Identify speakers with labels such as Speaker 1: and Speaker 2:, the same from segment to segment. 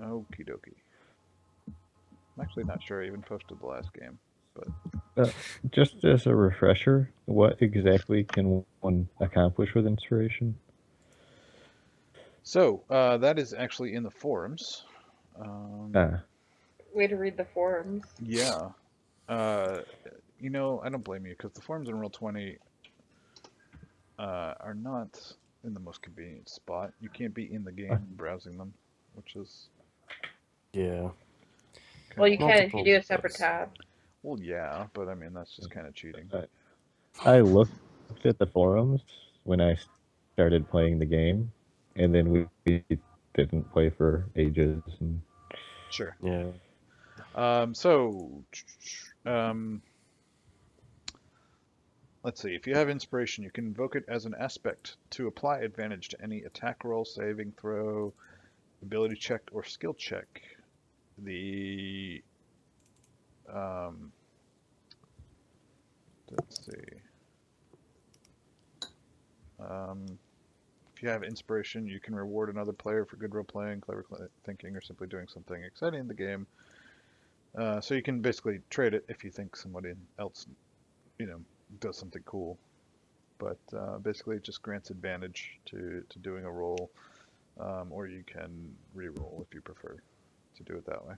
Speaker 1: Okie dokie. I'm actually not sure I even posted the last game, but
Speaker 2: Just as a refresher, what exactly can one accomplish with inspiration?
Speaker 1: so that is actually in the forums. Um,
Speaker 2: Ah,
Speaker 3: Way to read the forums.
Speaker 1: yeah. Uh, I don't blame you because the forums in Roll20 are not in the most convenient spot. You can't be in the game browsing them, which is
Speaker 4: Yeah.
Speaker 3: Well,
Speaker 1: kind
Speaker 3: you
Speaker 1: of
Speaker 3: can if you
Speaker 4: Multiple
Speaker 3: do a separate
Speaker 4: books.
Speaker 3: tab.
Speaker 1: well, yeah, but I mean that's just kind of cheating.
Speaker 2: I looked at the forums when I started playing the game, and then we didn't play for ages. And
Speaker 1: Sure.
Speaker 4: Yeah.
Speaker 1: So, um, let's see. If you have inspiration, you can invoke it as an aspect to apply advantage to any attack roll, saving throw, ability check, or skill check. The um, let's see. Um, if you have inspiration, you can reward another player for good role playing, clever thinking, or simply doing something exciting in the game. So you can basically trade it if you think somebody else, you know, does something cool. But basically, it just grants advantage to doing a roll, or you can re-roll if you prefer to do it that way.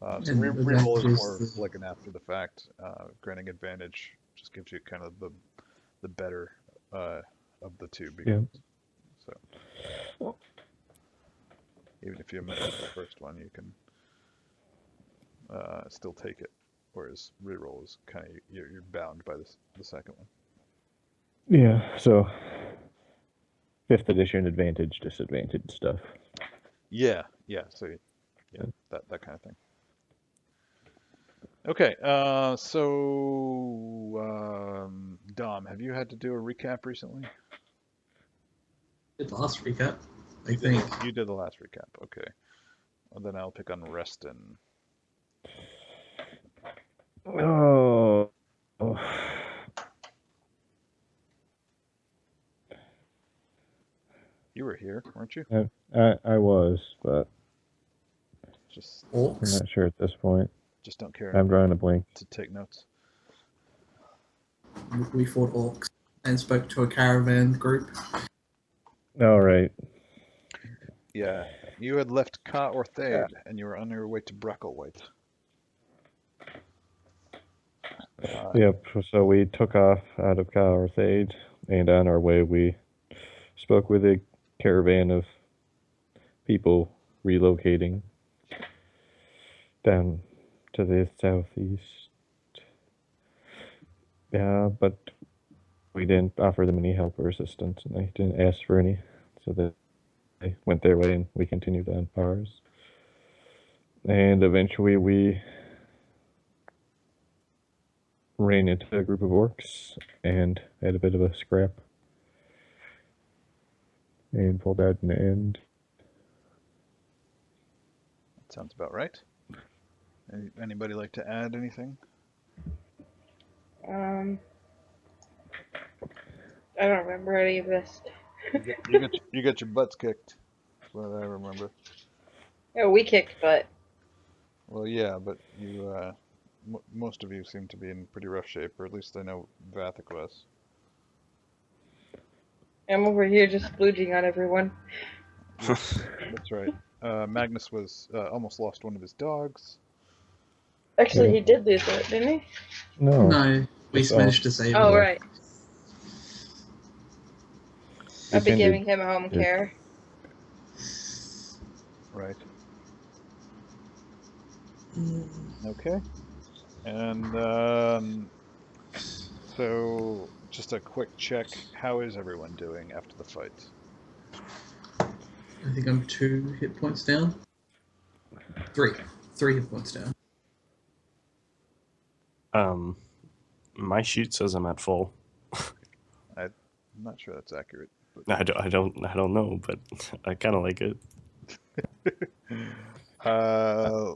Speaker 1: So
Speaker 5: And
Speaker 1: re-roll is
Speaker 5: advantages
Speaker 1: more like an after the fact. Granting advantage just gives you kind of the better of the two
Speaker 2: yeah,
Speaker 1: becomes. So even if you miss the first one, you can still take it. Whereas re-roll is kind of you're bound by the second one.
Speaker 2: yeah. So fifth edition advantage, disadvantage stuff.
Speaker 1: Yeah, yeah. So yeah, that kind of thing. Okay, Dom, have you had to do a recap recently?
Speaker 5: Did the last recap, I
Speaker 1: You
Speaker 5: think.
Speaker 1: you did the last recap. Okay, well, then I'll pick on Reston.
Speaker 2: Oh,
Speaker 1: You were here, weren't you?
Speaker 2: I was, but
Speaker 1: Just
Speaker 2: I'm
Speaker 5: Orcs.
Speaker 2: not sure at this point.
Speaker 1: just don't care
Speaker 2: I'm
Speaker 1: enough
Speaker 2: drawing a blank.
Speaker 1: to take notes.
Speaker 5: We fought orcs and spoke to a caravan group.
Speaker 2: All right.
Speaker 1: Yeah, you had left Ka Orthaid, and you were on your way to Bracklewhite.
Speaker 2: Yep. So we took off out of Caerthade, and on our way we spoke with a caravan of people relocating down to the southeast. Yeah, but we didn't offer them any help or assistance, and they didn't ask for any, so they went their way, and we continued on ours. And eventually, we ran into a group of orcs and had a bit of a scrap, and pulled out in the end.
Speaker 1: That sounds about right. Anybody like to add anything?
Speaker 3: I don't remember any of this.
Speaker 1: You got your butts kicked. That's what I remember.
Speaker 3: Oh, we kicked butt.
Speaker 1: Well, yeah, but you most of you seem to be in pretty rough shape, or at least I know Vathic was.
Speaker 3: I'm over here just splooging on everyone.
Speaker 1: That's right. Magnus was almost lost one of his dogs.
Speaker 3: Actually,
Speaker 2: Yeah.
Speaker 3: he did lose it, didn't he?
Speaker 2: No.
Speaker 5: No, we
Speaker 2: Just
Speaker 5: managed to save
Speaker 3: Oh,
Speaker 5: it.
Speaker 3: right. I'll be
Speaker 2: It
Speaker 3: giving him home care.
Speaker 1: Right. Okay. And so, just a quick check. How is everyone doing after the fight?
Speaker 5: I think I'm 2 hit points down. 3. 3 hit points down.
Speaker 4: My sheet says I'm at full.
Speaker 1: I'm not sure that's accurate. But...
Speaker 4: I don't know, but I kind of like it.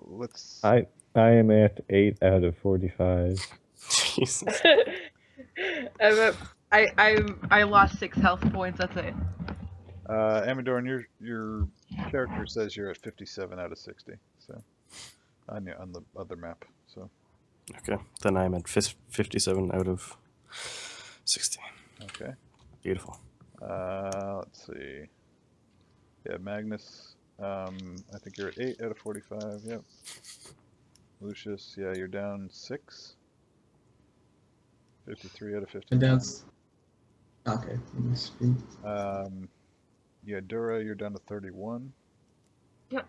Speaker 1: Let's.
Speaker 2: I am at 8 out of 45.
Speaker 4: Jesus.
Speaker 3: I lost 6 health points. That's it.
Speaker 1: Amadorn, you're character says you're at 57 out of 60. So on the other map. So
Speaker 4: Okay, then I'm at 57 out of 60.
Speaker 1: okay.
Speaker 4: Beautiful.
Speaker 1: Let's see. Yeah, Magnus. I think you're at 8 out of 45. Yep. Lucius, yeah, you're down 6. 53 out of 59.
Speaker 5: And that's okay.
Speaker 1: Yeah, Dura, you're down to 31.
Speaker 3: Yep.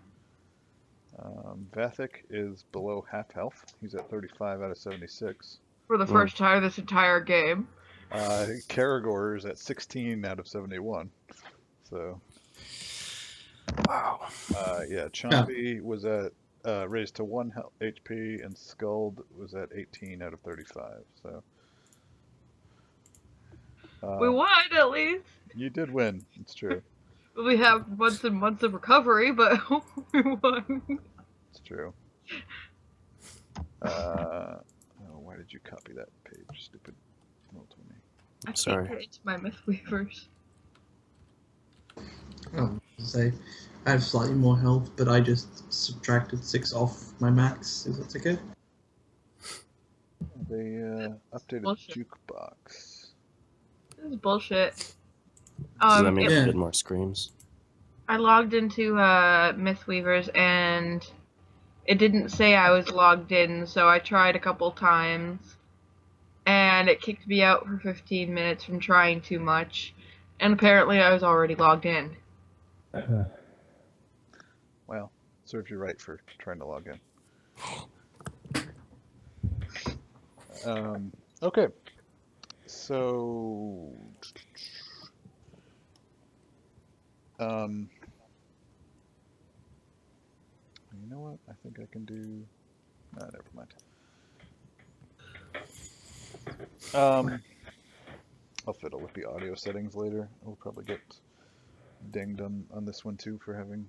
Speaker 1: Vathic is below half health. He's at 35 out of 76.
Speaker 3: For the first time this entire game.
Speaker 1: Karagor is at 16 out of 71. So,
Speaker 4: Wow.
Speaker 1: yeah, Chompy was at raised to 1 HP, and Skuld was at 18 out of 35. So,
Speaker 3: We won at least.
Speaker 1: you did win. It's true.
Speaker 3: We have months and months of recovery, but we won.
Speaker 1: It's true. Oh, why did you copy that page, stupid Roll20?
Speaker 3: I
Speaker 4: Sorry.
Speaker 3: can't get into my Mistweavers.
Speaker 5: Say, I have slightly more health, but I just subtracted 6 off my max. Is that okay?
Speaker 1: They updated
Speaker 3: Bullshit.
Speaker 1: Jukebox.
Speaker 3: This is bullshit.
Speaker 4: Does that mean
Speaker 5: Yeah.
Speaker 4: you get more screams?
Speaker 3: I logged into Mistweavers and it didn't say I was logged in, so I tried a couple times. And it kicked me out for 15 minutes from trying too much. And apparently I was already logged in.
Speaker 1: Well, serves you right for trying to log in. Okay. So, you know what? I think I can do. Never mind. I'll fiddle with the audio settings later. We'll probably get dinged on this one too for having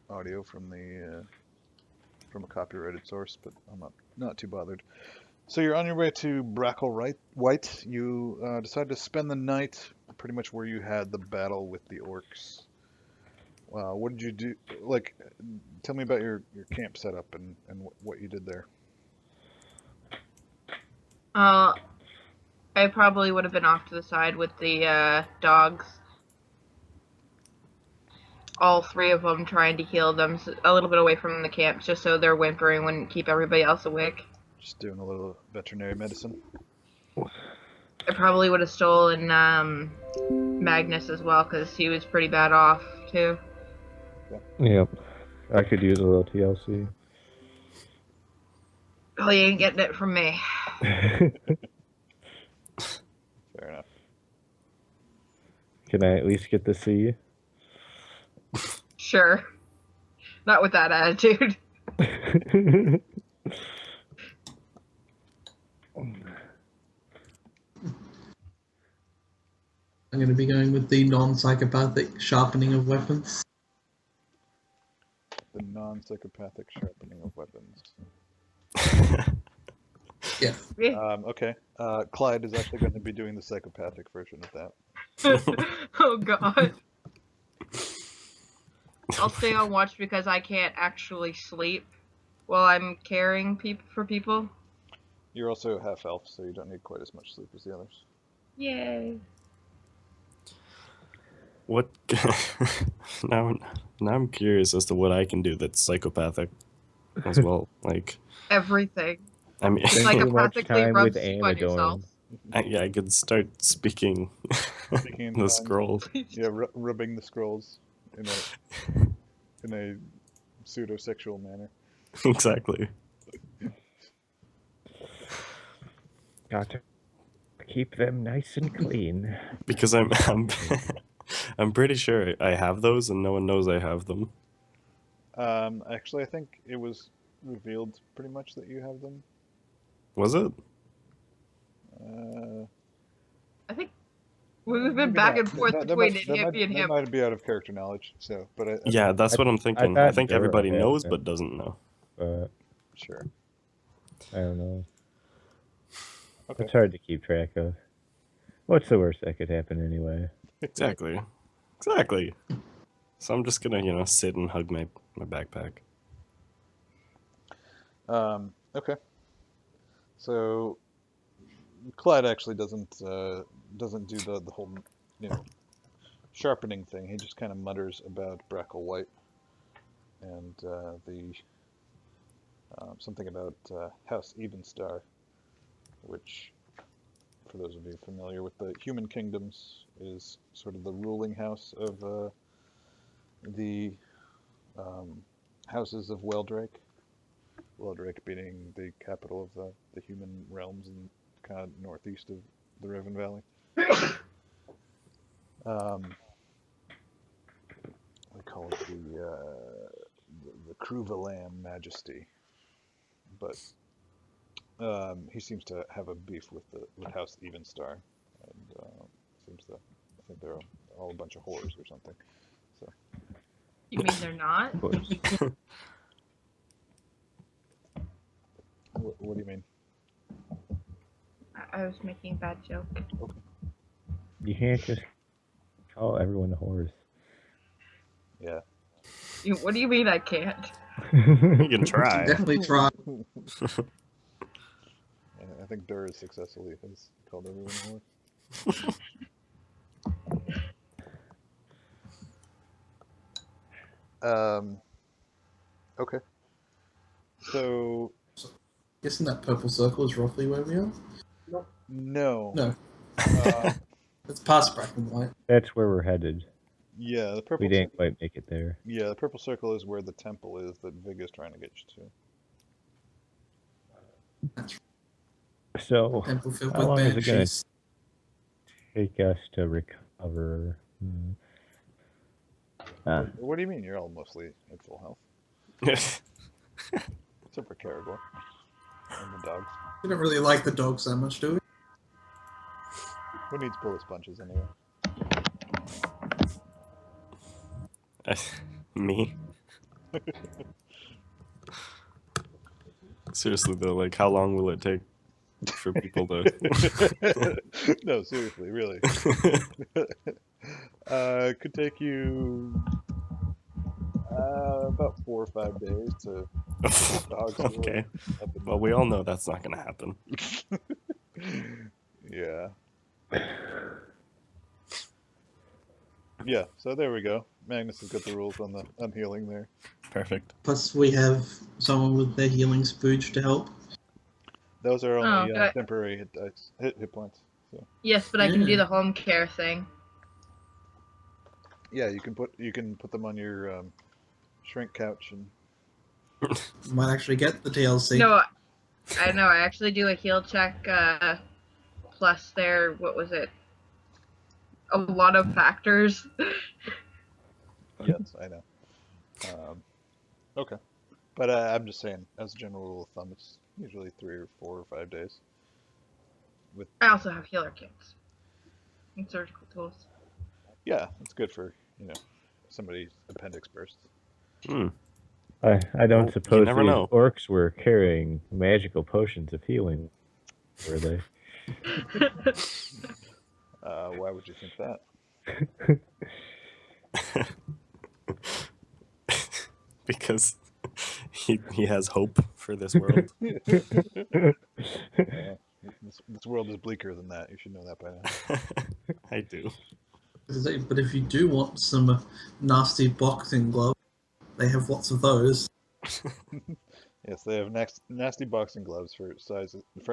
Speaker 1: audio from a copyrighted source, but I'm not too bothered. So you're on your way to Brackle White. You decide to spend the night pretty much where you had the battle with the orcs. What did you do? Like, tell me about your camp setup and what you did there.
Speaker 3: I probably would have been off to the side with the dogs. All 3 of them trying to heal them a little bit away from the camp, just so their whimpering wouldn't keep everybody else awake.
Speaker 1: Just doing a little veterinary medicine.
Speaker 3: I probably would have stolen Magnus as well, because he was pretty bad off, too.
Speaker 2: Yep. I could use a little TLC.
Speaker 3: Well, you ain't getting it from me.
Speaker 1: Fair enough.
Speaker 2: Can I at least get the C?
Speaker 3: Sure. Not with that attitude.
Speaker 5: I'm going to be going with the non-psychopathic sharpening of weapons.
Speaker 1: The non-psychopathic sharpening of weapons.
Speaker 5: Yeah.
Speaker 1: Okay. Clyde is actually going to be doing the psychopathic version of that.
Speaker 3: Oh god. I'll stay on watch because I can't actually sleep while I'm caring for people.
Speaker 1: You're also half elf, so you don't need quite as much sleep as the others.
Speaker 3: Yay.
Speaker 4: What? now I'm curious as to what I can do that's psychopathic as well. Like,
Speaker 3: Everything.
Speaker 4: I mean,
Speaker 3: Like
Speaker 2: Too much
Speaker 3: psychopathically
Speaker 2: time
Speaker 3: rub
Speaker 2: with
Speaker 3: soup on yourself.
Speaker 2: Anodyne.
Speaker 4: I could start speaking
Speaker 1: Speaking in
Speaker 4: the
Speaker 1: tongues.
Speaker 4: scroll.
Speaker 1: Yeah, rubbing the scrolls in a pseudo-sexual manner.
Speaker 4: Exactly.
Speaker 2: Got to keep them nice and clean.
Speaker 4: Because I'm I'm pretty sure I have those and no one knows I have them.
Speaker 1: Actually, I think it was revealed pretty much that you have them.
Speaker 4: Was it?
Speaker 3: I think we've been
Speaker 1: Maybe
Speaker 3: back
Speaker 1: not.
Speaker 3: and forth
Speaker 1: That
Speaker 3: between
Speaker 1: might-
Speaker 3: Hippie and
Speaker 1: that
Speaker 3: him.
Speaker 1: might be out of character knowledge. So, but
Speaker 4: Yeah, that's what I'm thinking.
Speaker 2: thought
Speaker 4: I think
Speaker 2: Dura
Speaker 4: everybody
Speaker 2: had
Speaker 4: knows
Speaker 2: them.
Speaker 4: but doesn't know.
Speaker 2: But
Speaker 1: sure.
Speaker 2: I don't know.
Speaker 1: Okay.
Speaker 2: It's hard to keep track of. What's the worst that could happen anyway?
Speaker 4: Exactly. Exactly. So I'm just gonna, sit and hug my backpack.
Speaker 1: Okay. So Clyde actually doesn't do the whole, sharpening thing. He just kind of mutters about Brackle White and the something about House Evenstar, which, for those of you familiar with the human kingdoms, is sort of the ruling house of the houses of Weldrake. Weldrake being the capital of the human realms and kind of northeast of the Riven Valley. We call it the Cruvalan Majesty, but he seems to have a beef with House Evenstar, and seems to I think they're all a bunch of whores or something. So
Speaker 3: You mean they're not?
Speaker 2: Of course.
Speaker 1: what do you mean?
Speaker 3: I was making a bad joke.
Speaker 2: You can't just call everyone a horse.
Speaker 1: Yeah.
Speaker 3: What do you mean I can't?
Speaker 4: You can try.
Speaker 5: Definitely try.
Speaker 1: I think Dur has successfully called everyone a whore. Okay. So
Speaker 5: Guessing that purple circle is roughly where we are.
Speaker 1: no.
Speaker 5: No,
Speaker 1: Uh,
Speaker 5: it's past black and white.
Speaker 2: That's where we're headed.
Speaker 1: yeah, the purple.
Speaker 2: We didn't quite make it there.
Speaker 1: Yeah, the purple circle is where the temple is that Vig is trying to get you to.
Speaker 2: So,
Speaker 5: Temple filled
Speaker 2: how
Speaker 5: with
Speaker 2: long is it going
Speaker 5: banshees.
Speaker 2: to take us to recover?
Speaker 1: What do you mean? You're all mostly at full health, except for Caragor and the dogs.
Speaker 5: We don't really like the dogs that much, do we?
Speaker 1: Who needs bullet sponges anyway?
Speaker 4: Me? Seriously though, like how long will it take for people to?
Speaker 1: No, seriously, really. It could take you about 4 or 5 days to dogs.
Speaker 4: Okay. Well, we all know that's not gonna happen.
Speaker 1: Yeah. Yeah. So there we go. Magnus has got the rules on the unhealing there.
Speaker 4: Perfect.
Speaker 5: Plus, we have someone with their healing spooge to help.
Speaker 1: Those are only
Speaker 3: good.
Speaker 1: temporary hit points. So.
Speaker 3: Yes, but I can do
Speaker 5: Yeah.
Speaker 3: the home care thing.
Speaker 1: Yeah, you can put them on your shrink couch and.
Speaker 5: You might actually get the TLC.
Speaker 3: No, I know. I actually do a heal check plus their, what was it? A lot of factors.
Speaker 1: Yes, I know. Okay, but I'm just saying, as a general rule of thumb, it's usually 3 or 4 or 5 days.
Speaker 3: I also have healer kits and surgical tools.
Speaker 1: Yeah, it's good for somebody's appendix bursts.
Speaker 2: I don't
Speaker 4: Well, you
Speaker 2: suppose
Speaker 4: never
Speaker 2: these
Speaker 4: know.
Speaker 2: orcs were carrying magical potions of healing, were they?
Speaker 1: Why would you think that?
Speaker 4: Because he has hope for this world.
Speaker 1: This world is bleaker than that. You should know that by now.
Speaker 4: I do.
Speaker 5: But if you do want some nasty boxing gloves, they have lots of those.
Speaker 1: Yes, they have nasty boxing gloves for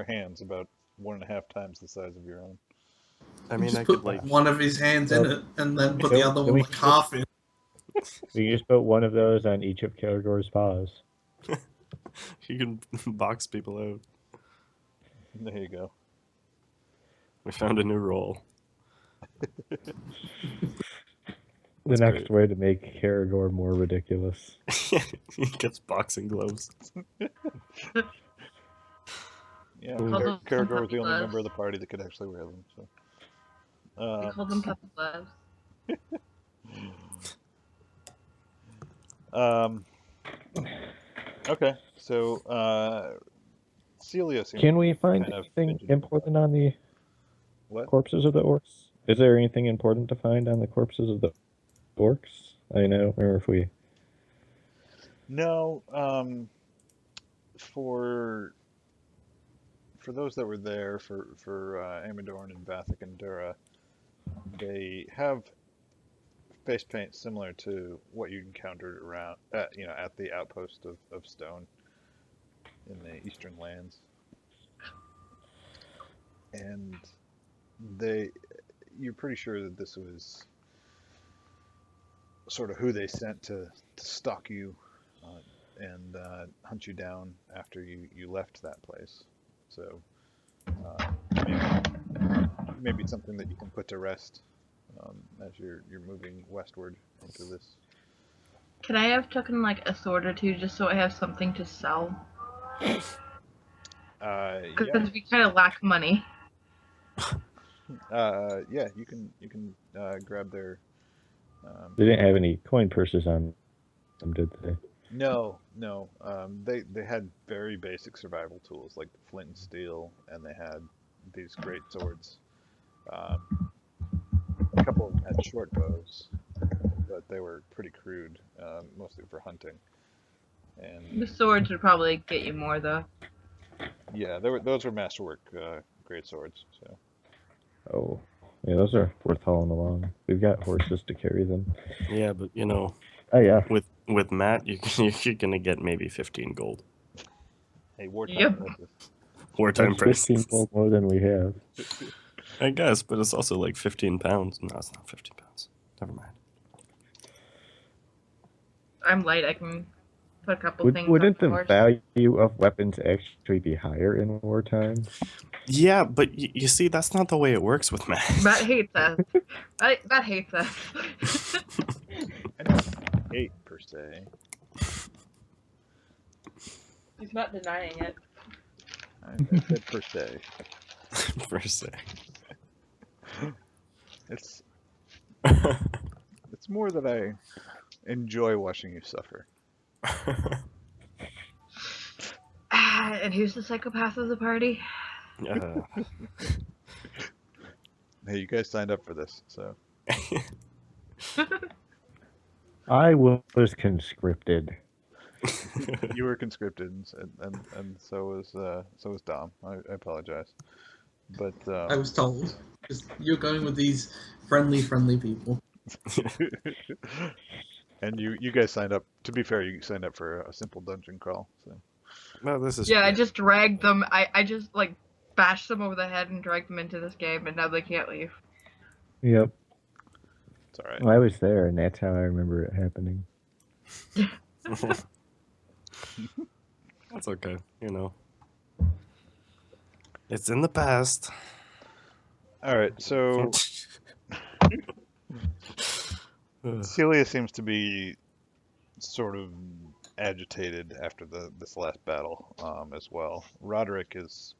Speaker 1: hands about 1.5 times the size of your own.
Speaker 4: I
Speaker 5: You
Speaker 4: mean,
Speaker 5: just
Speaker 4: I
Speaker 5: put
Speaker 4: could like.
Speaker 5: one of his hands in it, and then put the other one
Speaker 2: we
Speaker 5: like half in.
Speaker 2: We can just put one of those on each of Caragor's paws.
Speaker 4: You can box people out.
Speaker 1: There you go.
Speaker 4: We found a new role.
Speaker 2: The
Speaker 4: That's
Speaker 2: next
Speaker 4: great.
Speaker 2: way to make Caragor more ridiculous.
Speaker 4: He gets boxing gloves.
Speaker 1: Yeah,
Speaker 3: Call them
Speaker 1: Caragor was the only
Speaker 3: gloves.
Speaker 1: member of the party that could actually wear them. So.
Speaker 3: We call them puppy gloves.
Speaker 1: Okay, so Celia seems
Speaker 2: Can we find
Speaker 1: kind of
Speaker 2: anything
Speaker 1: fidgety.
Speaker 2: important on the
Speaker 1: What?
Speaker 2: corpses of the orcs? Is there anything important to find on the corpses of the orcs? I know, or if we.
Speaker 1: No, for those that were there for Amadorn and Vathek and Dura, they have face paint similar to what you encountered around, at the outpost of Stone in the Eastern Lands, and you're pretty sure that this was sort of who they sent to stalk you and hunt you down after you left that place. So maybe something that you can put to rest as you're moving westward into this.
Speaker 3: Can I have taken like a sword or two just so I have something to sell?
Speaker 1: Yeah,
Speaker 3: Because we kind of lack money.
Speaker 1: yeah. You can grab their.
Speaker 2: They didn't have any coin purses on them, did they?
Speaker 1: No, no. They had very basic survival tools like flint and steel, and they had these great swords. Um, a couple of them had short bows, but they were pretty crude, mostly for hunting.
Speaker 3: The
Speaker 1: And
Speaker 3: swords would probably get you more though.
Speaker 1: yeah, those were masterwork great swords. So
Speaker 2: Oh, yeah, those are worth hauling along. We've got horses to carry them.
Speaker 4: Yeah, but
Speaker 2: Oh yeah,
Speaker 4: with Matt, you're gonna get maybe 15 gold.
Speaker 1: hey, wartime
Speaker 3: Yep.
Speaker 1: prices.
Speaker 4: Wartime
Speaker 2: that's 15
Speaker 4: prices.
Speaker 2: gold more than we have.
Speaker 4: I guess, but it's also like 15 pounds. No, it's not 15 pounds. Never mind.
Speaker 3: I'm light. I can put a couple things on
Speaker 2: Wouldn't
Speaker 3: the
Speaker 2: the
Speaker 3: horse.
Speaker 2: value of weapons actually be higher in wartime?
Speaker 4: Yeah, but you see, that's not the way it works with Matt.
Speaker 3: Matt hates us. Matt hates us.
Speaker 1: I don't hate per se.
Speaker 3: He's not denying it.
Speaker 1: I said per se.
Speaker 4: Per se.
Speaker 1: It's more that I enjoy watching you suffer.
Speaker 3: And who's the psychopath of the party?
Speaker 1: Hey, you guys signed up for this, so
Speaker 2: I was conscripted.
Speaker 1: you were conscripted, and so was Dom. I apologize, but
Speaker 5: I was told. Because you're going with these friendly people.
Speaker 1: and you guys signed up. To be fair, you signed up for a simple dungeon crawl. So
Speaker 4: No, this is
Speaker 3: Yeah, I just dragged them. I just like bashed them over the head and dragged them into this game, and now they can't leave.
Speaker 2: Yep.
Speaker 1: it's all right.
Speaker 2: Well, I was there, and that's how I remember it happening.
Speaker 4: That's okay. It's in the past.
Speaker 1: All right. So Celia seems to be sort of agitated after this last battle as well. Roderick is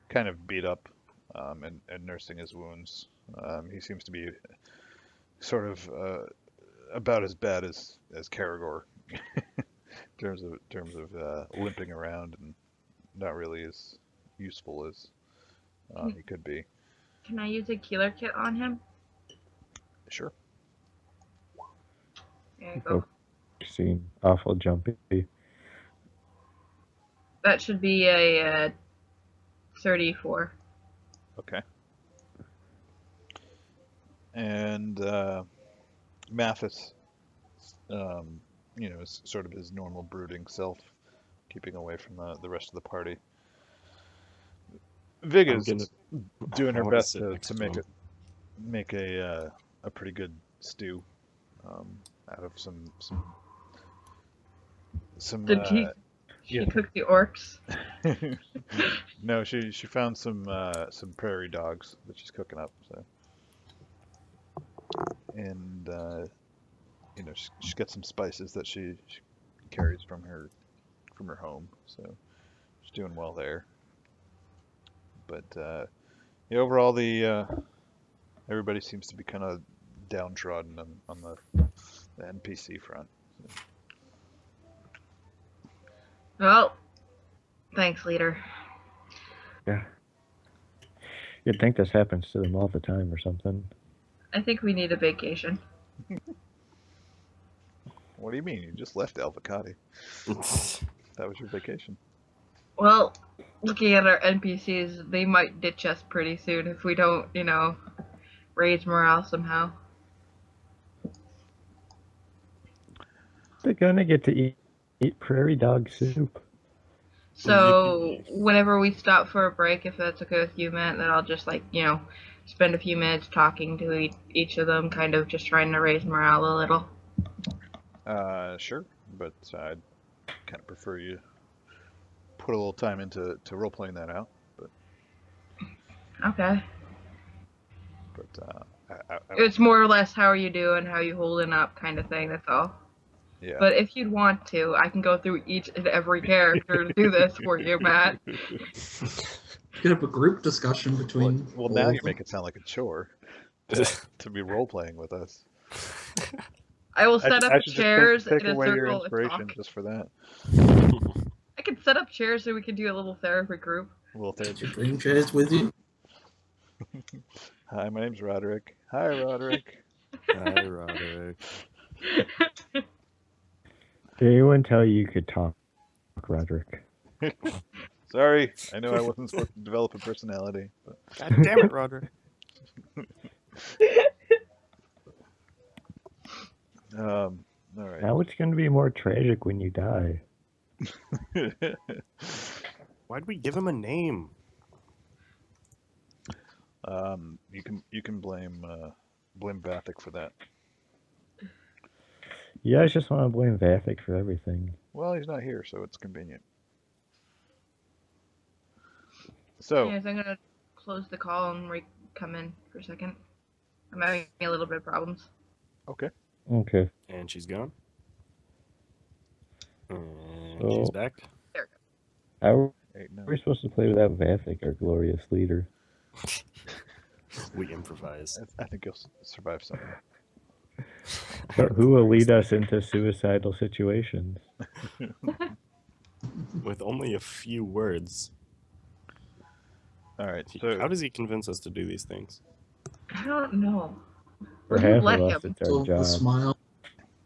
Speaker 1: kind of beat up and nursing his wounds. He seems to be sort of about as bad as Karagor in terms of limping around and not really as useful as he could be.
Speaker 3: Can I use a healer kit on him?
Speaker 1: Sure.
Speaker 3: There you go.
Speaker 2: Seem awful jumpy.
Speaker 3: That should be a 34.
Speaker 1: Okay. And Mathis, is sort of his normal brooding self, keeping away from the rest of the party. Vig
Speaker 4: I'm
Speaker 1: is
Speaker 4: gonna-
Speaker 1: doing
Speaker 4: I
Speaker 1: her
Speaker 4: wanna
Speaker 1: best
Speaker 4: sit
Speaker 1: to
Speaker 4: next to
Speaker 1: make
Speaker 4: him.
Speaker 1: make a pretty good stew out of some
Speaker 3: Did she
Speaker 1: yeah.
Speaker 3: cook the orcs?
Speaker 1: No, she found some prairie dogs that she's cooking up. So, and she's got some spices that she carries from her home. So she's doing well there. But overall, the everybody seems to be kind of downtrodden on the NPC front.
Speaker 3: Well, thanks, leader.
Speaker 2: Yeah. You'd think this happens to them all the time or something.
Speaker 3: I think we need a vacation.
Speaker 1: What do you mean? You just left Alvacati. That was your vacation.
Speaker 3: Well, looking at our NPCs, they might ditch us pretty soon if we don't, raise morale somehow.
Speaker 2: They're gonna get to eat prairie dog soup.
Speaker 3: So whenever we stop for a break, if that's okay with you, Matt, then I'll just spend a few minutes talking to each of them, kind of just trying to raise morale a little.
Speaker 1: Sure, but I'd kind of prefer you put a little time into role playing that out.
Speaker 3: Okay.
Speaker 1: But
Speaker 3: It's more or less how are you doing, how you holding up, kind of thing. That's all.
Speaker 1: yeah.
Speaker 3: But if you'd want to, I can go through each and every character to do this for you, Matt.
Speaker 5: You could have a group discussion between.
Speaker 1: Well,
Speaker 5: all
Speaker 1: now
Speaker 5: of
Speaker 1: you
Speaker 5: them.
Speaker 1: make it sound like a chore to be role playing with us.
Speaker 3: I will set up
Speaker 1: I should
Speaker 3: chairs
Speaker 1: just take
Speaker 3: in a
Speaker 1: away your
Speaker 3: circle and
Speaker 1: inspiration
Speaker 3: talk.
Speaker 1: just for that.
Speaker 3: I can set up chairs so we can do a little therapy group.
Speaker 1: Well,
Speaker 5: Did you bring chairs with you?
Speaker 1: hi, my name's Roderick. Hi, Roderick.
Speaker 4: Hi, Roderick.
Speaker 2: Did anyone tell you could talk, Roderick?
Speaker 1: Sorry, I know I wasn't supposed to develop a personality. But...
Speaker 4: God damn it, Roderick.
Speaker 1: All right.
Speaker 2: Now it's gonna be more tragic when you die.
Speaker 4: Why'd we give him a name?
Speaker 1: You can blame Vathic for that.
Speaker 2: You guys just want to blame Vathic for everything.
Speaker 1: Well, he's not here, so it's convenient. So,
Speaker 3: Anyways, I'm gonna close the call and come in for a second. I'm having a little bit of problems.
Speaker 1: okay.
Speaker 2: Okay.
Speaker 4: And she's gone. And
Speaker 2: So-
Speaker 4: she's back.
Speaker 2: How
Speaker 1: Eight,
Speaker 2: are we
Speaker 1: nine.
Speaker 2: supposed to play without Vathic, our glorious leader?
Speaker 4: We improvise.
Speaker 1: I think you'll survive something.
Speaker 2: But who will lead us into suicidal situations?
Speaker 4: With only a few words.
Speaker 1: All right. So,
Speaker 4: How does he convince us to do these things?
Speaker 3: I don't know.
Speaker 2: For
Speaker 3: Will you
Speaker 2: half
Speaker 3: let
Speaker 2: of us,
Speaker 3: him?
Speaker 2: it's our
Speaker 5: So the
Speaker 2: job,
Speaker 5: smile.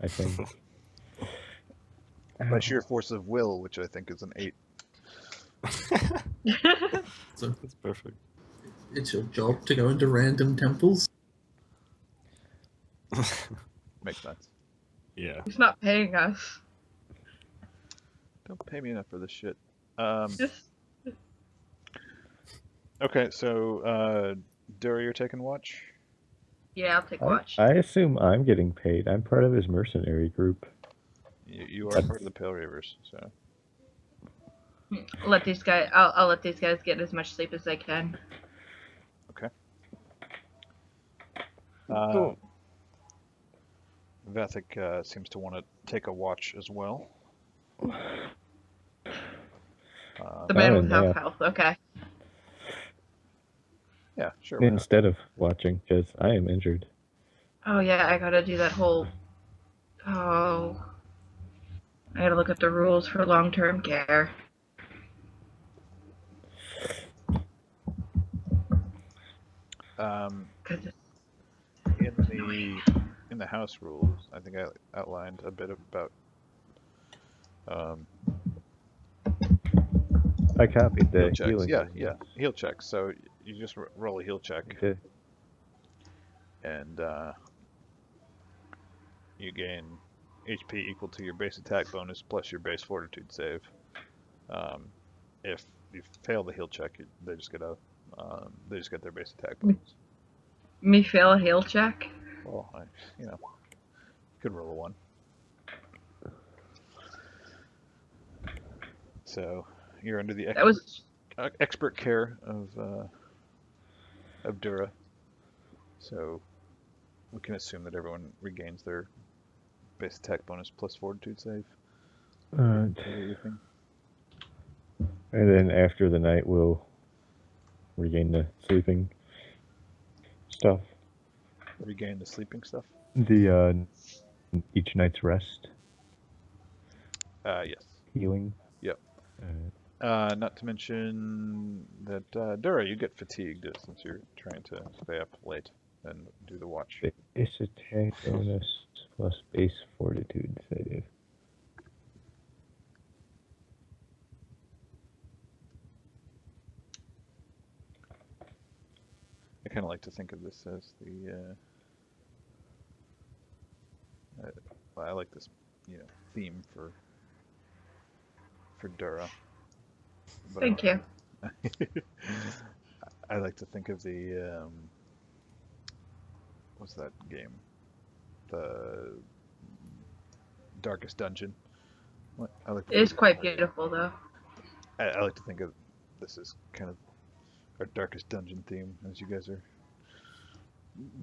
Speaker 2: I think.
Speaker 1: by sheer force of will, which I think is an 8.
Speaker 4: That's perfect.
Speaker 5: It's your job to go into random temples.
Speaker 1: Makes sense.
Speaker 4: Yeah.
Speaker 3: He's not paying us.
Speaker 1: Don't pay me enough for this shit.
Speaker 3: Just
Speaker 1: Okay, so Dura, you're taking watch.
Speaker 3: yeah, I'll take watch.
Speaker 2: I assume I'm getting paid. I'm part of his mercenary group.
Speaker 1: You are part of the Pale Reavers, so
Speaker 3: I'll let these guys. I'll let these guys get as much sleep as they can.
Speaker 1: Vathic seems to want to take a watch as well.
Speaker 3: The man
Speaker 2: Fine,
Speaker 3: with half
Speaker 2: yeah.
Speaker 3: health. Okay.
Speaker 1: Yeah, sure. Why not?
Speaker 2: Instead of watching, because I am injured.
Speaker 3: Oh yeah, I gotta do that whole. Oh. I gotta look at the rules for long-term care. Cause
Speaker 1: In the house rules, I think I outlined a bit about.
Speaker 2: I copied the
Speaker 1: Heal checks.
Speaker 2: healing.
Speaker 1: Yeah, heal checks. So you just roll a heal check,
Speaker 2: Okay.
Speaker 1: and you gain HP equal to your base attack bonus plus your base fortitude save. If you fail the heal check, they just get their base attack bonus.
Speaker 3: me fail a heal check.
Speaker 1: Well, could roll a 1. So you're under the
Speaker 3: That was
Speaker 1: expert care of Dura. So we can assume that everyone regains their base attack bonus plus fortitude save.
Speaker 2: And
Speaker 1: Everything.
Speaker 2: then after the night, we'll regain the sleeping stuff.
Speaker 1: Regain the sleeping stuff.
Speaker 2: The each night's rest,
Speaker 1: Yes.
Speaker 2: healing.
Speaker 1: Yep. Not to mention that Dura, you get fatigued since you're trying to stay up late and do the watch.
Speaker 2: Base attack bonus plus base fortitude save.
Speaker 1: I kind of like to think of this as the. I like this, theme for Dura. But
Speaker 3: Thank you.
Speaker 1: I like to think of the what's that game? The Darkest Dungeon. I like to
Speaker 3: It is
Speaker 1: think,
Speaker 3: quite beautiful, though.
Speaker 1: I like to think of this as kind of our Darkest Dungeon theme as you guys are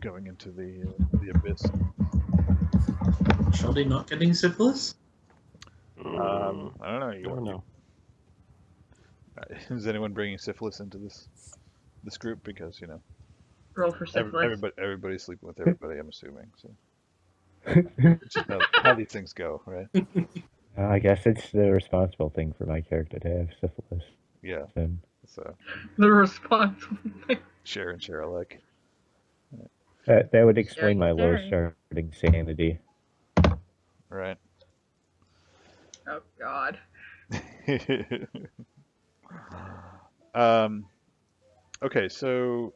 Speaker 1: going into the abyss.
Speaker 5: Shoddy not getting syphilis?
Speaker 1: I don't know.
Speaker 4: Never know.
Speaker 1: Is anyone bringing syphilis into this group? Because
Speaker 3: Roll for syphilis.
Speaker 1: everybody's sleeping with everybody. I'm assuming. So it's just how these things go, right?
Speaker 2: I guess it's the responsible thing for my character to have syphilis.
Speaker 1: Yeah.
Speaker 2: Then.
Speaker 1: So
Speaker 3: The responsible thing.
Speaker 1: share and share alike.
Speaker 2: That would explain my
Speaker 3: Sharing is
Speaker 2: low
Speaker 3: caring.
Speaker 2: starting sanity.
Speaker 1: Right.
Speaker 3: Oh, God.
Speaker 1: Okay, so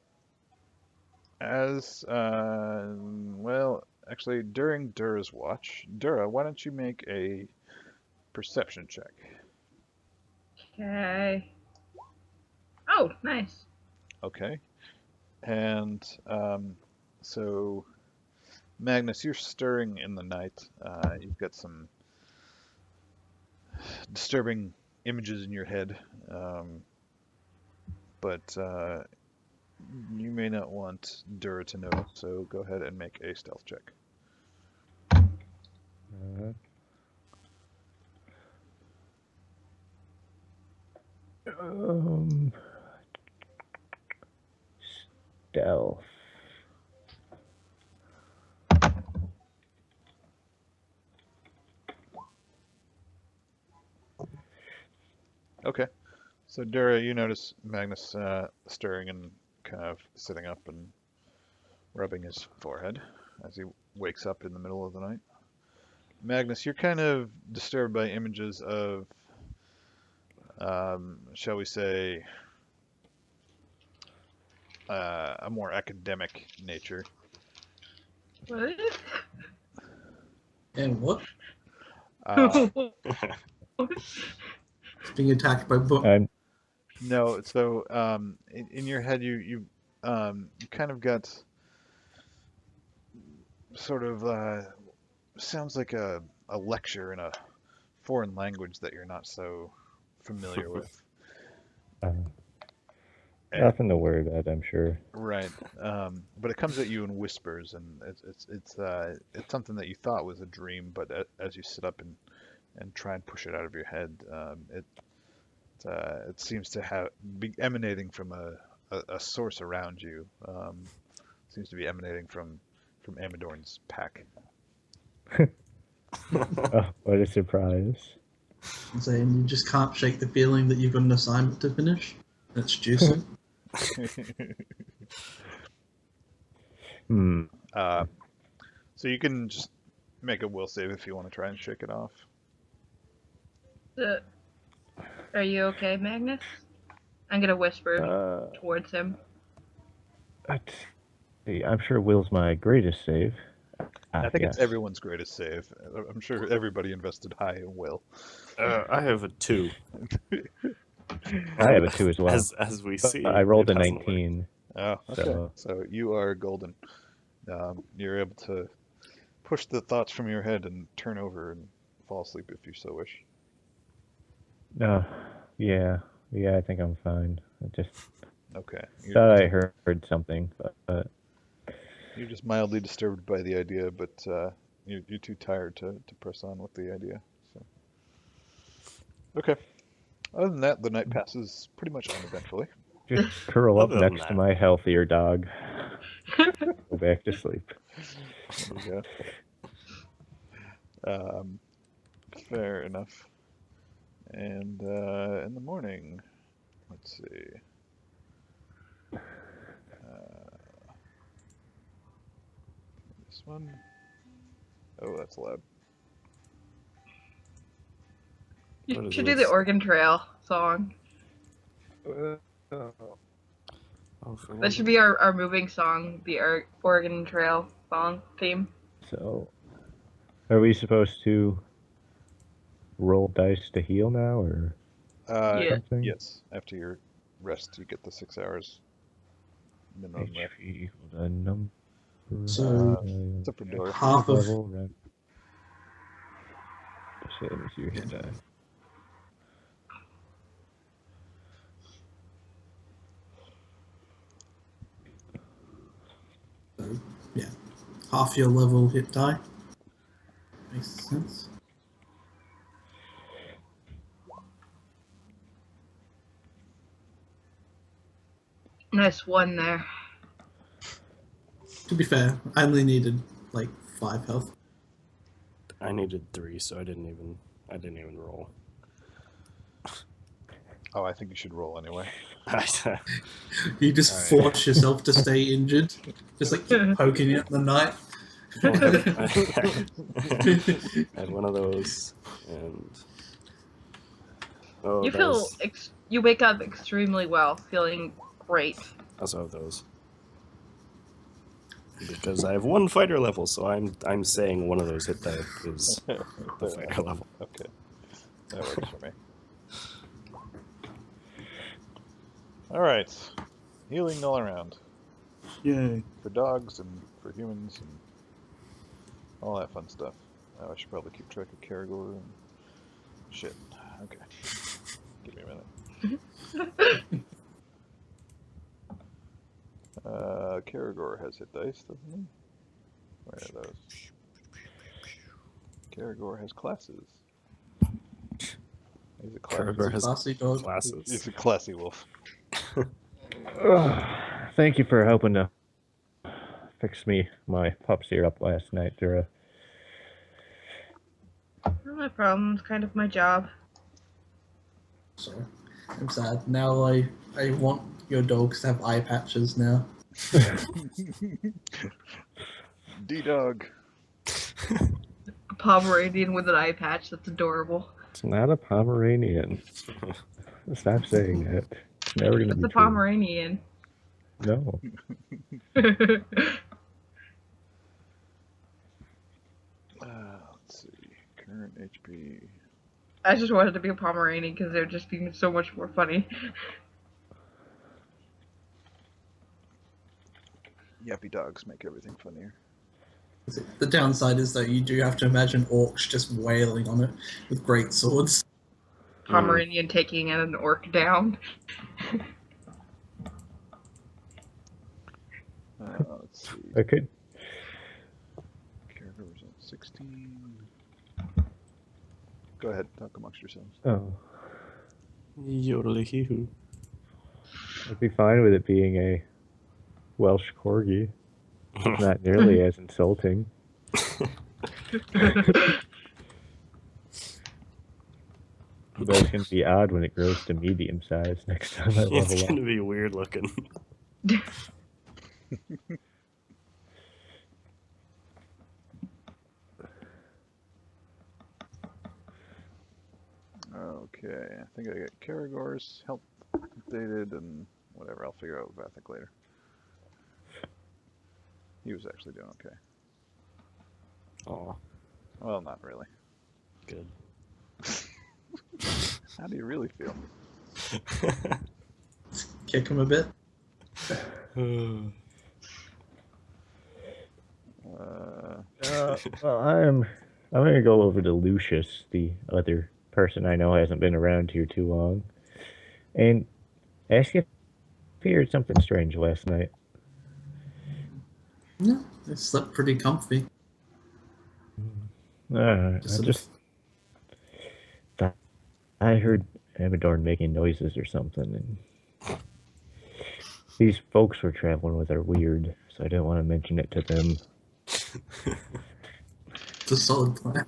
Speaker 1: actually during Dura's watch, Dura, why don't you make a perception check?
Speaker 3: Okay. Oh, nice.
Speaker 1: Okay. And so Magnus, you're stirring in the night. You've got some disturbing images in your head, but you may not want Dura to know, so go ahead and make a stealth check.
Speaker 2: Stealth.
Speaker 1: Okay. So Dura, you notice Magnus stirring and kind of sitting up and rubbing his forehead as he wakes up in the middle of the night. Magnus, you're kind of disturbed by images of, shall we say, a more academic nature.
Speaker 3: What?
Speaker 5: And what?
Speaker 1: Uh,
Speaker 5: It's being attacked by book.
Speaker 1: no, so in your head you kind of got sort of sounds like a lecture in a foreign language that you're not so familiar with.
Speaker 2: Nothing to worry about, I'm sure.
Speaker 1: Right, but it comes at you in whispers, and it's something that you thought was a dream, but as you sit up and try and push it out of your head, it seems to be emanating from a source around you. Seems to be emanating from Amadorn's pack.
Speaker 2: Oh, what a surprise.
Speaker 5: Saying you just can't shake the feeling that you've got an assignment to finish. That's juicy.
Speaker 1: So you can just make a will save if you want to try and shake it off.
Speaker 3: Are you okay, Magnus? I'm gonna whisper towards him.
Speaker 2: Let's see. I'm sure Will's my greatest save.
Speaker 1: I think
Speaker 2: yes.
Speaker 1: it's everyone's greatest save. I'm sure everybody invested high in Will.
Speaker 4: I have a 2.
Speaker 2: I have a 2 as well.
Speaker 4: As we see,
Speaker 2: I rolled
Speaker 4: it
Speaker 2: a
Speaker 4: hasn't worked.
Speaker 2: 19.
Speaker 1: Oh, okay. So you are golden. You're able to push the thoughts from your head and turn over and fall asleep if you so wish.
Speaker 2: Yeah, I think I'm fine. I just
Speaker 1: Okay.
Speaker 2: thought I heard something, but
Speaker 1: you're just mildly disturbed by the idea, but you're too tired to press on with the idea. So. Okay. Other than that, the night passes pretty much uneventfully.
Speaker 2: just curl up
Speaker 4: Other than
Speaker 2: next to
Speaker 4: that.
Speaker 2: my healthier dog. Go back to sleep.
Speaker 1: There you go. Fair enough. And in the morning, let's see. one. Oh, that's loud.
Speaker 3: You
Speaker 4: What is
Speaker 3: should do the
Speaker 4: this?
Speaker 3: Oregon Trail song.
Speaker 2: Oh.
Speaker 4: Oh, for
Speaker 3: That should be our moving song, the Oregon Trail song theme.
Speaker 2: So, are we supposed to roll dice to heal now, or
Speaker 3: Yeah.
Speaker 2: something?
Speaker 1: Yes. After your rest, you get the 6 hours minimum rest.
Speaker 2: HP equal to number.
Speaker 5: So,
Speaker 1: Except for Dora.
Speaker 5: half of
Speaker 2: level, right? Same as your hit die.
Speaker 5: yeah, half your level hit die. Makes sense.
Speaker 3: Nice one there.
Speaker 5: To be fair, I only needed like 5 health.
Speaker 4: I needed 3, so I didn't even roll.
Speaker 1: Oh, I think you should roll anyway.
Speaker 5: You just
Speaker 4: Alright.
Speaker 5: force yourself to stay injured, just like keep poking it in the night.
Speaker 4: I had one of those, and oh,
Speaker 3: You
Speaker 4: that
Speaker 3: feel
Speaker 4: was
Speaker 3: you wake up extremely well, feeling great.
Speaker 4: I also have those because I have 1 fighter level, so I'm saying one of those hit die is the fighter level.
Speaker 1: Okay. That works for me. Alright. Healing all around.
Speaker 4: Yay!
Speaker 1: For dogs and for humans and all that fun stuff. Oh, I should probably keep track of Caragor and shit. Okay. Give me a minute. Caragor has hit dice, doesn't he? Where are those? Caragor has classes. He's a classy,
Speaker 4: Caragor has
Speaker 5: Classy dog.
Speaker 4: classes.
Speaker 1: he's a classy wolf.
Speaker 2: Thank you for helping to fix my pups here up last night, Dura.
Speaker 3: Not my problem. It's kind of my job.
Speaker 5: Sorry, I'm sad. Now I want your dogs to have eye patches now.
Speaker 1: D-Dog.
Speaker 3: A Pomeranian with an eye patch. That's adorable.
Speaker 2: It's not a Pomeranian. Stop saying that. It's never gonna
Speaker 3: That's
Speaker 2: be
Speaker 3: a
Speaker 2: true.
Speaker 3: Pomeranian.
Speaker 2: No.
Speaker 1: Let's see. Current HP.
Speaker 3: I just wanted to be a Pomeranian because they would just be so much more funny.
Speaker 1: Yappy dogs make everything funnier.
Speaker 5: The downside is that you do have to imagine orcs just wailing on it with great swords.
Speaker 3: Pomeranian taking an orc down.
Speaker 1: Let's see.
Speaker 2: I could.
Speaker 1: Character result 16. Go ahead, talk amongst yourselves.
Speaker 2: Oh,
Speaker 4: Yodely hee hoo.
Speaker 2: I'd be fine with it being a Welsh corgi. It's not nearly as insulting. But it's gonna be odd when it grows to medium size next time I level
Speaker 4: It's
Speaker 2: up.
Speaker 4: gonna be weird looking.
Speaker 1: Okay, I think I got Caragor's health updated and whatever. I'll figure out with Vathic later. He was actually doing okay.
Speaker 4: Aw,
Speaker 1: Well, not really.
Speaker 4: good.
Speaker 1: How do you really feel?
Speaker 5: Kick him a bit.
Speaker 2: Well, I'm gonna go over to Lucius, the other person I know hasn't been around here too long, and ask if he heard something strange last night.
Speaker 5: Yeah, they slept pretty comfy.
Speaker 2: I
Speaker 5: Just sort
Speaker 2: just thought I heard Amadorn making noises or something, and these folks we're traveling with are weird, so I didn't want to mention it to them.
Speaker 5: It's a solid plan.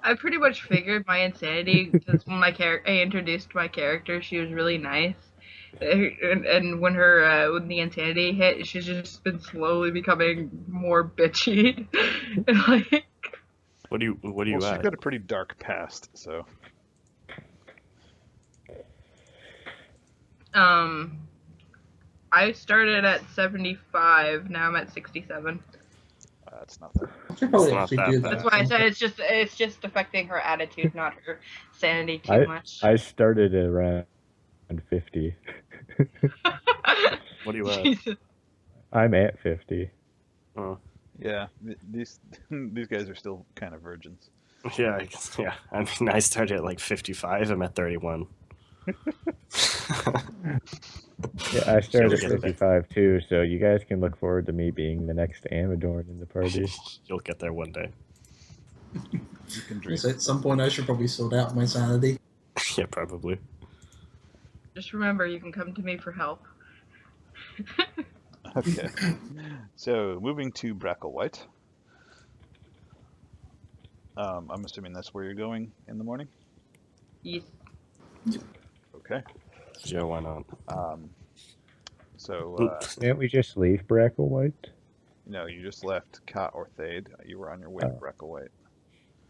Speaker 3: I pretty much figured my insanity because when I introduced my character, she was really nice, and when when the insanity hit, she's just been slowly becoming more bitchy. And, like,
Speaker 4: What are
Speaker 1: Well,
Speaker 4: you
Speaker 1: she's
Speaker 4: at?
Speaker 1: got a pretty dark past, so
Speaker 3: I started at 75. Now I'm at 67.
Speaker 1: that's nothing.
Speaker 5: I should
Speaker 4: It's
Speaker 5: probably
Speaker 4: not
Speaker 5: actually
Speaker 4: that
Speaker 5: do
Speaker 4: bad.
Speaker 5: that.
Speaker 3: That's why I said it's just affecting her attitude, not her sanity too
Speaker 2: I
Speaker 3: much.
Speaker 2: I started at around 50.
Speaker 4: What are you at?
Speaker 3: Jesus.
Speaker 2: I'm at 50.
Speaker 4: Oh,
Speaker 1: Yeah, these these guys are still kind of virgins.
Speaker 4: yeah, I guess, yeah. I mean, I started at like 55. I'm at 31.
Speaker 2: Yeah, I started
Speaker 4: You'll
Speaker 2: at
Speaker 4: get there.
Speaker 2: 55 too, so you guys can look forward to me being the next Amadorn in the party.
Speaker 4: You'll get there one day.
Speaker 1: You can dream.
Speaker 5: So at some point, I should probably sort out my sanity.
Speaker 4: Yeah, probably.
Speaker 3: Just remember, you can come to me for help.
Speaker 1: Okay. So moving to Bracklewhite. I'm assuming that's where you're going in the morning.
Speaker 3: Yes.
Speaker 1: Okay.
Speaker 4: Yeah, why not?
Speaker 1: So
Speaker 2: Can't we just leave Bracklewhite?
Speaker 1: no, you just left Kat or Thade. You were on your way to
Speaker 2: Oh.
Speaker 1: Bracklewhite.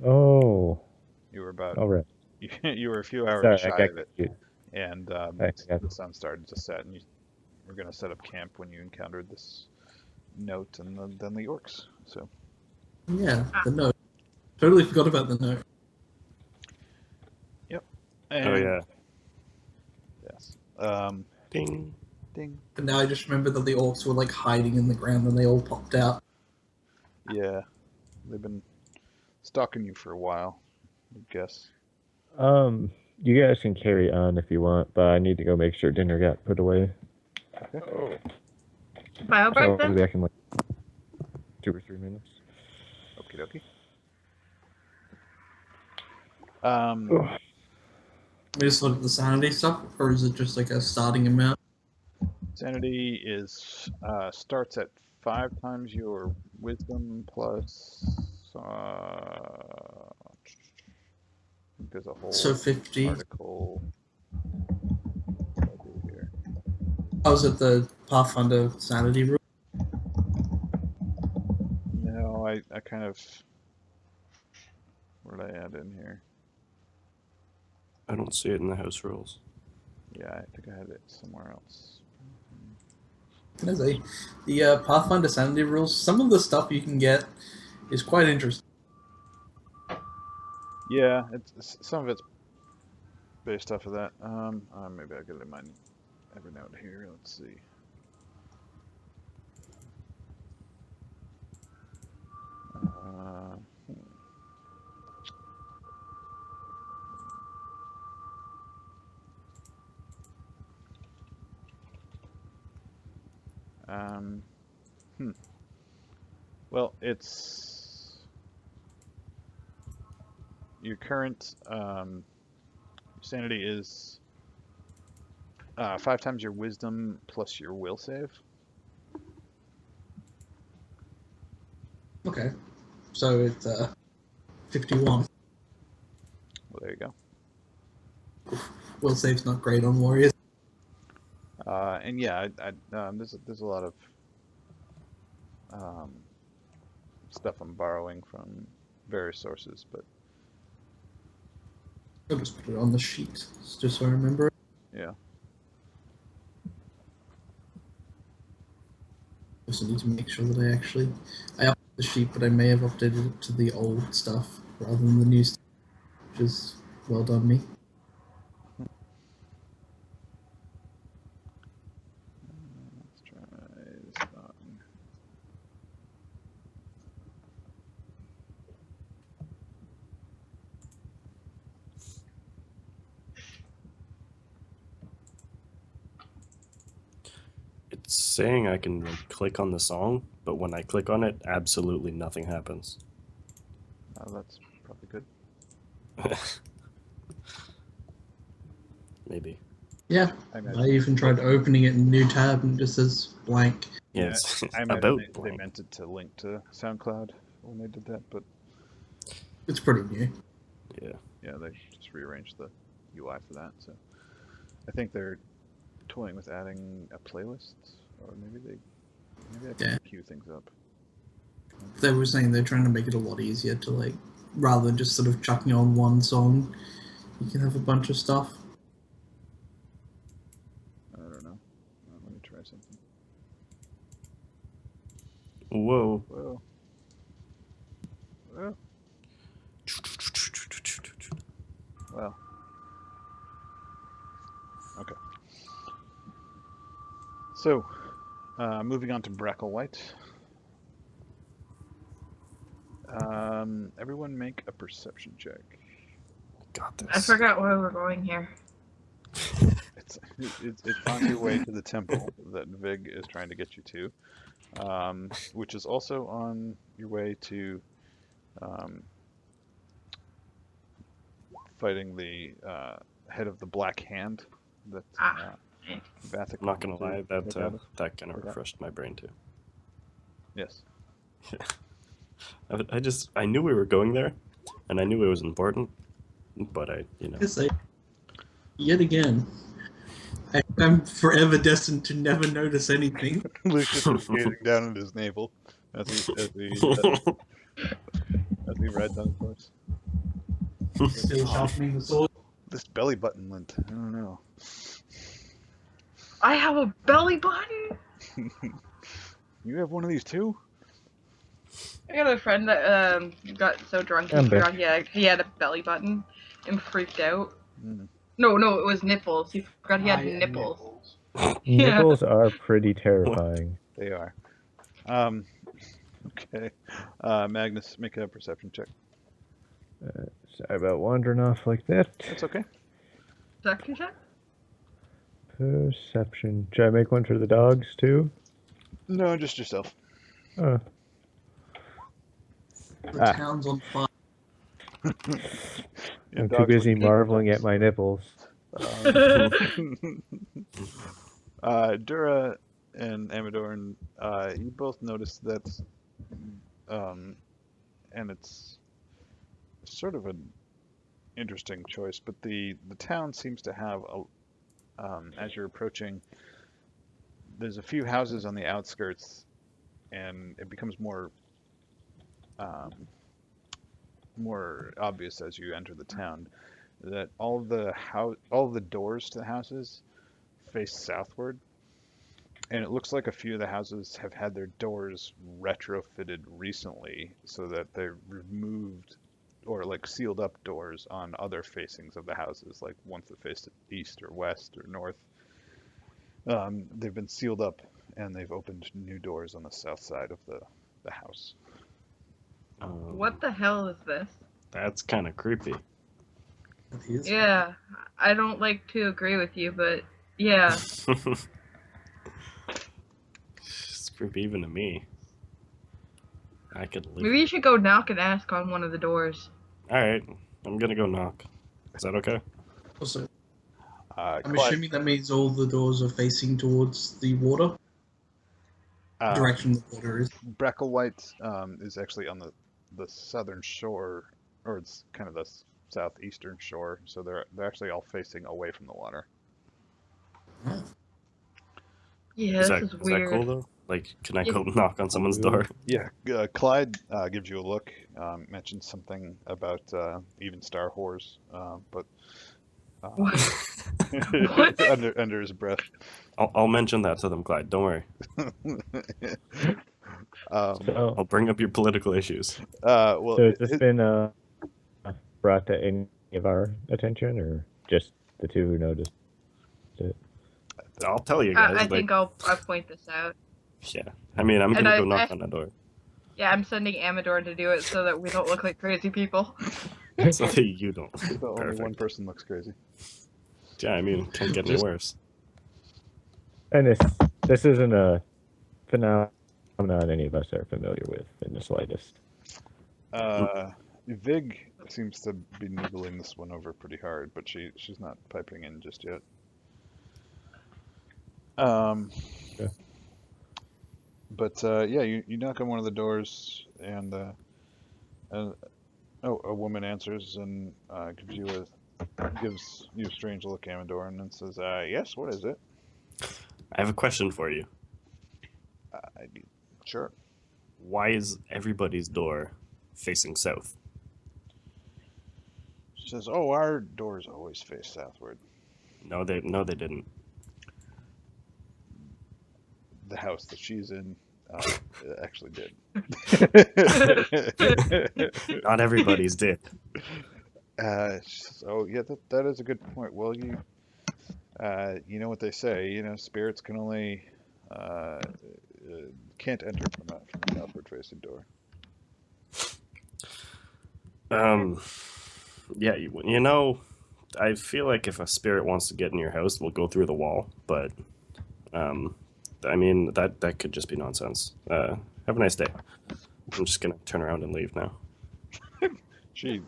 Speaker 2: Oh,
Speaker 1: You were about
Speaker 2: all right.
Speaker 1: you were a few hours
Speaker 2: Sorry, I
Speaker 1: shy
Speaker 2: got
Speaker 1: of it,
Speaker 2: confused.
Speaker 1: and
Speaker 2: I got
Speaker 1: the sun started to set, and you were going to set up camp when you encountered this note and then the orcs. So
Speaker 5: Yeah, the note. Totally forgot about the note.
Speaker 1: and,
Speaker 4: Oh yeah.
Speaker 1: yes.
Speaker 4: Ding.
Speaker 1: Ding.
Speaker 5: But now I just remember that the orcs were like hiding in the ground and they all popped out.
Speaker 1: Yeah, they've been stalking you for a while, I guess.
Speaker 2: You guys can carry on if you want, but I need to go make sure dinner got put away.
Speaker 1: Okay.
Speaker 3: Bio
Speaker 2: So I'll
Speaker 3: break
Speaker 2: be
Speaker 3: then?
Speaker 2: back in like 2 or 3 minutes.
Speaker 1: Okie dokie.
Speaker 5: We just look at the sanity stuff, or is it just like a starting amount?
Speaker 1: Sanity is starts at 5 times your wisdom plus. There's a whole
Speaker 5: So 50.
Speaker 1: article. What do I do here?
Speaker 5: I was at the Pathfinder sanity rule.
Speaker 1: No, I kind of. What did I add in here?
Speaker 4: I don't see it in the house rules.
Speaker 1: Yeah, I think I had it somewhere else.
Speaker 5: Can I say the Pathfinder sanity rules? Some of the stuff you can get is quite interesting.
Speaker 1: Yeah, it's some of it's based off of that. Maybe I'll get it in my Evernote here. Let's see. Um, Well, it's your current sanity is 5 times your wisdom plus your will save.
Speaker 5: Okay, so it's 51.
Speaker 1: Well, there you go.
Speaker 5: Will save's not great on warriors.
Speaker 1: And yeah, there's a lot of stuff I'm borrowing from various sources, but
Speaker 5: I'll just put it on the sheet, just so I remember it.
Speaker 1: yeah.
Speaker 5: Also need to make sure that I updated the sheet, but I may have updated it to the old stuff rather than the new stuff, which is well done me.
Speaker 1: Let's try this one.
Speaker 4: It's saying I can like, click on the song, but when I click on it, absolutely nothing happens.
Speaker 1: That's probably good.
Speaker 4: Maybe.
Speaker 5: Yeah,
Speaker 1: I
Speaker 5: I
Speaker 1: imagine,
Speaker 5: even tried opening it in a new tab and it just says blank.
Speaker 4: Yeah,
Speaker 1: Yeah,
Speaker 4: it's
Speaker 1: I imagine
Speaker 4: about
Speaker 1: they
Speaker 4: blank.
Speaker 1: meant it to link to SoundCloud when they did that, but
Speaker 5: It's pretty new.
Speaker 1: Yeah, they just rearranged the UI for that. So I think they're toying with adding a playlist, or maybe I can
Speaker 5: Yeah.
Speaker 1: queue things up.
Speaker 5: They were saying they're trying to make it a lot easier to like, rather than just sort of chucking on one song, you can have a bunch of stuff.
Speaker 1: I don't know. Let me try something.
Speaker 4: Whoa.
Speaker 1: Whoa. Well. Well. Okay. So, moving on to Bracklewhite. Everyone make a perception check.
Speaker 4: Got this.
Speaker 3: I forgot where we're going here.
Speaker 1: It's on your way to the temple that Vig is trying to get you to, which is also on your way to fighting the head of the Black Hand that Vathek
Speaker 4: I'm not gonna
Speaker 1: wanted
Speaker 4: lie,
Speaker 1: to take out of.
Speaker 4: that kind of
Speaker 1: take out.
Speaker 4: refreshed my brain too.
Speaker 1: Yes.
Speaker 4: I knew we were going there, and I knew it was important, but
Speaker 5: Yet again, I'm forever destined to never notice anything.
Speaker 1: Lucius is gazing down at his navel as he rides on his horse.
Speaker 5: Still sharpening the sword.
Speaker 1: This belly button lint. I don't know.
Speaker 3: I have a belly button.
Speaker 1: You have one of these too?
Speaker 3: I got a friend that got so drunk he
Speaker 2: I'm back.
Speaker 3: forgot he had a belly button and freaked out.
Speaker 1: Mm.
Speaker 3: No, it was nipples. He forgot he had nipples. Yeah.
Speaker 2: Nipples are pretty terrifying.
Speaker 1: They are. Okay. Magnus, make a perception check.
Speaker 2: Sorry about wandering off like that.
Speaker 1: That's okay.
Speaker 3: Second check?
Speaker 2: Perception. Should I make one for the dogs too?
Speaker 1: No, just yourself.
Speaker 2: Oh.
Speaker 5: The town's on fire.
Speaker 2: I'm too busy marveling at my nipples.
Speaker 1: Dura and Amadorn, you both noticed that, and it's sort of an interesting choice, but the town seems to have as you're approaching, there's a few houses on the outskirts, and it becomes more obvious as you enter the town that all of the doors to the houses face southward, and it looks like a few of the houses have had their doors retrofitted recently so that they've removed or like sealed up doors on other facings of the houses, like ones that face east or west or north. They've been sealed up and they've opened new doors on the south side of the house.
Speaker 3: What the hell is this?
Speaker 4: That's kind of creepy.
Speaker 3: Yeah, I don't like to agree with you, but yeah.
Speaker 4: It's creepy even to me. I could live.
Speaker 3: Maybe you should go knock and ask on one of the doors.
Speaker 4: Alright, I'm gonna go knock. Is that okay?
Speaker 5: Also, I'm
Speaker 1: Clyde,
Speaker 5: assuming that means all the doors are facing towards the water. Direction the water is.
Speaker 1: Bracklewhite is actually on the southern shore, or it's kind of the southeastern shore, so they're actually all facing away from the water.
Speaker 3: Yeah,
Speaker 4: Is
Speaker 3: this
Speaker 4: that
Speaker 3: is weird.
Speaker 4: that cool though? Like, can I go knock on someone's door?
Speaker 1: Yeah, Clyde gives you a look, mentions something about even star whores, but
Speaker 3: What?
Speaker 1: under his breath.
Speaker 4: I'll mention that to them, Clyde. Don't worry.
Speaker 2: So,
Speaker 4: I'll bring up your political issues.
Speaker 1: Well,
Speaker 2: so has this been brought to any of our attention, or just the two who noticed it?
Speaker 4: I'll tell you guys.
Speaker 3: I think I'll point this out.
Speaker 4: Yeah. I mean, I'm gonna go knock on that door.
Speaker 3: Yeah, I'm sending Amador to do it so that we don't look like crazy people.
Speaker 4: So that you don't.
Speaker 1: so only
Speaker 4: Perfect.
Speaker 1: one person looks crazy.
Speaker 4: Yeah, I mean, can't get any worse.
Speaker 2: And this isn't a phenomenon any of us are familiar with in the slightest.
Speaker 1: Vig seems to be noodling this one over pretty hard, but she's not piping in just yet.
Speaker 2: Okay.
Speaker 1: But yeah, you knock on one of the doors, and oh a woman answers and gives you a strange look, Amador, and then says, "Yes, what is it?"
Speaker 4: I have a question for you.
Speaker 1: Uh, sure.
Speaker 4: Why is everybody's door facing south?
Speaker 1: She says, "Oh, our doors always face southward.
Speaker 4: No, they didn't.
Speaker 1: The house that she's in actually did."
Speaker 4: Not everybody's did.
Speaker 1: She says, "Oh, yeah, that is a good point. Well, you know what they say. You know, spirits can only can't enter from a southward facing door."
Speaker 4: Yeah, you know, I feel like if a spirit wants to get in your house, we'll go through the wall. But, I mean, that could just be nonsense. Have a nice day. I'm just gonna turn around and leave now.
Speaker 1: She's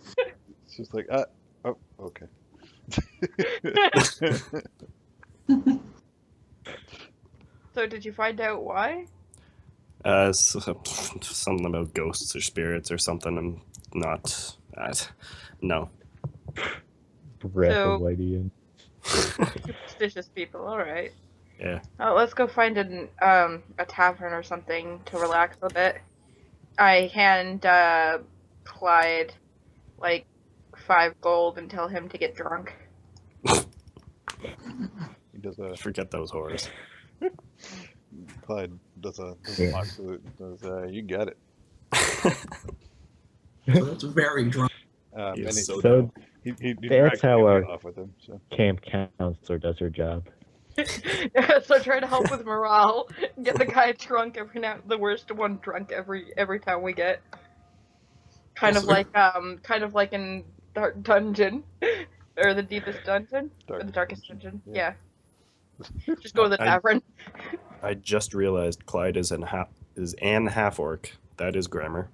Speaker 1: like, oh, okay.
Speaker 3: So did you find out why?
Speaker 4: Something about ghosts or spirits or something. I'm not. No.
Speaker 2: Breath
Speaker 3: So-
Speaker 2: of Whitey.
Speaker 3: Superstitious people, alright.
Speaker 4: Yeah.
Speaker 3: Oh, let's go find a tavern or something to relax a bit. I hand Clyde like 5 gold and tell him to get drunk.
Speaker 1: He does a
Speaker 4: Forget those horrors.
Speaker 1: Clyde does a
Speaker 2: Yeah.
Speaker 1: mock salute and says, "You got it."
Speaker 5: So that's very drunk.
Speaker 4: He is
Speaker 1: And
Speaker 4: so
Speaker 2: So
Speaker 4: dumb.
Speaker 1: he
Speaker 2: that's
Speaker 1: drags
Speaker 2: how
Speaker 1: Amelia
Speaker 2: our
Speaker 1: off with him. So
Speaker 2: camp counselor does her job.
Speaker 3: So try to help with morale. Get the guy drunk the worst one drunk every time we get. Kind of like in Dark Dungeon. Or the deepest dungeon? Or the darkest dungeon? Yeah. Just go to the tavern.
Speaker 4: I just realized Clyde is an half orc. That is grammar.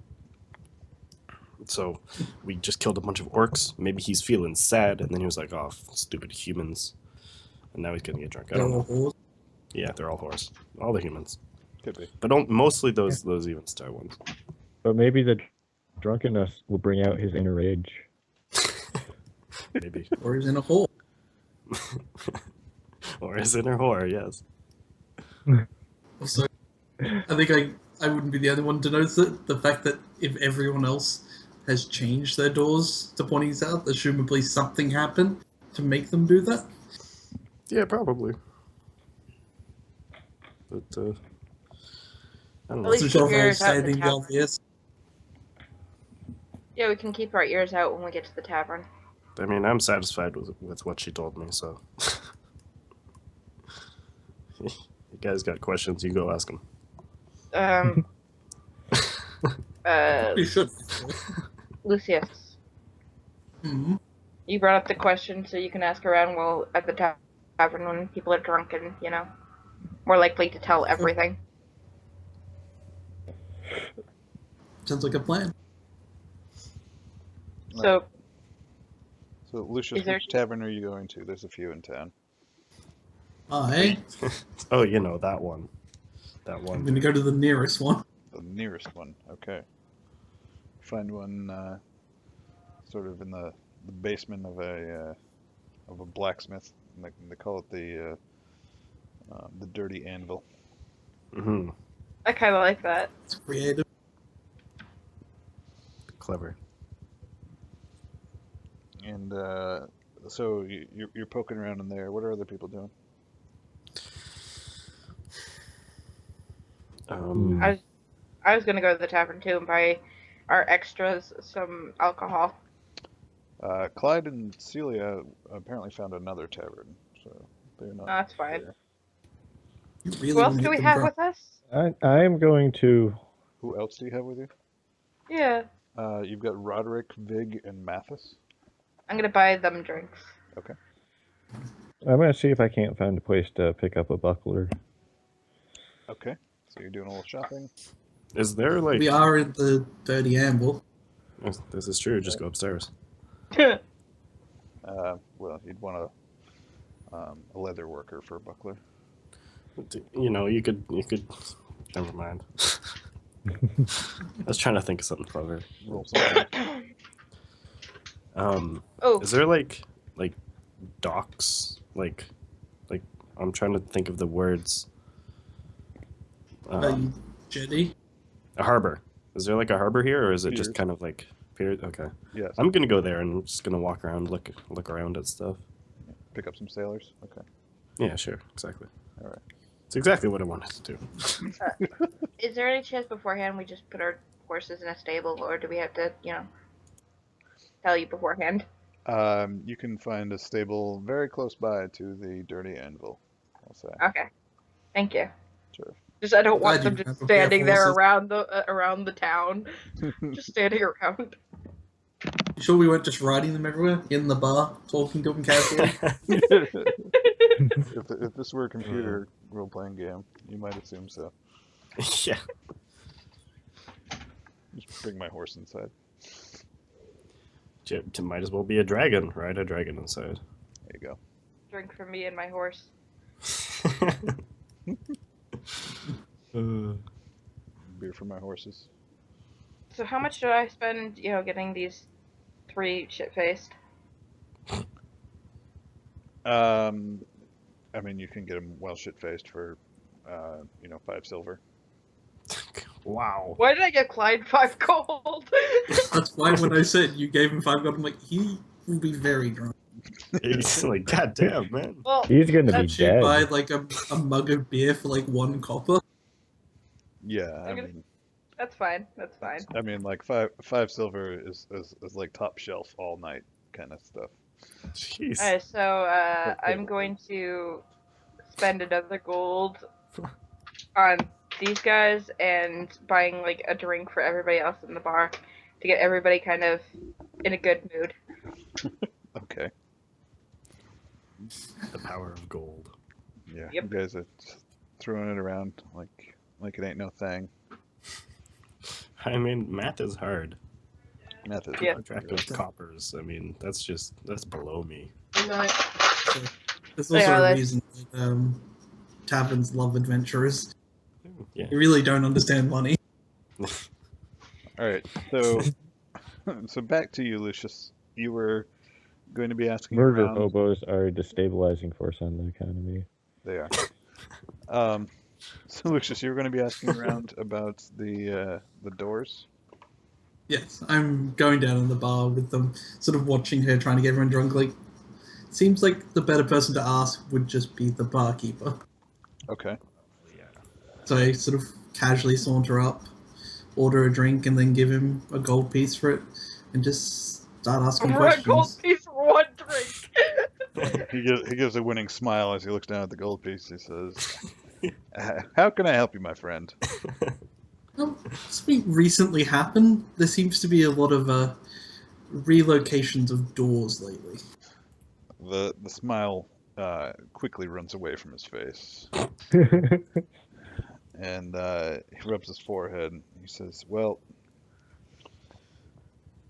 Speaker 4: So we just killed a bunch of orcs. Maybe he's feeling sad, and then he was like, "Oh, stupid humans," and now he's gonna get drunk. I don't know.
Speaker 5: Horse.
Speaker 4: Yeah, they're all horse. All the humans,
Speaker 1: could be.
Speaker 4: but mostly those even star ones.
Speaker 2: But maybe the drunkenness will bring out his inner rage.
Speaker 4: Maybe,
Speaker 5: Or he's in a hole.
Speaker 4: or is it a whore? Yes.
Speaker 5: Also, I think I wouldn't be the only one to notice it. The fact that if everyone else has changed their doors to pointing south, assumably something happened to make them do that.
Speaker 4: Yeah, probably. But I don't
Speaker 3: At
Speaker 4: know.
Speaker 3: least
Speaker 5: So
Speaker 3: keep
Speaker 5: sure
Speaker 3: your
Speaker 5: if I was
Speaker 3: ears out in the
Speaker 5: stating the
Speaker 3: tavern.
Speaker 5: obvious.
Speaker 3: Yeah, we can keep our ears out when we get to the tavern.
Speaker 4: I mean, I'm satisfied with what she told me. So, you guys got questions? You go ask them.
Speaker 5: You should.
Speaker 3: Lucius,
Speaker 5: Hmm.
Speaker 3: you brought up the question, so you can ask around at the tavern when people are drunk and, more likely to tell everything.
Speaker 5: Sounds like a plan.
Speaker 3: So,
Speaker 1: So Lucius,
Speaker 3: Is there-
Speaker 1: which tavern are you going to? There's a few in town.
Speaker 5: I
Speaker 4: Oh, you know that one. That
Speaker 5: am
Speaker 4: one.
Speaker 5: going to go to the nearest one.
Speaker 1: The nearest one. Okay. Find one sort of in the basement of a blacksmith. And they call it the dirty anvil.
Speaker 4: Mm-hmm.
Speaker 3: I kind of like that.
Speaker 5: It's creative.
Speaker 4: Clever.
Speaker 1: And so you're poking around in there. What are other people doing?
Speaker 3: I was gonna go to the tavern too and buy our extras some alcohol.
Speaker 1: Clyde and Celia apparently found another tavern, so they're not.
Speaker 3: No, that's fine.
Speaker 1: there.
Speaker 5: You really
Speaker 3: Who else
Speaker 5: want to
Speaker 3: do
Speaker 5: get
Speaker 3: we
Speaker 5: them
Speaker 3: have
Speaker 5: drunk.
Speaker 3: with us?
Speaker 2: I am going to.
Speaker 1: Who else do you have with you?
Speaker 3: Yeah,
Speaker 1: You've got Roderick, Vig, and Mathis.
Speaker 3: I'm gonna buy them drinks.
Speaker 2: I'm going to see if I can't find a place to pick up a buckler.
Speaker 1: Okay. So you're doing a little shopping.
Speaker 4: Is there like?
Speaker 5: We are at the Dirty Amble.
Speaker 4: This is true. Just go upstairs.
Speaker 1: Well, you'd want a leather worker for a buckler.
Speaker 4: You know, you could. Never mind. I was trying to think of something clever.
Speaker 1: Roll something.
Speaker 3: Oh,
Speaker 4: Is there like docks? Like I'm trying to think of the words.
Speaker 5: Jetty.
Speaker 4: A harbor. Is there like a harbor here, or is it just
Speaker 1: Piers.
Speaker 4: kind of like pier? Okay.
Speaker 1: Yes.
Speaker 4: I'm gonna go there and I'm just gonna walk around, look around at stuff.
Speaker 1: Pick up some sailors. Okay.
Speaker 4: Yeah, sure, exactly.
Speaker 1: All right.
Speaker 4: It's exactly what I wanted to do.
Speaker 3: is there any chance beforehand we just put our horses in a stable, or do we have to, tell you beforehand?
Speaker 1: You can find a stable very close by to the Dirty Anvil, I'll say.
Speaker 3: Okay, thank you.
Speaker 1: Sure.
Speaker 3: Just I don't
Speaker 5: Glad
Speaker 3: want them
Speaker 5: you
Speaker 3: just
Speaker 5: remember we have
Speaker 3: standing there
Speaker 5: horses.
Speaker 3: around the town, just standing around.
Speaker 5: You sure we weren't just riding them everywhere in the bar, talking to them casually?
Speaker 1: If this were a computer role-playing game, you might assume so.
Speaker 4: Yeah.
Speaker 1: Just bring my horse inside.
Speaker 4: Might as well be a dragon. Ride a dragon inside.
Speaker 1: There you go.
Speaker 3: Drink from me and my horse.
Speaker 1: Beer for my horses.
Speaker 3: So how much did I spend, getting these 3 shit-faced?
Speaker 1: I mean, you can get them well shit-faced for, 5 silver.
Speaker 4: Wow.
Speaker 3: Why did I give Clyde 5 gold?
Speaker 5: That's why when I said you gave him 5 gold, I'm like, he will be very drunk.
Speaker 4: He's like, God damn, man.
Speaker 3: Well,
Speaker 2: He's gonna be
Speaker 5: Should you buy
Speaker 2: dead.
Speaker 5: like a mug of beer for like 1 copper?
Speaker 1: Yeah,
Speaker 3: Okay. That's fine. That's fine.
Speaker 1: I mean, like five silver is like top shelf all night kind of stuff.
Speaker 4: Jeez.
Speaker 3: Alright, so I'm going to spend another gold on these guys and buying like a drink for everybody else in the bar to get everybody kind of in a good mood.
Speaker 1: Okay.
Speaker 4: The power of gold.
Speaker 1: Yeah,
Speaker 3: Yep.
Speaker 1: you guys are throwing it around like it ain't no thing.
Speaker 4: I mean, math is hard.
Speaker 1: Math is
Speaker 3: Yeah.
Speaker 4: Contractive coppers. I mean, that's below me.
Speaker 5: There's also
Speaker 3: Yeah,
Speaker 5: a
Speaker 3: that's-
Speaker 5: reason that taverns love adventurers.
Speaker 4: Yeah.
Speaker 5: They really don't understand money.
Speaker 1: All right, so so back to you, Lucius. You were going to be asking
Speaker 2: Murder
Speaker 1: around.
Speaker 2: hobos are a destabilizing force on the economy.
Speaker 1: They are. So Lucius, you were going to be asking around about the doors.
Speaker 5: Yes, I'm going down in the bar with them, sort of watching her, trying to get everyone drunk. Like, seems like the better person to ask would just be the barkeeper.
Speaker 1: Okay.
Speaker 4: Yeah.
Speaker 5: So I sort of casually saunter up, order a drink, and then give him a gold piece for it, and just start asking
Speaker 3: A
Speaker 5: questions.
Speaker 3: gold piece for 1 drink.
Speaker 1: He gives a winning smile as he looks down at the gold piece. He says, "How can I help you, my friend?"
Speaker 5: Something recently happened. There seems to be a lot of relocations of doors lately.
Speaker 1: The smile quickly runs away from his face, and he rubs his forehead. He says, "Well,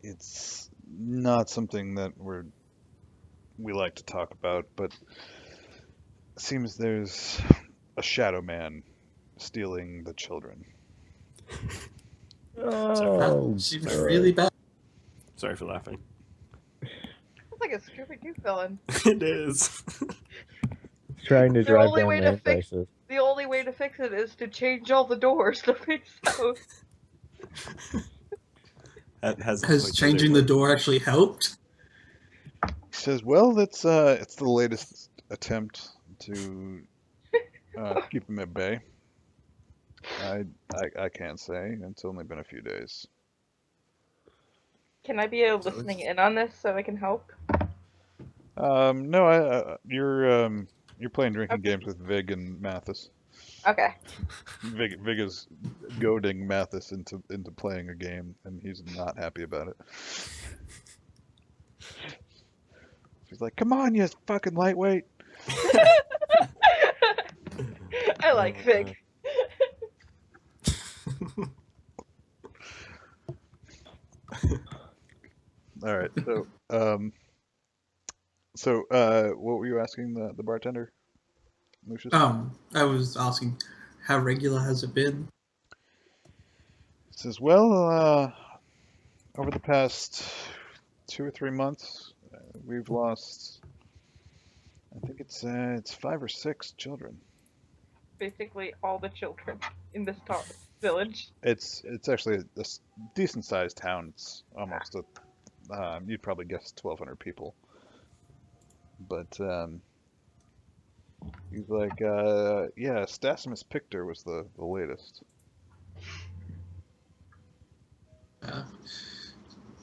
Speaker 1: it's not something that we like to talk about, but it seems there's a shadow man stealing the children."
Speaker 2: Oh,
Speaker 5: Seems
Speaker 2: boy.
Speaker 5: really bad.
Speaker 4: Sorry for laughing.
Speaker 3: It's like a Scooby-Doo villain.
Speaker 4: It is.
Speaker 2: Trying to
Speaker 3: The
Speaker 2: drive
Speaker 3: only
Speaker 2: down
Speaker 3: way to
Speaker 2: land
Speaker 3: fix-
Speaker 2: prices.
Speaker 3: The only way to fix it is to change all the doors to fix those.
Speaker 5: Has changing the door actually helped?
Speaker 1: He says, "Well, it's the latest attempt to keep him at bay. I can't say. It's only been a few days."
Speaker 3: Can I be listening in on this so I can help?
Speaker 1: No, you're playing drinking
Speaker 3: Okay.
Speaker 1: games with Vig and Mathis.
Speaker 3: Okay.
Speaker 1: Vig is goading Mathis into playing a game, and he's not happy about it. He's like, "Come on, you fucking lightweight."
Speaker 3: I like Fig.
Speaker 1: All right, so what were you asking the bartender, Lucius?
Speaker 5: I was asking, how regular has it been?
Speaker 1: He says, "Well, over the past 2 or 3 months, we've lost. I think it's 5 or 6 children.
Speaker 3: Basically, all the children in this village.
Speaker 1: It's actually a decent sized town. It's almost you'd probably guess 1,200 people. But he's like, yeah, Stasimus Pictor was the latest.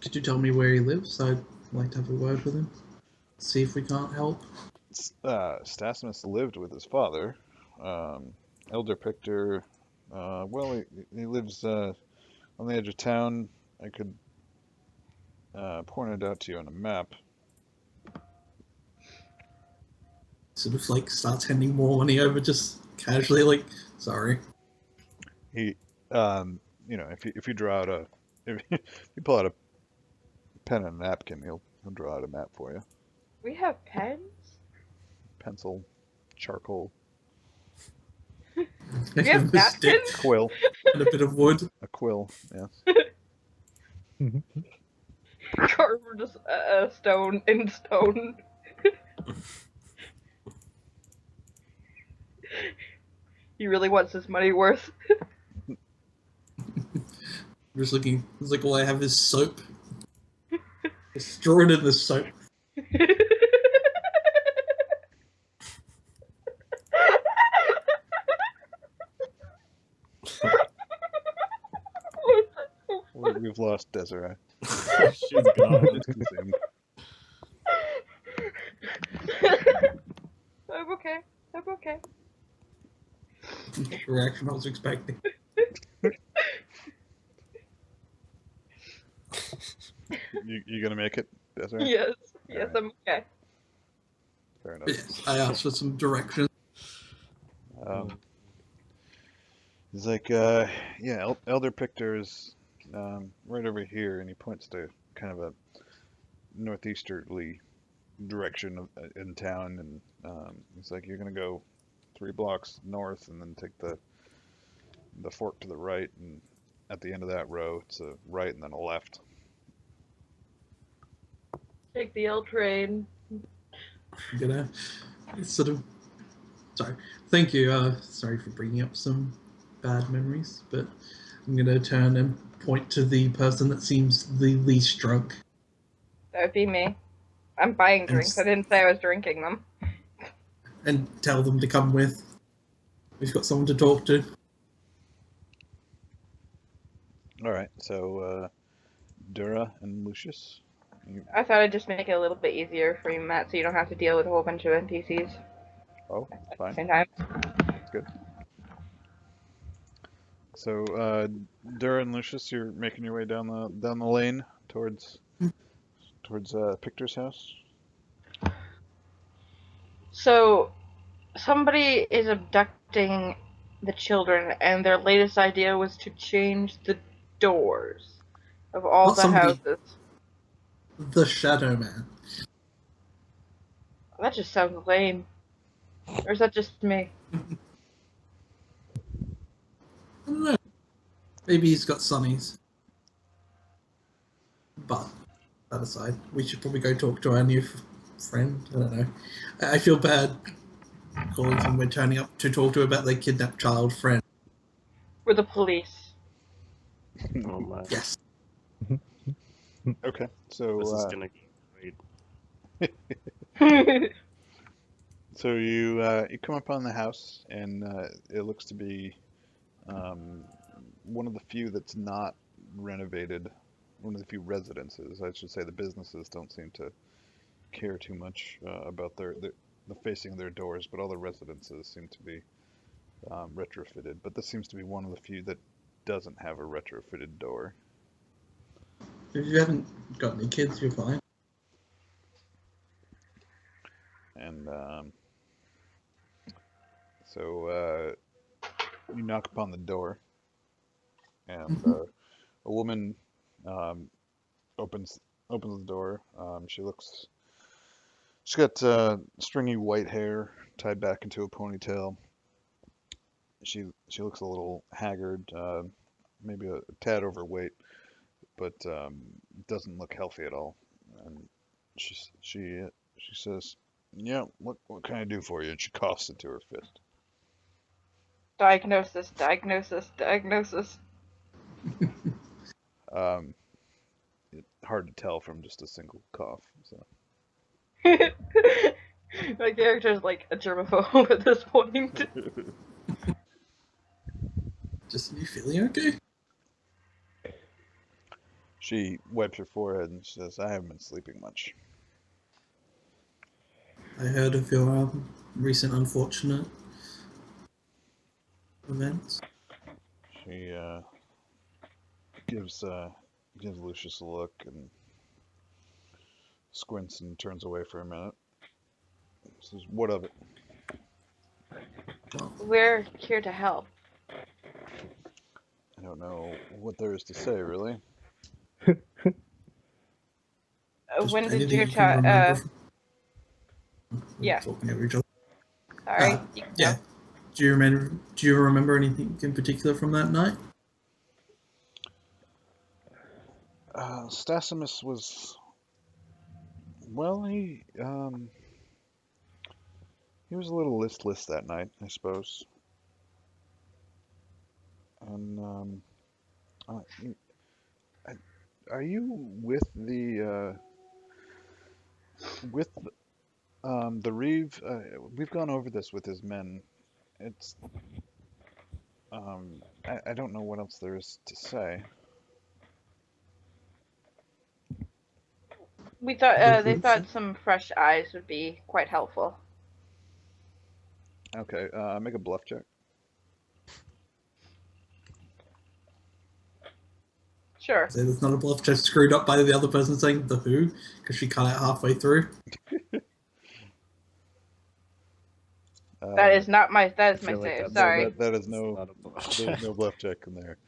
Speaker 5: Could you tell me where he lives? I'd like to have a word with him. See if we can't help.
Speaker 1: Stasimus lived with his father, Elder Pictor. Well, he lives on the edge of town. I could point it out to you on a map.
Speaker 5: Sort of like starts handing more money over just casually, like, sorry.
Speaker 1: He, if you draw out if you pull out a pen and a napkin, he'll draw out a map for you.
Speaker 3: We have pens?
Speaker 1: Pencil, charcoal,
Speaker 3: We have
Speaker 5: A stick
Speaker 3: napkins?
Speaker 1: quill,
Speaker 5: and a bit of wood.
Speaker 1: a quill. Yes.
Speaker 3: Carved a stone in stone. He really wants his money worth.
Speaker 5: I'm just looking. It's like all I have is soap. Just draw it in the soap.
Speaker 1: We've lost Desiree.
Speaker 4: She's gone.
Speaker 1: It's consumed.
Speaker 3: I'm okay. I'm okay.
Speaker 5: The reaction I was expecting.
Speaker 1: You gonna make it, Desiree?
Speaker 3: Yes. Yes,
Speaker 1: Alright.
Speaker 3: I'm okay.
Speaker 1: Fair enough.
Speaker 5: Yes, I asked for some direction.
Speaker 1: He's like, yeah, Elder Pictor is right over here, and he points to kind of a northeasterly direction in town, and he's like, you're gonna go 3 blocks north, and then take the fork to the right, and at the end of that row, it's a right and then a left.
Speaker 3: Take the L train.
Speaker 5: I'm gonna sort of. Sorry. Thank you. Sorry for bringing up some bad memories, but I'm gonna turn and point to the person that seems the least drunk.
Speaker 3: That would be me. I'm buying drinks. I didn't say I was drinking them.
Speaker 5: And tell them to come with. We've got someone to talk to.
Speaker 1: All right, so Dura and Lucius.
Speaker 3: I thought I'd just make it a little bit easier for you, Matt, so you don't have to deal with a whole bunch of NPCs
Speaker 1: Oh,
Speaker 3: at the
Speaker 1: fine.
Speaker 3: same time.
Speaker 1: Good. So Dura and Lucius, you're making your way down the lane towards Pictor's house.
Speaker 3: So, somebody is abducting the children, and their latest idea was to change the doors of all
Speaker 5: Not
Speaker 3: the
Speaker 5: somebody.
Speaker 3: houses.
Speaker 5: The Shadow Man.
Speaker 3: That just sounds lame. Or is that just me?
Speaker 5: I don't know. Maybe he's got sunnies. But that aside, we should probably go talk to our new friend. I don't know. I feel bad calling someone we're turning up to talk to about their kidnapped child friend.
Speaker 3: We're the police.
Speaker 4: Oh my.
Speaker 5: Yes.
Speaker 1: Okay, so
Speaker 4: This is gonna go great.
Speaker 1: so you come up on the house, and it looks to be one of the few that's not renovated. One of the few residences, I should say. The businesses don't seem to care too much about the facing of their doors, but all the residences seem to be retrofitted. But this seems to be one of the few that doesn't have a retrofitted door.
Speaker 5: If you haven't got any kids, you're fine.
Speaker 1: And so you knock upon the door, and a woman opens the door. She's got stringy white hair tied back into a ponytail. She looks a little haggard, maybe a tad overweight, but doesn't look healthy at all. And she says, "Yeah, what can I do for you?" And she coughs into her fist.
Speaker 3: Diagnosis, diagnosis, diagnosis.
Speaker 1: Um, hard to tell from just a single cough. So
Speaker 3: My character's like a germaphobe at this point.
Speaker 5: Just, you feeling okay?
Speaker 1: she wipes her forehead and says, "I haven't been sleeping much."
Speaker 5: I heard of your recent unfortunate events.
Speaker 1: She gives gives Lucius a look and squints and turns away for a minute. Says, "What of it?"
Speaker 5: Well,
Speaker 3: We're here to help.
Speaker 1: I don't know what there is to say, really.
Speaker 5: just
Speaker 3: When did
Speaker 5: anything
Speaker 3: your
Speaker 5: you can remember.
Speaker 3: yeah,
Speaker 5: Talking over each other.
Speaker 3: sorry, you can
Speaker 5: Yeah.
Speaker 3: go.
Speaker 5: Do you remember anything in particular from that night?
Speaker 1: Stasimus was, well, he was a little listless that night, I suppose. And uh, you- are you with the Reeve? We've gone over this with his men. It's I don't know what else there is to say.
Speaker 3: We thought
Speaker 5: The
Speaker 3: they
Speaker 5: hoof?
Speaker 3: thought some fresh eyes would be quite helpful.
Speaker 1: Okay, make a bluff check.
Speaker 3: Sure.
Speaker 5: So it's not a bluff just screwed up by the other person saying the who because she cut out halfway through.
Speaker 3: That
Speaker 1: Uh,
Speaker 3: is not my. That
Speaker 4: I
Speaker 3: is my
Speaker 4: feel like
Speaker 3: save.
Speaker 4: that's
Speaker 3: Sorry.
Speaker 1: that is
Speaker 4: that's
Speaker 1: no
Speaker 4: not a bluff
Speaker 1: there's
Speaker 4: check.
Speaker 1: no bluff check in there.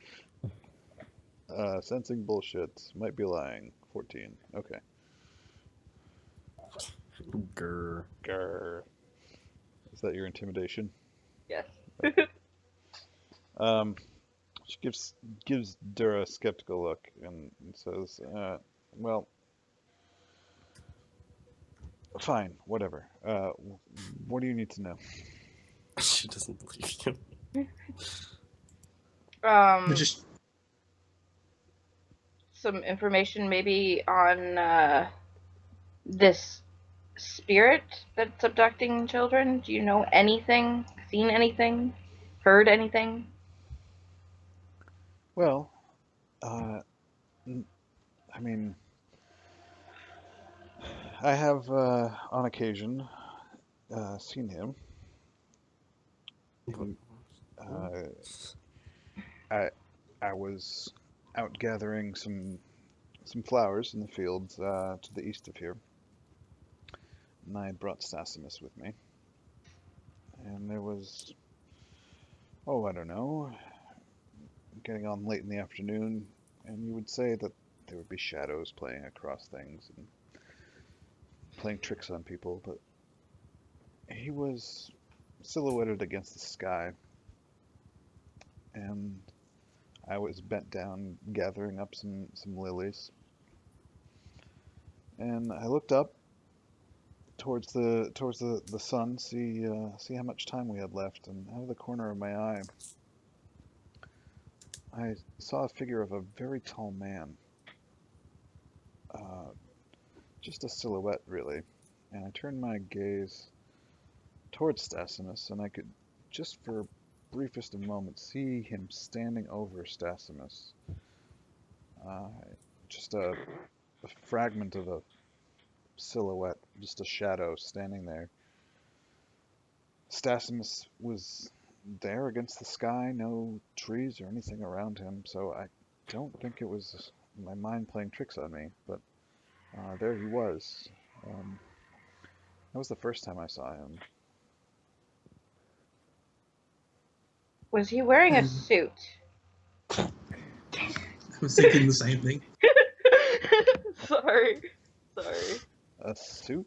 Speaker 1: Sensing bullshit. Might be lying. 14. Okay.
Speaker 4: Grr.
Speaker 1: Grr. Is that your intimidation?
Speaker 3: Yes.
Speaker 1: Okay. Um, she gives Dura a skeptical look and says, "Well, fine, whatever. What do you need to know?"
Speaker 4: She doesn't believe you.
Speaker 5: But
Speaker 3: Um,
Speaker 5: just
Speaker 3: some information maybe on this spirit that's abducting children. Do you know anything? Seen anything? Heard anything?
Speaker 1: Well, uh, I mean, I have on occasion seen him. He, uh, I I was out gathering some flowers in the fields to the east of here, and I had brought Stasimus with me. And there was, oh, I don't know, getting on late in the afternoon, and you would say that there would be shadows playing across things and playing tricks on people, but he was silhouetted against the sky, and I was bent down gathering up some lilies, and I looked up towards the sun, see how much time we had left, and out of the corner of my eye, I saw a figure of a very tall man, uh, just a silhouette really, and I turned my gaze towards Stasimus, and I could just for briefest of moments see him standing over Stasimus, uh, just a fragment of a silhouette, just a shadow standing there. Stasimus was there against the sky, no trees or anything around him, so I don't think it was my mind playing tricks on me, but there he was. Um, that was the first time I saw him.
Speaker 3: Was he wearing a
Speaker 5: I
Speaker 3: suit?
Speaker 5: was thinking the same thing.
Speaker 3: Sorry. Sorry.
Speaker 1: A suit?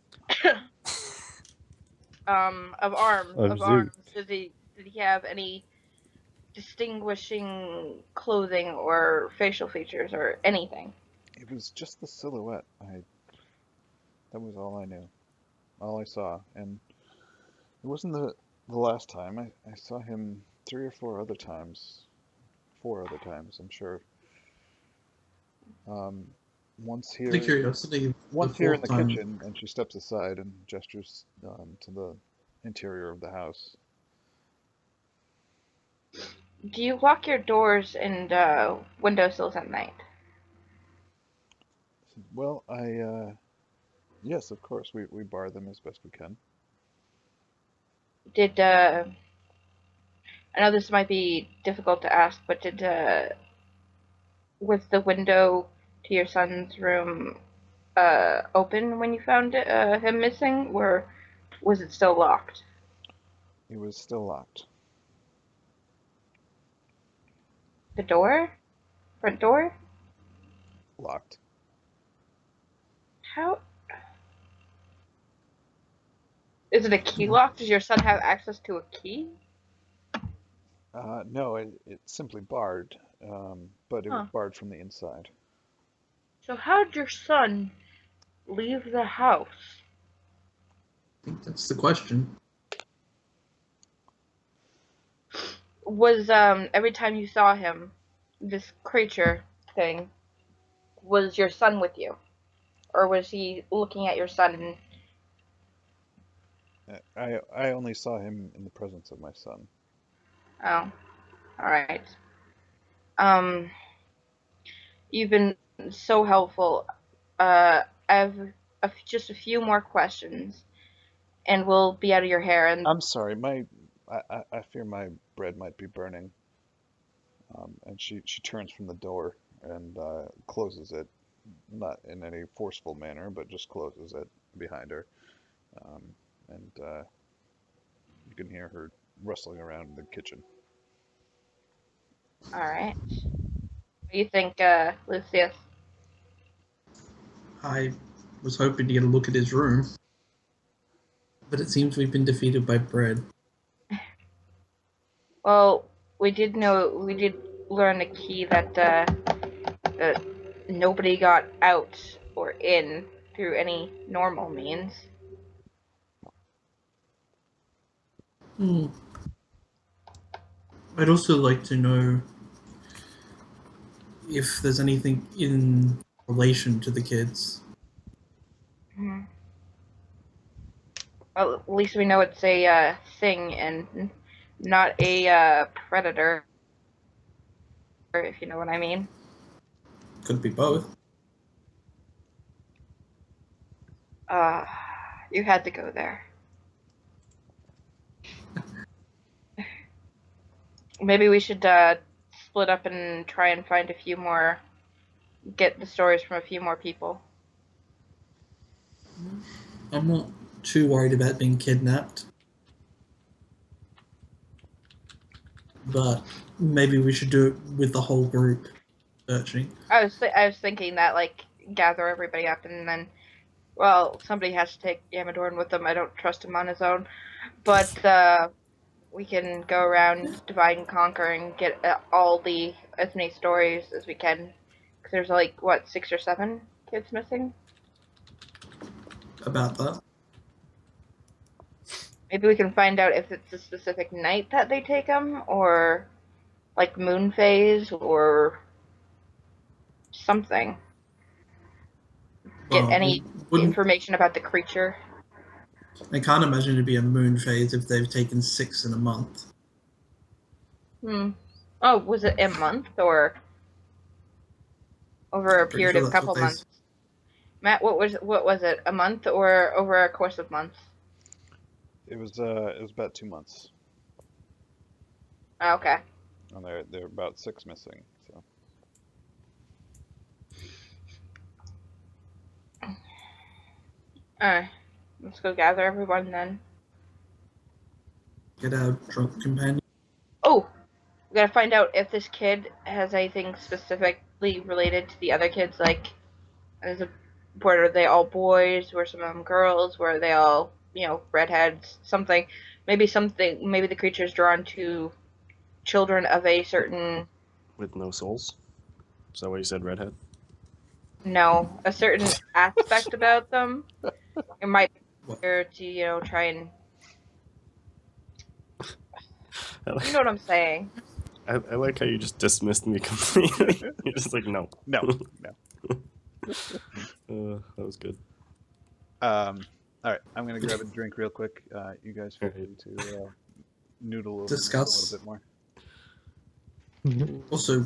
Speaker 3: Of arms.
Speaker 2: Of
Speaker 3: Of arms.
Speaker 2: Zoot.
Speaker 3: Did he have any distinguishing clothing or facial features or anything?
Speaker 1: It was just the silhouette. I That was all I knew. All I saw. And it wasn't the last time. I saw him 3 or 4 other times. 4 other times, I'm sure. Um, once
Speaker 5: The
Speaker 1: here,
Speaker 5: curiosity of the
Speaker 1: once here in
Speaker 5: fourth
Speaker 1: the
Speaker 5: time.
Speaker 1: kitchen, and she steps aside and gestures to the interior of the house.
Speaker 3: Do you lock your doors and windowsills at night?
Speaker 1: Well, yes, of course, we bar them as best we can.
Speaker 3: Did I know this might be difficult to ask, but did was the window to your son's room open when you found him missing, or was it still locked?
Speaker 1: It was still locked.
Speaker 3: The door? Front door?
Speaker 1: Locked.
Speaker 3: How? Is it a key lock? Does your son have access to a key?
Speaker 1: No, it's simply barred, but it was
Speaker 3: Huh.
Speaker 1: barred from the inside.
Speaker 3: So how did your son leave the house?
Speaker 5: I think that's the question.
Speaker 3: Was every time you saw him, this creature thing, was your son with you? Or was he looking at your son and
Speaker 1: I only saw him in the presence of my son.
Speaker 3: oh, alright. Um, you've been so helpful. I have just a few more questions, and we'll be out of your hair. And
Speaker 1: I'm sorry, I fear my bread might be burning. And she turns from the door and closes it, not in any forceful manner, but just closes it behind her. Um, and you can hear her rustling around in the kitchen.
Speaker 3: alright. What do you think, Lucius?
Speaker 5: I was hoping to get a look at his room, but it seems we've been defeated by bread.
Speaker 3: Well, we did learn the key that that nobody got out or in through any normal means.
Speaker 5: Hmm. I'd also like to know if there's anything in relation to the kids.
Speaker 3: Hmm. Well, at least we know it's a thing and not a predator, if you know what I mean.
Speaker 5: Could be both.
Speaker 3: Uh, you had to go there. Maybe we should split up and try and find a few more, get the stories from a few more people.
Speaker 5: I'm not too worried about being kidnapped, but maybe we should do it with the whole group searching.
Speaker 3: I was thinking that like gather everybody up and then well somebody has to take Amadorn with them. I don't trust him on his own, but we can go around divide and conquer and get as many stories as we can. Because there's like what 6 or 7 kids missing.
Speaker 5: About that.
Speaker 3: Maybe we can find out if it's a specific night that they take them, or like moon phase, or something. Get
Speaker 5: Well,
Speaker 3: any information about the creature.
Speaker 5: I can't imagine it'd be a moon phase if they've taken 6 in a month.
Speaker 3: Oh, was it a month or over a
Speaker 5: Pretty
Speaker 3: period
Speaker 5: sure
Speaker 3: of a
Speaker 5: that's what
Speaker 3: couple
Speaker 5: they.
Speaker 3: months? Matt, what was it? A month or over a course of months?
Speaker 1: It was about 2 months,
Speaker 3: Oh, okay.
Speaker 1: and there are about 6 missing. So
Speaker 3: Alright. Let's go gather everyone then.
Speaker 5: Get our drunk companion.
Speaker 3: Oh! We gotta find out if this kid has anything specifically related to the other kids, like were they all boys, were some of them girls, were they all, redheads, something. Maybe the creature's drawn to children of a certain
Speaker 4: With no souls. Is that why you said redhead?
Speaker 3: a certain aspect about them. It might be
Speaker 5: What?
Speaker 3: better to, try and...
Speaker 4: I
Speaker 3: You know what I'm saying.
Speaker 4: like how you just dismissed me completely. You're just like, no.
Speaker 1: No, no.
Speaker 4: That was good.
Speaker 1: All right, I'm gonna grab a drink real quick. You guys feel
Speaker 4: Alright.
Speaker 1: free to noodle over this a
Speaker 5: Discuss.
Speaker 1: little bit more.
Speaker 5: Also,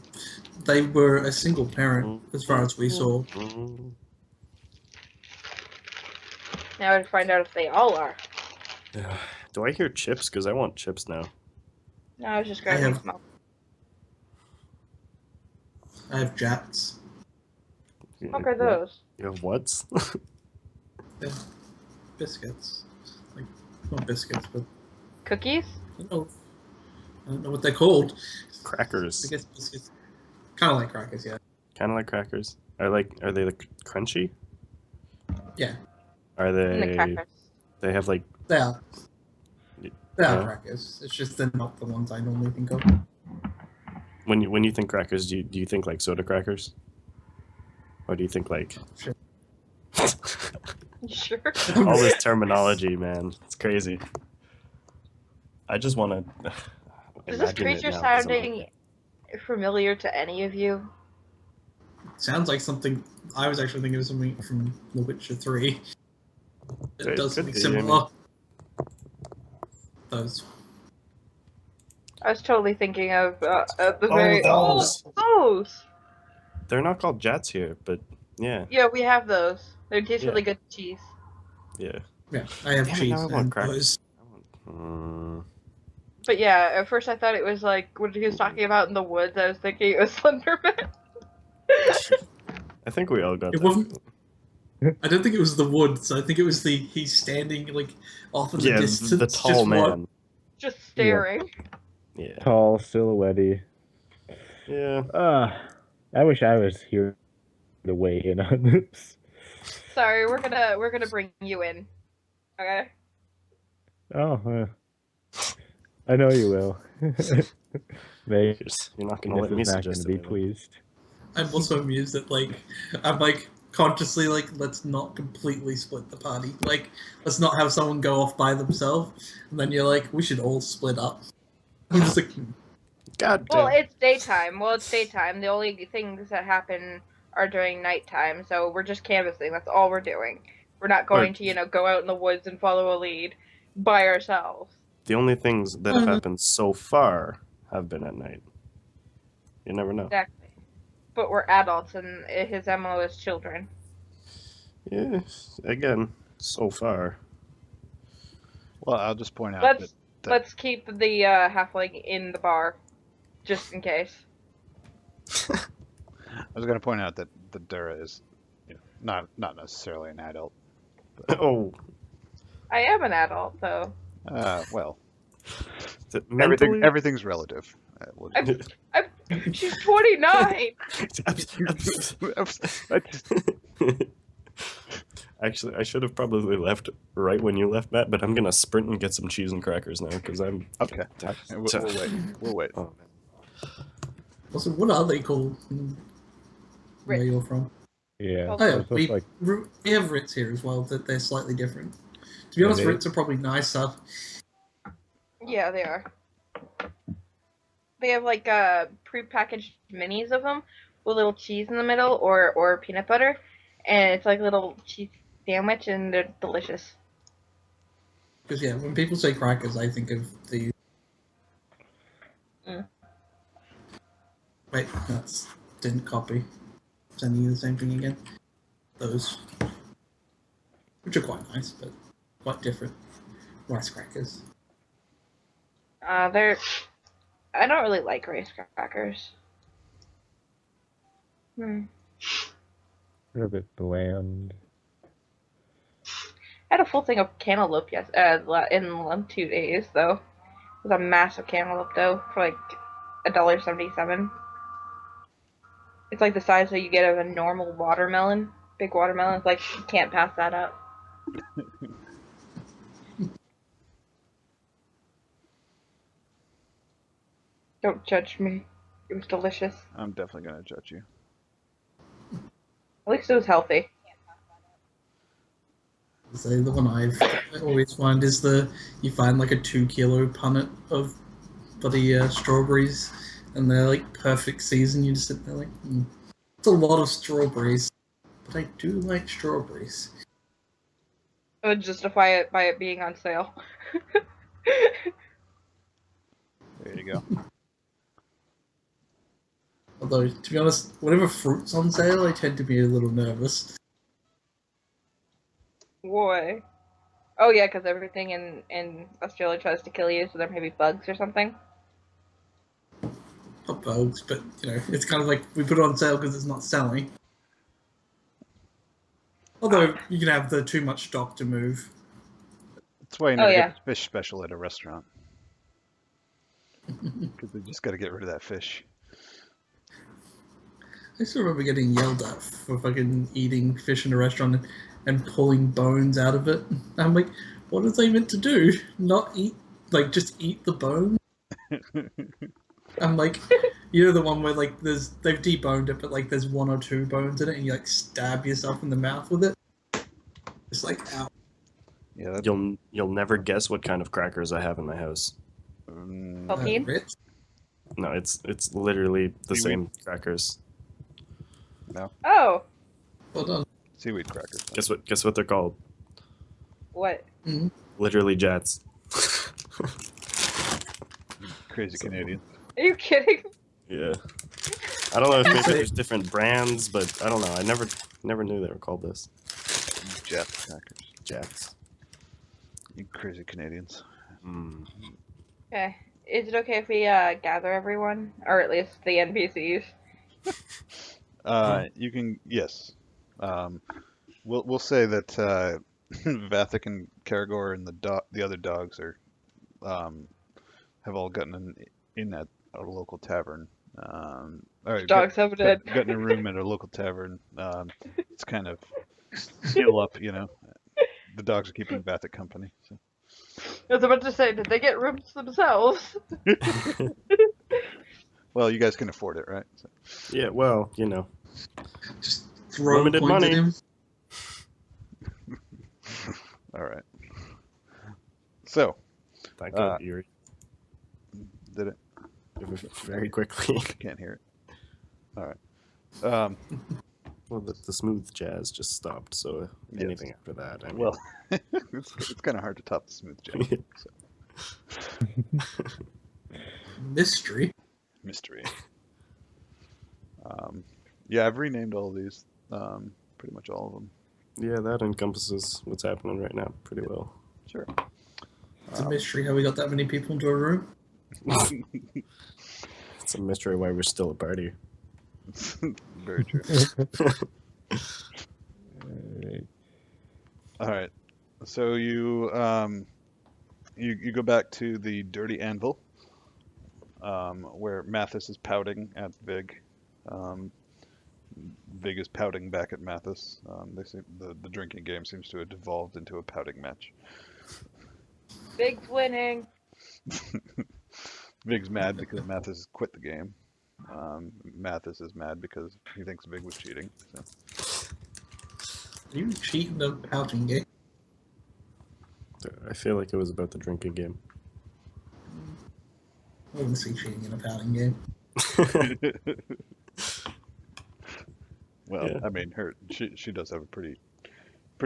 Speaker 5: they were a single parent, as far as we saw.
Speaker 3: Now to find out if they all are.
Speaker 4: Do I hear chips? Because I want chips now.
Speaker 3: No, I was just
Speaker 5: I
Speaker 3: grabbing
Speaker 5: have-
Speaker 3: smoke.
Speaker 5: I have jats.
Speaker 3: What are those?
Speaker 4: You have whats?
Speaker 5: Yeah. Biscuits. Like, not biscuits, but
Speaker 3: Cookies?
Speaker 5: I don't know what they're called. I
Speaker 4: Crackers.
Speaker 5: guess biscuits. Kind of like crackers, yeah.
Speaker 4: Kind of like crackers. Are they like crunchy?
Speaker 5: Yeah,
Speaker 4: Are
Speaker 3: And the
Speaker 4: they?
Speaker 3: crackers.
Speaker 4: They have like.
Speaker 5: they are. They are
Speaker 4: Yeah.
Speaker 5: crackers. It's just they're not the ones I normally think of.
Speaker 4: When you think crackers, do you think like soda crackers? Or do you think like?
Speaker 5: Sure.
Speaker 3: Sure.
Speaker 4: All this terminology, man, it's crazy. I just want to.
Speaker 3: Is this creature sounding familiar to any of you?
Speaker 5: Sounds like something. I was actually thinking of something from The Witcher 3. It
Speaker 4: It
Speaker 5: does
Speaker 4: could
Speaker 5: something
Speaker 4: be, I
Speaker 5: similar. Those.
Speaker 3: I was totally thinking of the
Speaker 4: Oh,
Speaker 3: very...
Speaker 4: those.
Speaker 3: Oh, those!
Speaker 4: They're not called jats here, but yeah,
Speaker 3: Yeah, we have those. They taste
Speaker 4: Yeah.
Speaker 3: really good with cheese.
Speaker 4: yeah.
Speaker 5: Yeah, I have
Speaker 4: Damn it,
Speaker 5: cheese
Speaker 4: now I want
Speaker 5: and
Speaker 4: crackers.
Speaker 5: those.
Speaker 3: But yeah, at first I thought it was like what he was talking about in the woods. I was thinking it was Slenderman.
Speaker 4: I think we all got
Speaker 5: It
Speaker 4: that.
Speaker 5: wasn't. I don't think it was the woods. I think it was he's standing like off in the
Speaker 4: Yeah,
Speaker 5: distance.
Speaker 4: the tall
Speaker 5: just
Speaker 4: man.
Speaker 3: Just staring.
Speaker 4: Yeah.
Speaker 2: Tall, silhouette-y.
Speaker 4: Yeah.
Speaker 2: I wish I was here to weigh in on this.
Speaker 3: Sorry, we're gonna bring you in. Okay.
Speaker 2: Oh, I know you will. They
Speaker 4: You're not gonna let me
Speaker 2: is not going
Speaker 4: suggest
Speaker 2: to be
Speaker 4: it.
Speaker 2: pleased.
Speaker 5: I'm also amused that I'm consciously let's not completely split the party. Like let's not have someone go off by themselves, and then you're like, we should all split up. I'm just like,
Speaker 4: God
Speaker 3: Well,
Speaker 4: damn.
Speaker 3: it's daytime. The only things that happen are during nighttime, so we're just canvassing. That's all we're doing. We're not going to, go out in the woods and follow a lead by ourselves.
Speaker 4: The only things that have happened so far have been at night. You never know.
Speaker 3: Exactly. But we're adults, and his MO is children.
Speaker 4: Yeah. Again, so far.
Speaker 1: Well, I'll just point out
Speaker 3: Let's keep the halfling in the bar, just in case.
Speaker 1: I was going to point out that the Dura is, not necessarily an adult.
Speaker 4: Oh.
Speaker 3: I am an adult, though.
Speaker 1: Well,
Speaker 4: Mentally.
Speaker 1: everything's relative. We'll just-
Speaker 3: She's 29.
Speaker 4: Actually, I should have probably left right when you left, Matt, but I'm gonna sprint and get some cheese and crackers now because I'm
Speaker 1: Okay. We'll wait. We'll wait.
Speaker 4: Oh,
Speaker 5: also, what are they called? Where you're from?
Speaker 2: Yeah,
Speaker 3: Oh,
Speaker 5: Oh, yeah,
Speaker 2: so it's like
Speaker 5: we have Ritz here as well. That they're slightly different. To be honest,
Speaker 2: they-
Speaker 5: Ritz are probably nicer.
Speaker 3: Yeah, they are. They have like pre-packaged minis of them with little cheese in the middle or peanut butter, and it's like a little cheese sandwich, and they're delicious.
Speaker 5: Because yeah, when people say crackers, I think of the. Wait, that's didn't copy. Sending you the same thing again. Those, which are quite nice, but quite different. Rice crackers.
Speaker 3: I don't really like rice crackers.
Speaker 2: they're a bit bland.
Speaker 3: I had a full thing of cantaloupe in 2 days though. It was a massive cantaloupe though for like $1.77. It's like the size that you get of a normal watermelon. Big watermelon. It's like you can't pass that up. Don't judge me. It was delicious.
Speaker 1: I'm definitely going to judge you.
Speaker 3: At least it was healthy.
Speaker 5: So the one I always find is you find like a 2 kilo punnet of bloody strawberries, and they're like perfect season. You just sit there like, it's a lot of strawberries, but I do like strawberries.
Speaker 3: I would justify it by it being on sale.
Speaker 1: There you go.
Speaker 5: Although, to be honest, whenever fruit's on sale, I tend to be a little nervous.
Speaker 3: Why? Oh yeah, because everything in Australia tries to kill you, so there may be bugs or something.
Speaker 5: Not bugs, but it's kind of like we put it on sale because it's not selling. Although you can have the too much stock to move.
Speaker 1: That's why you never
Speaker 3: yeah.
Speaker 1: get the fish special at a restaurant. Because they just got to get rid of that fish.
Speaker 5: I still remember getting yelled at for fucking eating fish in a restaurant and pulling bones out of it. I'm like, what is they meant to do? Not eat, like just eat the bone? I'm like, the one where like they've deboned it, but like there's 1 or 2 bones in it, and you like stab yourself in the mouth with it. It's like, ow.
Speaker 1: Yeah,
Speaker 4: You'll never guess what kind of crackers I have in my house.
Speaker 3: Poutine?
Speaker 5: Ritz?
Speaker 4: No, it's literally the
Speaker 1: Seaweed?
Speaker 4: same crackers.
Speaker 1: no.
Speaker 3: Oh,
Speaker 5: Well done.
Speaker 1: Seaweed crackers.
Speaker 4: Guess what they're called?
Speaker 3: what?
Speaker 5: Mhm.
Speaker 4: Literally Jats.
Speaker 1: Crazy Canadian.
Speaker 3: Are you kidding?
Speaker 4: Yeah. I don't know if maybe there's different brands, but I don't know. I never knew they were called this.
Speaker 1: Jet crackers.
Speaker 4: Jats.
Speaker 1: You crazy Canadians.
Speaker 4: Mm.
Speaker 3: Okay. Is it okay if we gather everyone, or at least the NPCs?
Speaker 1: You can, yes. We'll say that Vathek and Karagor and the other dogs are have all gotten in at a local tavern. All right,
Speaker 3: Dogs have it.
Speaker 1: gotten a room at a local tavern. It's kind of heal up, The dogs are keeping Vathek company. So.
Speaker 3: I was about to say, did they get rooms themselves?
Speaker 1: Well, you guys can afford it, right? So.
Speaker 4: Yeah, well,
Speaker 5: Just throw
Speaker 4: Limited
Speaker 5: coins
Speaker 4: money.
Speaker 5: at him.
Speaker 1: All right. So,
Speaker 4: that got eerie
Speaker 1: did it?
Speaker 4: very quickly.
Speaker 1: Can't hear it. All right.
Speaker 4: Well, the smooth jazz just stopped, so anything after that, I mean...
Speaker 1: Well, it's kind of hard to top the smooth jazz. So.
Speaker 5: Mystery.
Speaker 1: Mystery. Yeah, I've renamed all of these, pretty much all of them.
Speaker 4: Yeah, that encompasses what's happening right now pretty well.
Speaker 1: Sure.
Speaker 5: It's a mystery how we got that many people into a room.
Speaker 4: It's a mystery why we're still a party.
Speaker 1: Very true. All right. So you go back to the Dirty Anvil, where Mathis is pouting at Vig. Vig is pouting back at Mathis. The drinking game seems to have devolved into a pouting match.
Speaker 3: Big's winning.
Speaker 1: Vig's mad because Mathis has quit the game. Mathis is mad because he thinks Vig was cheating. So.
Speaker 5: Are you cheating the pouting game?
Speaker 4: I feel like it was about the drinking game.
Speaker 5: I wouldn't see cheating in a pouting game.
Speaker 1: Well,
Speaker 4: Yeah.
Speaker 1: I mean, she does have a pretty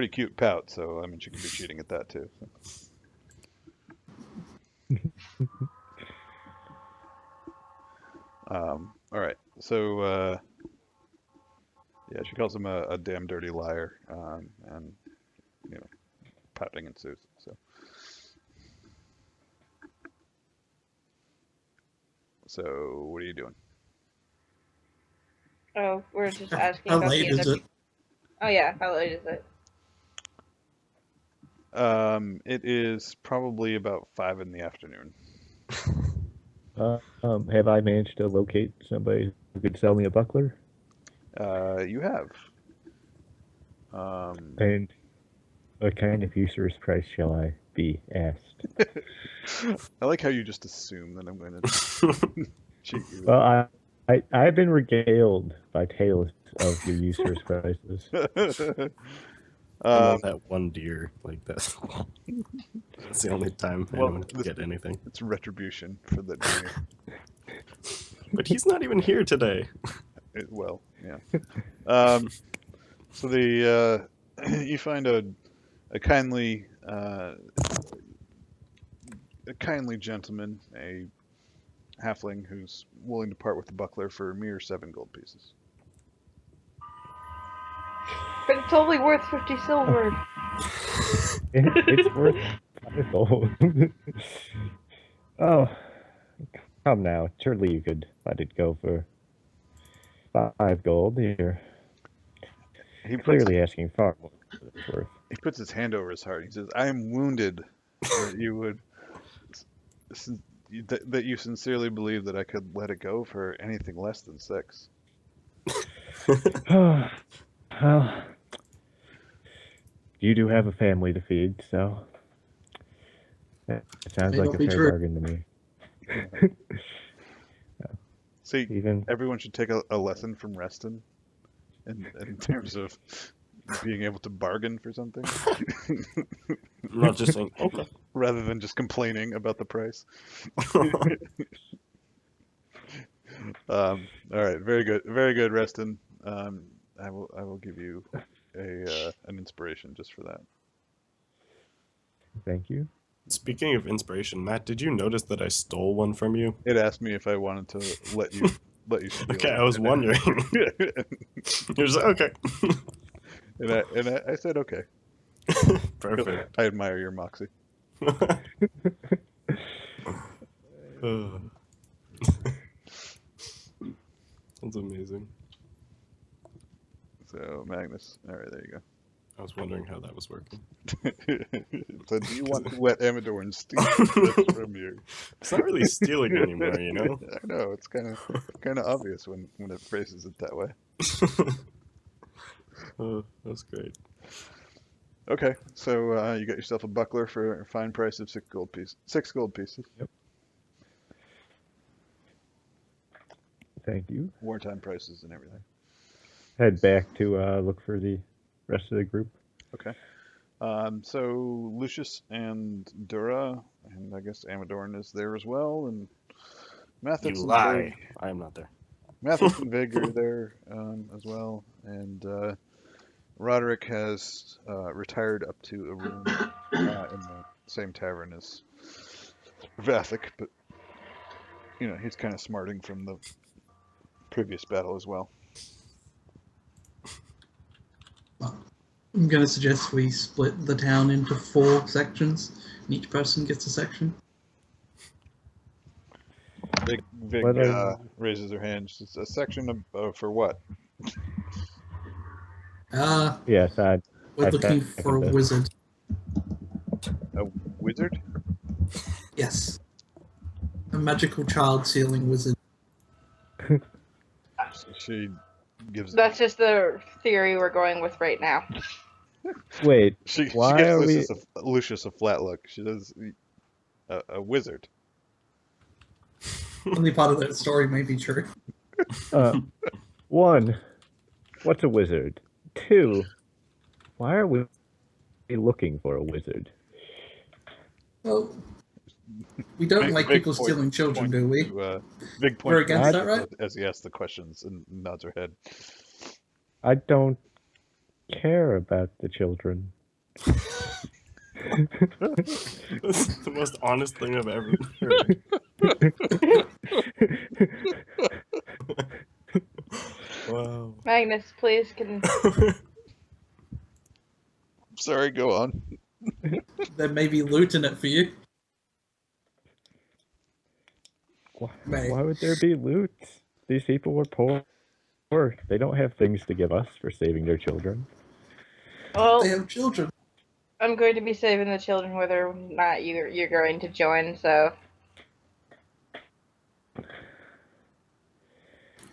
Speaker 1: cute pout, so I mean, she could be cheating at that too. So. All right, so yeah, she calls him a damn dirty liar, and pouting ensues. So what are you doing?
Speaker 3: Oh, we're just asking
Speaker 5: How
Speaker 3: about
Speaker 5: late
Speaker 3: the
Speaker 5: is it?
Speaker 3: Oh yeah, how late is it?
Speaker 1: It is probably about 5 in the afternoon.
Speaker 2: Have I managed to locate somebody who could sell me a buckler?
Speaker 1: You have.
Speaker 2: And what kind of usurer's price shall I be asked?
Speaker 1: I like how you just assume that I'm going to cheat you.
Speaker 2: Well, I've been regaled by tales of your usurer's prices.
Speaker 4: I know
Speaker 1: Um,
Speaker 4: that one deer. Like that. That's the only time
Speaker 1: Well,
Speaker 4: anyone can get anything.
Speaker 1: it's retribution for the deer.
Speaker 4: But he's not even here today.
Speaker 1: Well, yeah. So the you find a kindly gentleman, a halfling who's willing to part with the buckler for a mere 7 gold pieces.
Speaker 3: But it's only worth 50 silver.
Speaker 2: It's worth 5 gold. Oh, come now. Surely you could let it go for 5 gold. You're
Speaker 1: He puts
Speaker 2: clearly asking far more than it's worth.
Speaker 1: he puts his hand over his heart. He says, "I am wounded that you would that you sincerely believe that I could let it go for anything less than 6."
Speaker 2: Well, you do have a family to feed, so it sounds
Speaker 5: May
Speaker 2: like
Speaker 5: not
Speaker 2: a
Speaker 5: be
Speaker 2: fair
Speaker 5: true.
Speaker 2: bargain to me.
Speaker 1: See,
Speaker 2: Even
Speaker 1: everyone should take a lesson from Reston in terms of being able to bargain for something
Speaker 4: I'm not just saying, okay.
Speaker 1: rather than just complaining about the price. All right, very good, Reston. I will give you an inspiration just for that.
Speaker 2: thank you.
Speaker 4: Speaking of inspiration, Matt, did you notice that I stole one from you?
Speaker 1: It asked me if I wanted to let you steal
Speaker 4: Okay,
Speaker 1: it.
Speaker 4: I was wondering. You're just like, okay.
Speaker 1: and I said okay.
Speaker 4: Perfect.
Speaker 1: I admire your moxie.
Speaker 4: That's amazing.
Speaker 1: So Magnus, all right, there you
Speaker 4: I was wondering how that was working.
Speaker 1: go. So do you want to let Amadorn steal this from you?
Speaker 4: It's not really stealing anymore, you know?
Speaker 1: I know, it's kind of obvious when it phrases it that way.
Speaker 4: Oh, that's great.
Speaker 1: Okay, so you got yourself a buckler for a fine price of 6 gold pieces. 6 gold pieces.
Speaker 2: Yep. Thank you.
Speaker 1: Wartime prices and everything.
Speaker 2: Head back to look for the rest of the group.
Speaker 1: Okay. So Lucius and Dura, and I guess Amadorn is there as well, and Mathis
Speaker 4: You
Speaker 1: and
Speaker 4: lie.
Speaker 1: Vig.
Speaker 4: I am not there.
Speaker 1: Mathis and Vig are there as well, and Roderick has retired up to a room in the same tavern as Vathic, but he's kind of smarting from the previous battle as well.
Speaker 5: I'm going to suggest we split the town into 4 sections, and each person gets a section.
Speaker 1: Vig raises her hand. She says, a section of for what?
Speaker 2: Yes,
Speaker 5: We're
Speaker 2: I
Speaker 5: looking
Speaker 2: second
Speaker 5: for a
Speaker 2: this.
Speaker 5: wizard.
Speaker 1: A wizard?
Speaker 5: Yes. A magical child sealing wizard.
Speaker 1: She gives.
Speaker 3: That's just the theory we're going with right now.
Speaker 2: Wait,
Speaker 1: She
Speaker 2: why
Speaker 1: gives
Speaker 2: are
Speaker 1: Lucius a flat look. She does a wizard.
Speaker 5: Only part of that story may be true.
Speaker 2: 1, what's a wizard? 2, why are we looking for a wizard?
Speaker 5: Well, we don't like
Speaker 1: Big
Speaker 5: people
Speaker 1: point-
Speaker 5: stealing children, do we?
Speaker 1: Big point.
Speaker 5: We're against that, right?
Speaker 1: As he asks the questions and nods her head.
Speaker 2: I don't care about the children.
Speaker 4: This is the most honest thing I've ever heard. Wow.
Speaker 3: Magnus, please can.
Speaker 1: Sorry, go on.
Speaker 5: There may be loot in it for you.
Speaker 2: Why would there be loot? These people were poor. They don't have things to give us for saving their children.
Speaker 3: Well,
Speaker 5: They have children.
Speaker 3: I'm going to be saving the children whether or not you're going to join. So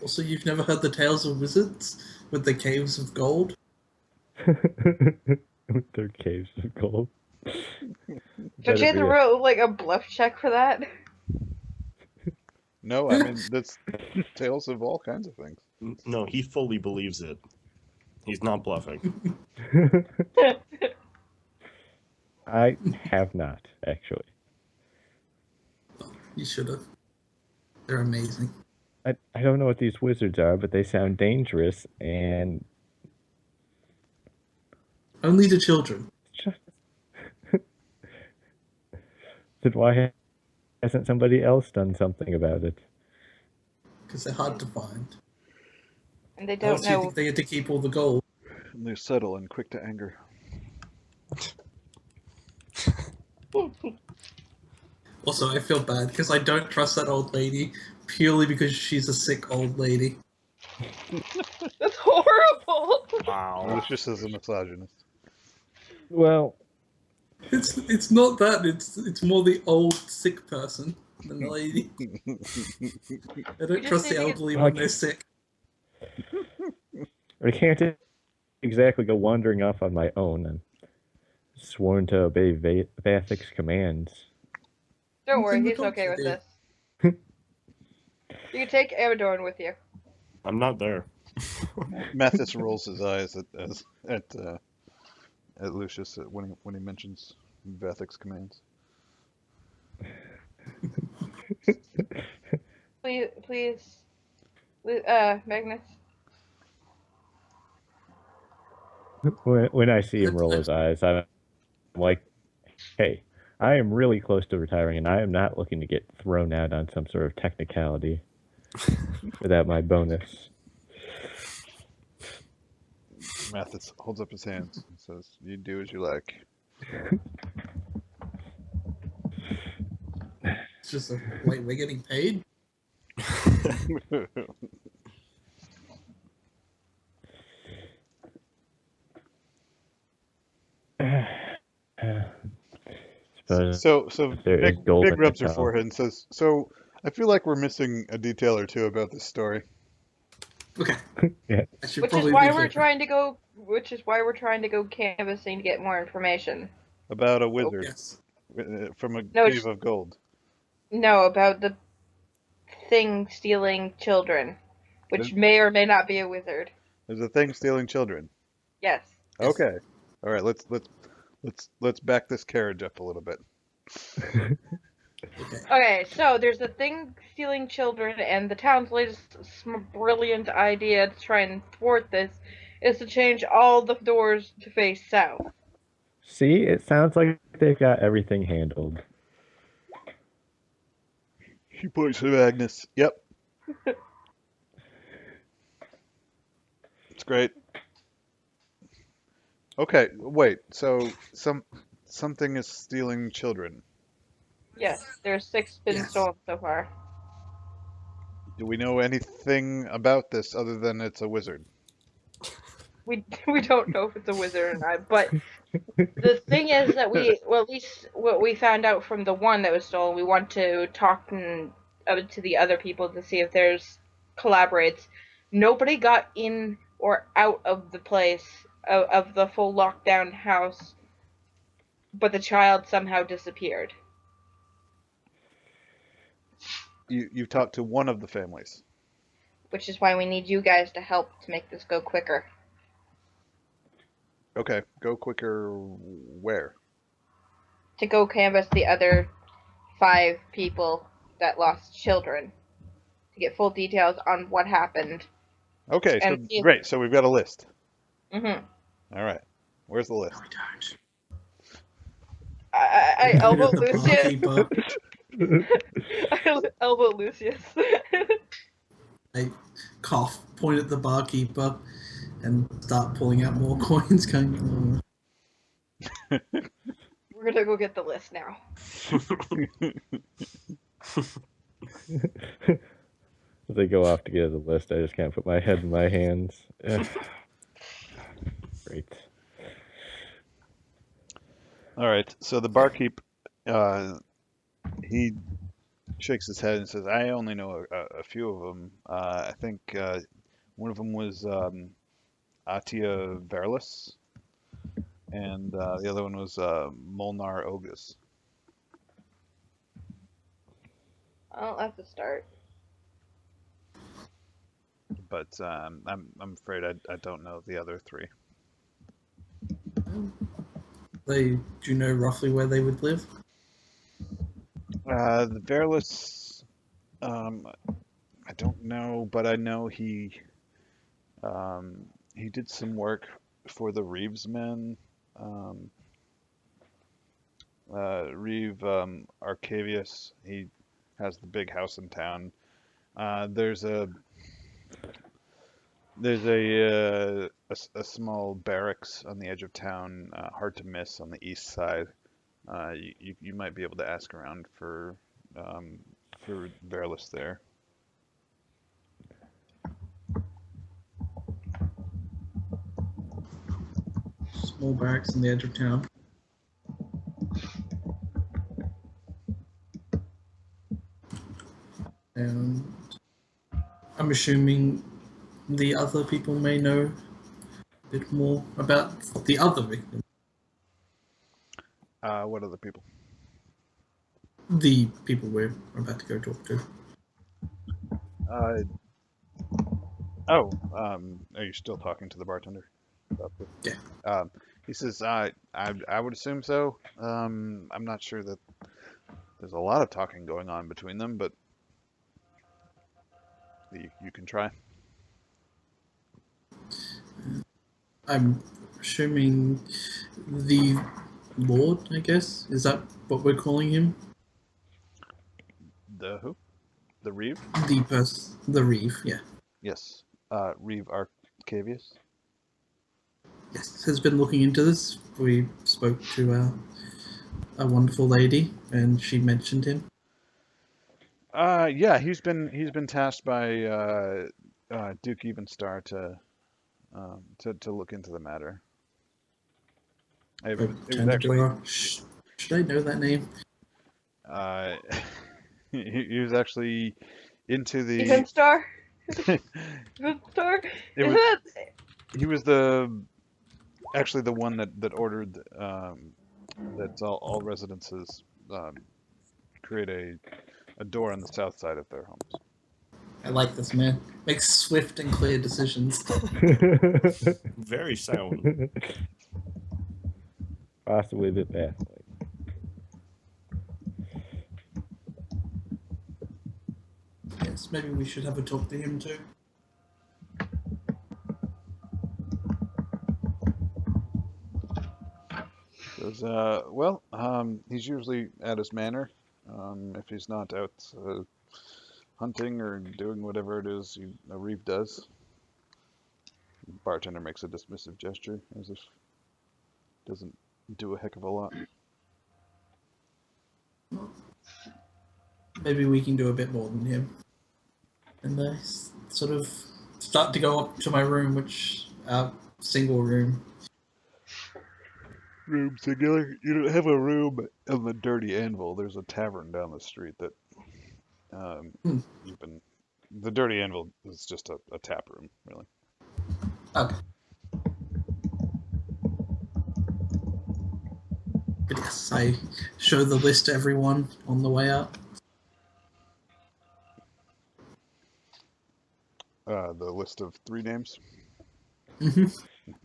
Speaker 5: Also, you've never heard the tales of wizards with the caves of gold?
Speaker 2: With their caves of gold.
Speaker 3: don't you have to roll like a bluff check for that?
Speaker 1: No, I mean that's tales of all kinds of things.
Speaker 4: No, he fully believes it. He's not bluffing.
Speaker 2: I have not, actually.
Speaker 5: You should have. They're amazing.
Speaker 2: I don't know what these wizards are, but they sound dangerous, and
Speaker 5: Only to children.
Speaker 2: then why hasn't somebody else done something about it?
Speaker 5: Because they're hard to find.
Speaker 3: And they
Speaker 5: How
Speaker 3: don't
Speaker 5: else do you
Speaker 3: know.
Speaker 5: think they get to keep all the gold?
Speaker 1: And they're subtle and quick to anger.
Speaker 5: Also, I feel bad because I don't trust that old lady purely because she's a sick old lady.
Speaker 3: That's horrible.
Speaker 4: Wow.
Speaker 1: Lucius is a misogynist.
Speaker 2: Well,
Speaker 5: It's not that. It's more the old sick person than the lady. I don't
Speaker 3: just
Speaker 5: trust
Speaker 3: need
Speaker 5: the
Speaker 3: to get-
Speaker 5: elderly when they're sick.
Speaker 2: I can't exactly go wandering off on my own. I'm sworn to obey Vathic's commands.
Speaker 3: Don't worry,
Speaker 5: Then the
Speaker 3: he's
Speaker 5: dogs
Speaker 3: okay
Speaker 5: are
Speaker 3: with
Speaker 5: there.
Speaker 3: this. You can take Amadorn with you.
Speaker 4: I'm not there.
Speaker 1: Mathis rolls his eyes at Lucius when he mentions Vathic's commands.
Speaker 3: Please, Magnus.
Speaker 2: When I see him roll his eyes, I'm like, hey, I am really close to retiring, and I am not looking to get thrown out on some sort of technicality without my bonus.
Speaker 1: Mathis holds up his hands and says, "You do as you like."
Speaker 5: It's just a wait. We're getting paid.
Speaker 2: Suppose
Speaker 1: So
Speaker 2: there is
Speaker 1: Big
Speaker 2: gold in
Speaker 1: rubs
Speaker 2: it,
Speaker 1: her
Speaker 2: though.
Speaker 1: forehead and says, "So I feel like we're missing a detail or two about this story."
Speaker 5: Okay.
Speaker 2: Yeah.
Speaker 5: I should
Speaker 3: Which is
Speaker 5: probably
Speaker 3: why
Speaker 5: leave
Speaker 3: we're
Speaker 5: there.
Speaker 3: trying to go. Which is why we're trying to go canvassing to get more information.
Speaker 1: About a
Speaker 5: Oh,
Speaker 1: wizard
Speaker 5: yes.
Speaker 1: from a
Speaker 3: No,
Speaker 1: cave of gold.
Speaker 3: No, about the thing stealing children, which may or may not be a wizard.
Speaker 1: There's a thing stealing children.
Speaker 3: Yes.
Speaker 5: Yes.
Speaker 1: Okay. All right. Let's back this carriage up a little bit.
Speaker 5: Okay.
Speaker 3: Okay, so there's a thing stealing children, and the town's latest brilliant idea to try and thwart this is to change all the doors to face south.
Speaker 2: See, it sounds like they've got everything handled.
Speaker 1: He points to Agnes. Yep. It's great. Okay, wait. So something is stealing children.
Speaker 3: Yes, there's 6 been
Speaker 5: Yes.
Speaker 3: stolen so far.
Speaker 1: Do we know anything about this other than it's a wizard?
Speaker 3: We don't know if it's a wizard or not, but the thing is that at least what we found out from the one that was stolen, we want to talk to the other people to see if there's collaborates. Nobody got in or out of the place of the full lockdown house, but the child somehow disappeared.
Speaker 1: You've talked to one of the families.
Speaker 3: Which is why we need you guys to help to make this go quicker.
Speaker 1: Okay, go quicker. Where?
Speaker 3: To go canvass the other 5 people that lost children. To get full details on what happened.
Speaker 1: Okay, so
Speaker 3: And
Speaker 1: great. So we've got a list.
Speaker 3: Mm-hmm.
Speaker 1: All right. Where's the list?
Speaker 5: No, we don't.
Speaker 3: I elbow
Speaker 5: The
Speaker 3: Lucius.
Speaker 5: barkeeper.
Speaker 3: I elbow Lucius.
Speaker 5: I cough, point at the barkeeper, and start pulling out more coins. Going,
Speaker 3: We're gonna go get the list now.
Speaker 2: As they go off to get the list, I just can't put my head in my hands. Ugh. Great.
Speaker 1: All right. So the barkeep, he shakes his head and says, "I only know a few of them. I think one of them was Atia Verlis, and the other one was Molnar Ogus."
Speaker 3: Oh, that's a start.
Speaker 1: but I'm afraid I don't know the other three.
Speaker 5: Do you know roughly where they would live?
Speaker 1: The Verlis, I don't know, but I know he did some work for the Reeves men. Um, Reeve Arcavius, he has the big house in town. There's a small barracks on the edge of town, hard to miss on the east side. You might be able to ask around for Verlis there.
Speaker 5: Small barracks on the edge of town. And I'm assuming the other people may know a bit more about the other victim.
Speaker 1: What other people?
Speaker 5: The people we're about to go talk to.
Speaker 1: Uh, are you still talking to the bartender about this?
Speaker 5: Yeah.
Speaker 1: He says, I would assume so. I'm not sure that there's a lot of talking going on between them, but you can try.
Speaker 5: I'm assuming the Lord, I guess? Is that what we're calling him?
Speaker 1: The who? The Reeve?
Speaker 5: The Reeve, yeah.
Speaker 1: Yes. Reeve Arcavius.
Speaker 5: Yes, has been looking into this. We spoke to a wonderful lady, and she mentioned him.
Speaker 1: Yeah, he's been tasked by Duke Evenstar to look into the matter. It was actually
Speaker 5: Should I know that name?
Speaker 1: uh, he was actually into the
Speaker 3: Even Star? Even Star?
Speaker 1: it
Speaker 3: Isn't
Speaker 1: was
Speaker 3: that
Speaker 1: he was actually the one that ordered that all residences create a door on the south side of their homes.
Speaker 5: I like this man. Makes swift and clear decisions.
Speaker 4: Very sound.
Speaker 2: Possibly the best.
Speaker 5: Yes, maybe we should have a talk to him too.
Speaker 1: Says, he's usually at his manor. If he's not out hunting or doing whatever it is Reeve does. Bartender makes a dismissive gesture, as if doesn't do a heck of a lot.
Speaker 5: Maybe we can do a bit more than him. And I sort of start to go up to my room, which single room.
Speaker 1: Room singular. You don't have a room on the Dirty Anvil. There's a tavern down the street that you've been. The Dirty Anvil is just a tap room, really.
Speaker 5: Okay. But yes, I show the list to everyone on the way up.
Speaker 1: The list of 3 names.
Speaker 5: Mm-hmm.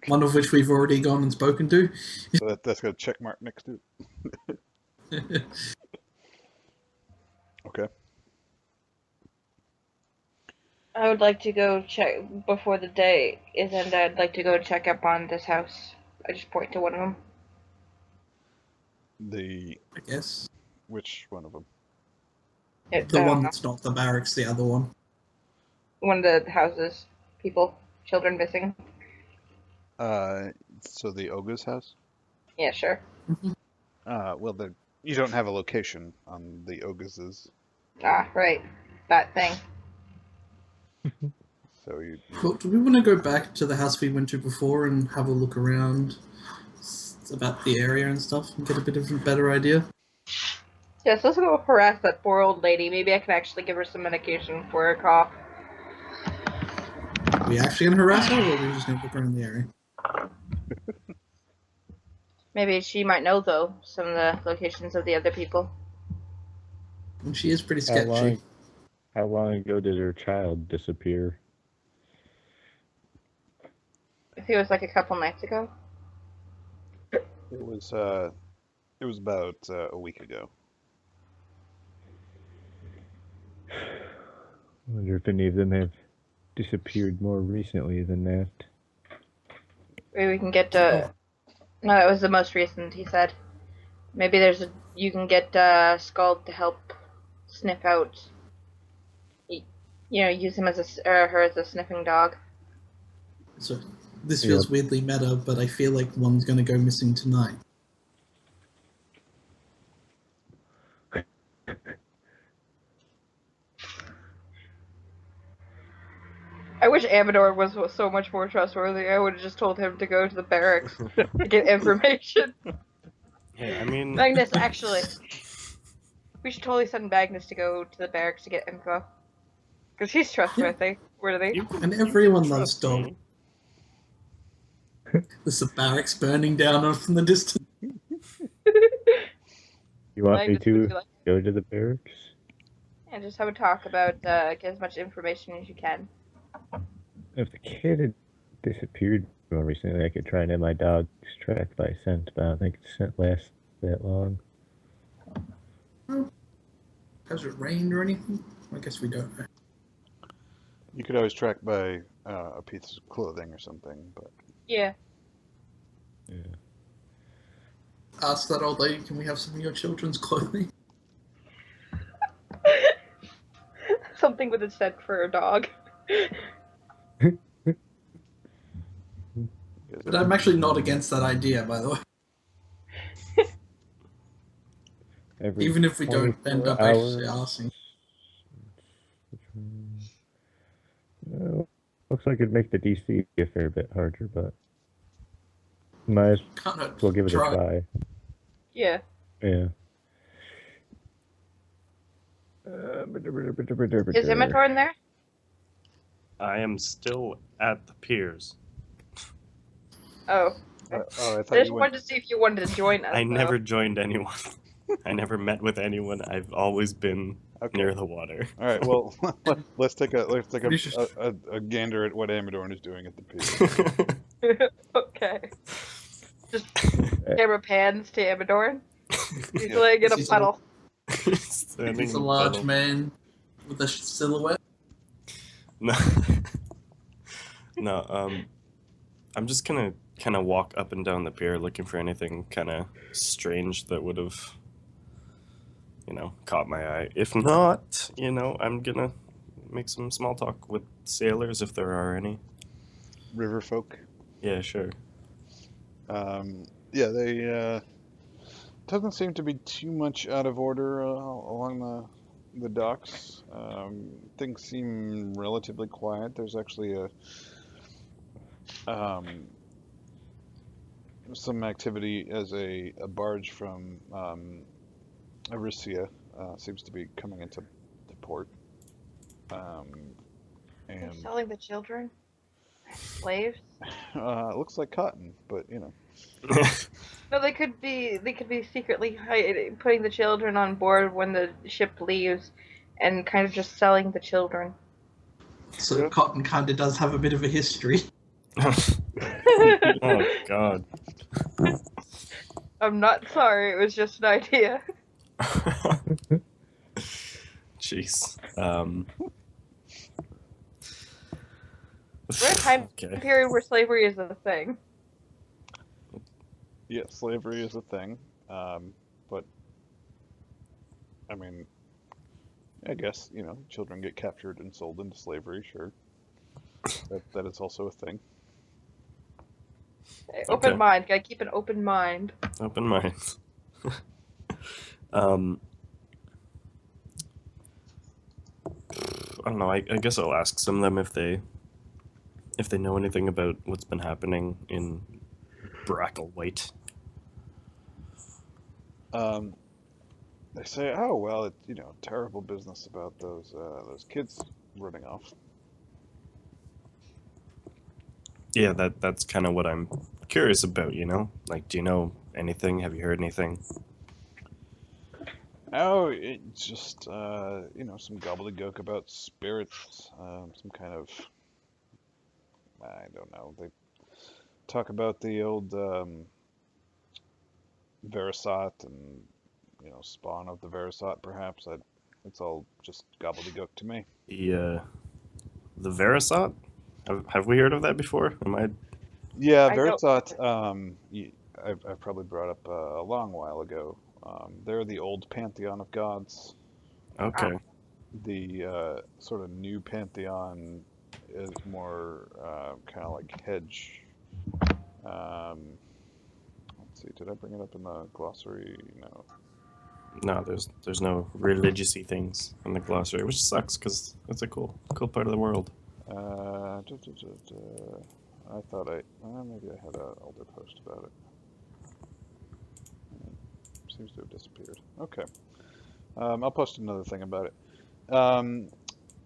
Speaker 5: One of which we've already gone and spoken to.
Speaker 1: So that's got a check mark next to it. Okay.
Speaker 3: I would like to go check before the day is end. I'd like to go check up on this house. I just point to one of them.
Speaker 5: I guess.
Speaker 1: Which one of them?
Speaker 5: The one that's not the barracks, the other one.
Speaker 3: One of the houses. People. Children missing.
Speaker 1: So the Oga's house?
Speaker 3: Yeah, sure.
Speaker 1: Well, you don't have a location on the Oga's.
Speaker 3: Ah, right. That thing.
Speaker 1: So you.
Speaker 5: Well, do we want to go back to the house we went to before and have a look around about the area and stuff and get a bit of a better idea?
Speaker 3: Yes, let's go harass that poor old lady. Maybe I can actually give her some medication for her cough.
Speaker 5: Are we actually going to harass her, or are we just going to look around the area?
Speaker 3: Maybe she might know, though, some of the locations of the other people.
Speaker 5: And she is pretty sketchy.
Speaker 2: How long ago did her child disappear?
Speaker 3: I think it was like a couple nights ago.
Speaker 1: It was about a week ago.
Speaker 2: I wonder if any of them have disappeared more recently than that.
Speaker 3: Maybe we can get No, it was the most recent. He said maybe you can get Scald to help sniff out. Use him as her as a sniffing dog.
Speaker 5: So this feels weirdly meta, but I feel like one's going to go missing tonight.
Speaker 3: I wish Amador was so much more trustworthy. I would have just told him to go to the barracks to get information.
Speaker 4: Hey, I mean,
Speaker 3: Magnus, actually, we should totally send Magnus to go to the barracks to get info. Because he's trustworthy. Worthy.
Speaker 5: And everyone loves
Speaker 4: trust
Speaker 5: dog.
Speaker 4: me.
Speaker 5: There's the barracks burning down from the distance.
Speaker 2: You want me
Speaker 3: Magnus, would
Speaker 2: to
Speaker 3: you like-
Speaker 2: go to the barracks?
Speaker 3: And just have a talk about get as much information as you can.
Speaker 2: If the kid had disappeared more recently, I could try and have my dog's track by scent, but I don't think scent lasts that long.
Speaker 5: Has it rained or anything? I guess we don't know.
Speaker 1: You could always track by a piece of clothing or something, but
Speaker 3: Yeah.
Speaker 2: Yeah.
Speaker 5: Ask that old lady, can we have some of your children's clothing?
Speaker 3: Something with a scent for a dog.
Speaker 5: But I'm actually not against that idea, by the way.
Speaker 2: Every
Speaker 5: Even if we don't end up actually
Speaker 2: 24
Speaker 5: asking.
Speaker 2: Well, looks like it'd make the DC a fair bit harder, but might as
Speaker 5: Can't hurt.
Speaker 2: well give it
Speaker 5: Try.
Speaker 2: a try.
Speaker 3: Yeah.
Speaker 2: Yeah.
Speaker 3: Is Immator in there?
Speaker 4: I am still at the piers.
Speaker 3: Oh.
Speaker 1: I
Speaker 3: I
Speaker 1: thought
Speaker 3: just
Speaker 1: you
Speaker 3: wanted
Speaker 1: went.
Speaker 3: to see if you wanted to join us.
Speaker 4: I
Speaker 3: though.
Speaker 4: never joined anyone. I never met with anyone. I've always been
Speaker 1: Okay.
Speaker 4: near the water.
Speaker 1: All right. Well, let's take
Speaker 5: We should-
Speaker 1: a gander at what Amadorn is doing at the pier.
Speaker 3: Okay. Just camera pans to Amadorn. He's
Speaker 1: Yeah.
Speaker 3: laying in a
Speaker 5: He's
Speaker 3: puddle.
Speaker 4: Standing
Speaker 5: He's a
Speaker 4: in the
Speaker 5: large
Speaker 4: puddle.
Speaker 5: man with a silhouette.
Speaker 4: No. No, I'm just gonna kind of walk up and down the pier looking for anything kind of strange that would have, caught my eye. If not, I'm gonna make some small talk with sailors if there are any.
Speaker 1: River folk.
Speaker 4: Yeah, sure.
Speaker 1: Yeah, they doesn't seem to be too much out of order along the docks. Things seem relatively quiet. There's actually some activity as a barge from Aricia seems to be coming into the port.
Speaker 3: They're
Speaker 1: And
Speaker 3: selling the children? As slaves?
Speaker 1: looks like cotton, but
Speaker 3: No, they could be secretly putting the children on board when the ship leaves, and kind of just selling the children.
Speaker 5: So
Speaker 1: Yeah.
Speaker 5: cotton kind of does have a bit of a history.
Speaker 4: Oh God.
Speaker 3: I'm not sorry. It was just an idea.
Speaker 4: Jeez.
Speaker 3: We're in a time
Speaker 4: Okay.
Speaker 3: period where slavery is a thing.
Speaker 1: yeah, slavery is a thing. But I mean, I guess children get captured and sold into slavery. Sure, that is also a thing.
Speaker 3: Open
Speaker 4: Okay.
Speaker 3: mind. Gotta keep an open mind.
Speaker 4: Open mind. I don't know. I guess I'll ask some of them if they know anything about what's been happening in Bracklewhite.
Speaker 1: They say, oh well, it's terrible business about those kids running off.
Speaker 4: Yeah, that's kind of what I'm curious about. Like, do you know anything? Have you heard anything?
Speaker 1: Oh, it's just some gobbledygook about spirits, some kind of I don't know. talk about the old Verisat and spawn of the Verisat, perhaps? It's all just gobbledygook to me.
Speaker 4: The Verisat? Have we heard of that before? Am I?
Speaker 1: Yeah,
Speaker 3: I don't.
Speaker 1: Verisat. I've probably brought up a long while ago. They're the old pantheon of gods.
Speaker 4: Okay.
Speaker 1: The sort of new pantheon is more kind of like hedge. Um, let's see, did I bring it up in the glossary? No.
Speaker 4: No, there's no religious-y things in the glossary, which sucks because it's a cool part of the world.
Speaker 1: I thought maybe I had an older post about it. Seems to have disappeared. Okay. I'll post another thing about it.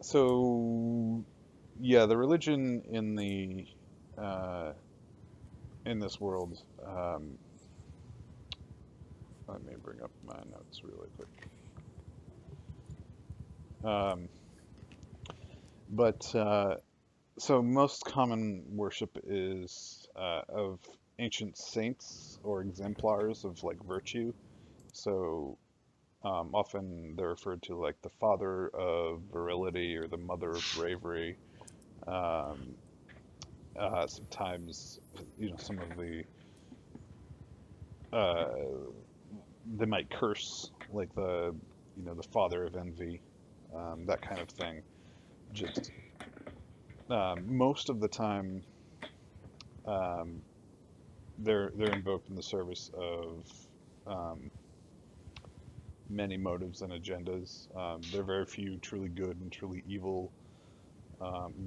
Speaker 1: So yeah, the religion in this world. Let me bring up my notes really quick. So most common worship is of ancient saints or exemplars of like virtue. So often they're referred to like the father of virility or the mother of bravery. Um, Sometimes, some of uh, they might curse like the father of envy, that kind of thing. Just most of the time, um, they're invoked in the service of um, many motives and agendas. There are very few truly good and truly evil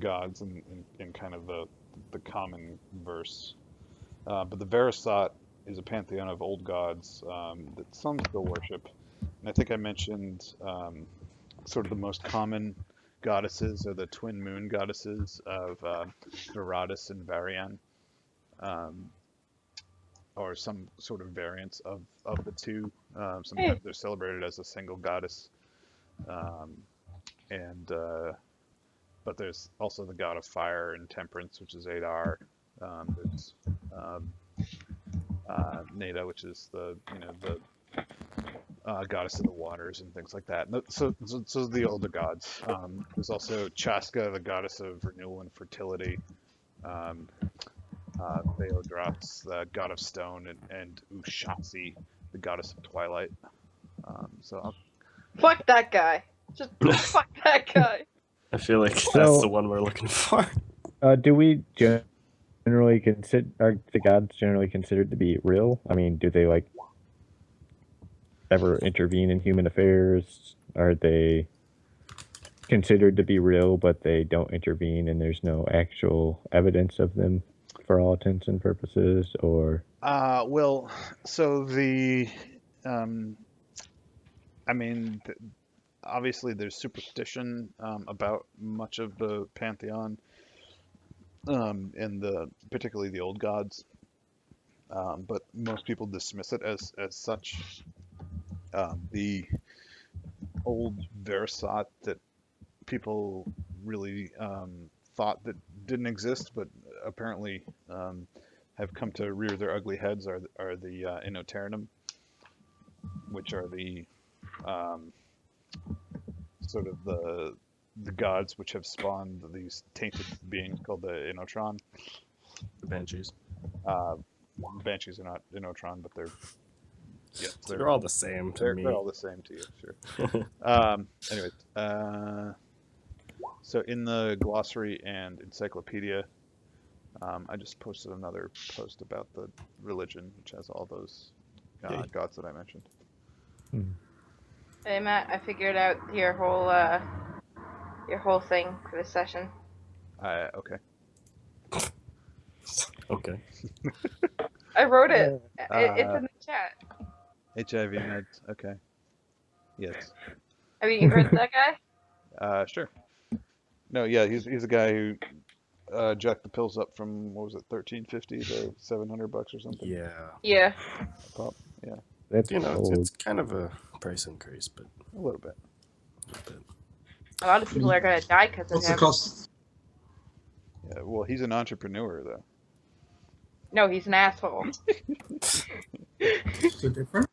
Speaker 1: gods in kind of the common verse. But the Verisat is a pantheon of old gods that some still worship. And I think I mentioned sort of the most common goddesses are the twin moon goddesses of Veratus and Varian, um, or some sort of variants of the two. Sometimes they're celebrated as a single goddess. Um, and But there's also the god of fire and temperance, which is Adar. There's Neda, which is the goddess of the waters and things like that. So the older gods. There's also Chaska, the goddess of renewal and fertility. Um, Theodrops, the god of stone, and Ushatsi, the goddess of twilight.
Speaker 3: Fuck that guy. Just fuck that guy.
Speaker 4: I feel like
Speaker 2: So-
Speaker 4: that's the one we're looking for.
Speaker 2: Do we generally are the gods generally considered to be real? I mean, do they like ever intervene in human affairs? Are they considered to be real, but they don't intervene, and there's no actual evidence of them for all intents and purposes? Or
Speaker 1: Well, so um, I mean, obviously there's superstition about much of the pantheon, and particularly the old gods. But most people dismiss it as such. The old Versat that people really thought that didn't exist, but apparently have come to rear their ugly heads are the Inoternum, which are the sort of the gods which have spawned these tainted beings called the Inotron.
Speaker 4: The Banshees.
Speaker 1: Banshees are not Inotron, but
Speaker 4: They're all the same to me.
Speaker 1: They're all the same to you, sure. Anyways, so in the glossary and encyclopedia, I just posted another post about the religion, which has all those
Speaker 4: Yay.
Speaker 1: gods that I mentioned.
Speaker 3: Hey Matt, I figured out your whole thing for this session.
Speaker 1: Okay.
Speaker 4: Okay.
Speaker 3: I wrote it. It's in the chat.
Speaker 1: HIV meds. Okay. Yes.
Speaker 3: Have you heard that guy?
Speaker 1: Sure. No, yeah, he's a guy who jacked the pills up from, what was it, $13.50 to $700 or something.
Speaker 4: Yeah.
Speaker 3: Yeah.
Speaker 1: Pop. Yeah,
Speaker 2: that's
Speaker 4: It's kind of a price increase, but
Speaker 1: a little bit.
Speaker 3: A lot of people are gonna die because of
Speaker 5: What's the
Speaker 3: him.
Speaker 5: cost?
Speaker 1: Yeah, well, he's an entrepreneur though.
Speaker 3: No, he's an asshole.
Speaker 5: So different.